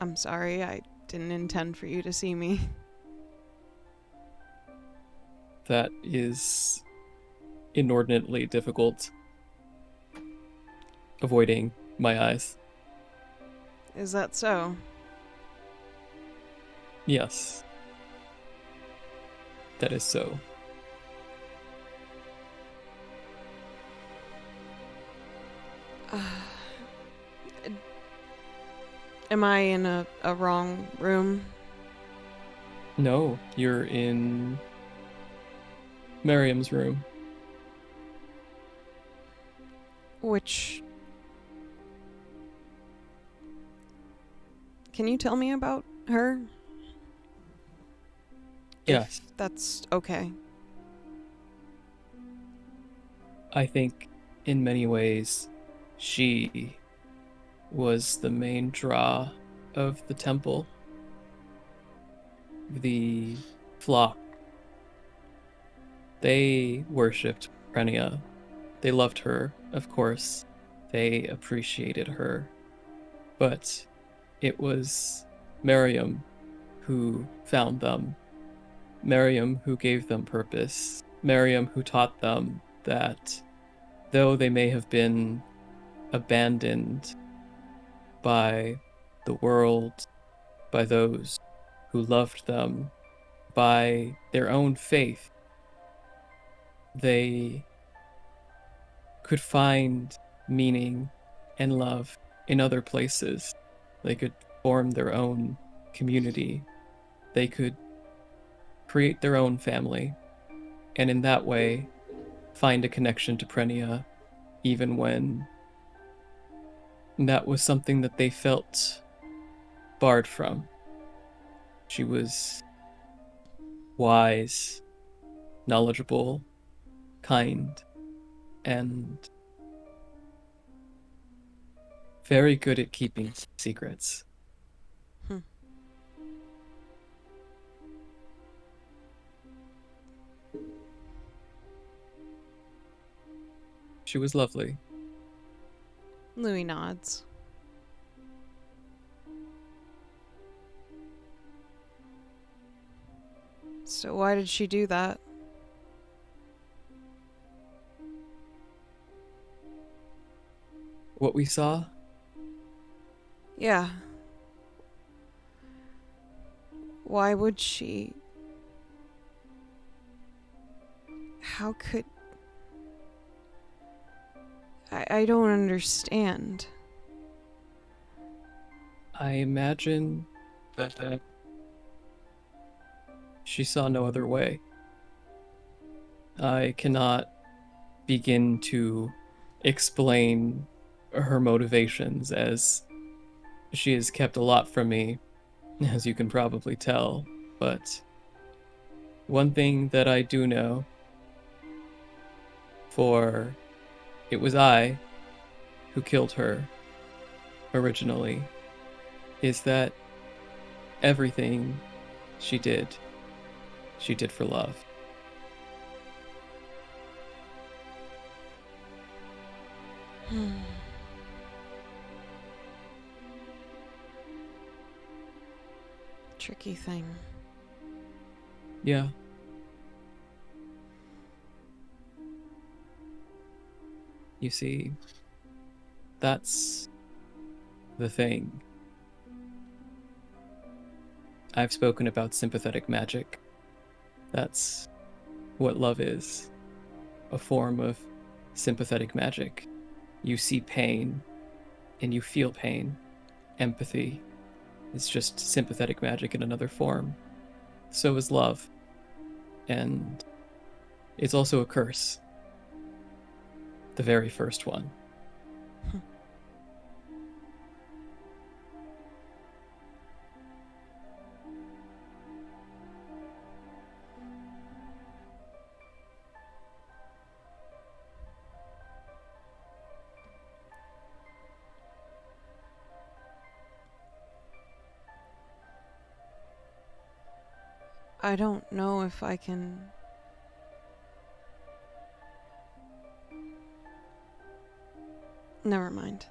I'm sorry, I didn't intend for you to see me. That is inordinately difficult. Avoiding my eyes. Is that so? Yes. That is so. Am I in a wrong room? No, you're in Miriam's room. Which... Can you tell me about her? Yes. If that's okay. I think in many ways she was the main draw of the temple. The flock. They worshipped Prenia. They loved her, of course. They appreciated her. But it was Miriam who found them. Miriam who gave them purpose. Miriam who taught them that though they may have been abandoned by the world, by those who loved them, by their own faith, they could find meaning and love in other places. They could form their own community. They could create their own family, and in that way find a connection to Prenia, even when that was something that they felt barred from. She was wise, knowledgeable, kind, and very good at keeping secrets. She was lovely. Louie nods. So why did she do that? What we saw, Yeah. Why would she? How could... I don't understand. I imagine that she saw no other way. I cannot begin to explain her motivations, as she has kept a lot from me, as you can probably tell. But one thing that I do know, for it was I who killed her originally, is that everything she did for love. Tricky thing. Yeah. You see, that's the thing. I've spoken about sympathetic magic. That's what love is. A form of sympathetic magic. You see pain, and you feel pain. Empathy is just sympathetic magic in another form. So is love. And it's also a curse. The very first one. I don't know if I can Never mind.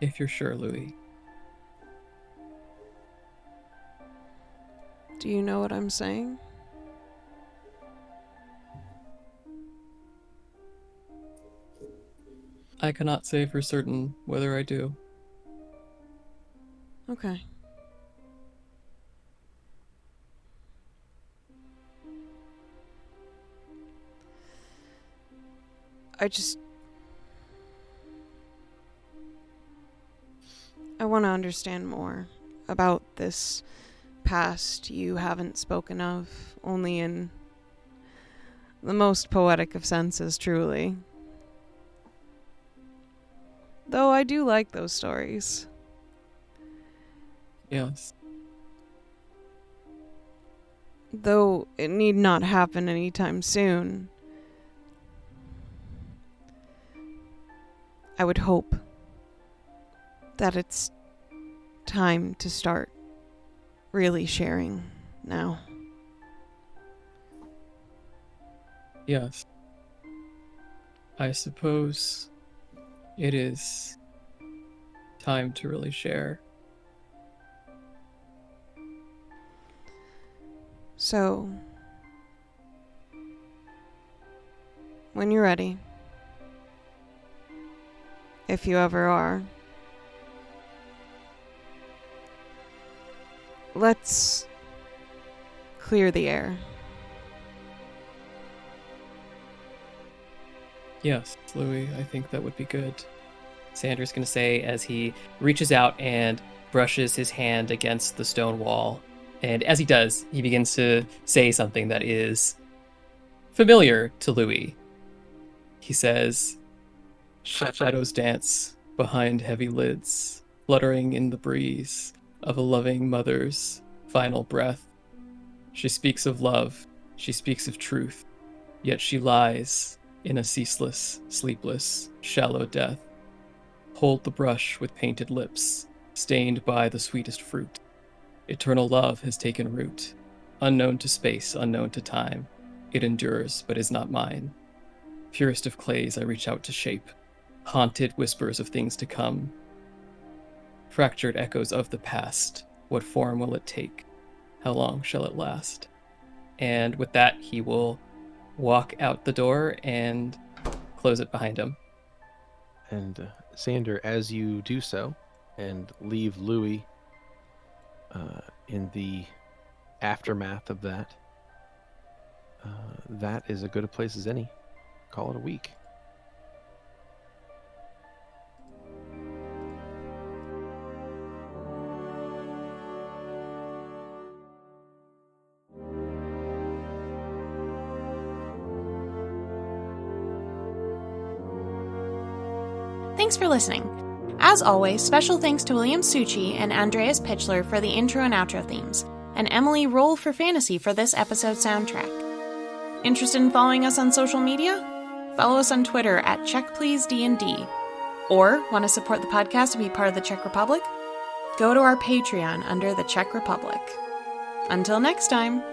If you're sure, Louie. Do you know what I'm saying? I cannot say for certain whether I do. Okay. I want to understand more about this past you haven't spoken of, only in the most poetic of senses, truly. Though I do like those stories. Yes. Though it need not happen anytime soon. I would hope that it's time to start really sharing now. Yes. I suppose it is time to really share. So, when you're ready, if you ever are, let's clear the air. Yes, Louie, I think that would be good. Xander's going to say as he reaches out and brushes his hand against the stone wall. And as he does, he begins to say something that is familiar to Louie. He says, "Shadows dance behind heavy lids, fluttering in the breeze of a loving mother's final breath. She speaks of love, she speaks of truth, yet she lies in a ceaseless, sleepless, shallow death. Hold the brush with painted lips, stained by the sweetest fruit. Eternal love has taken root, unknown to space, unknown to time. It endures, but is not mine. Purest of clays I reach out to shape, haunted whispers of things to come. Fractured echoes of the past, what form will it take? How long shall it last?" And with that, he will walk out the door and close it behind him. And Xander, as you do so, and leave Louie in the aftermath of that, that is as good a place as any. Call it a week. Thanks for listening. As always, special thanks to William Succi and Andreas Pichler for the intro and outro themes, and Emily Roll for Fantasy for this episode soundtrack. Interested in following us on social media? Follow us on Twitter at CheckPleaseDND. Or want to support the podcast and be part of the Czech Republic? Go to our Patreon under the Czech Republic. Until next time.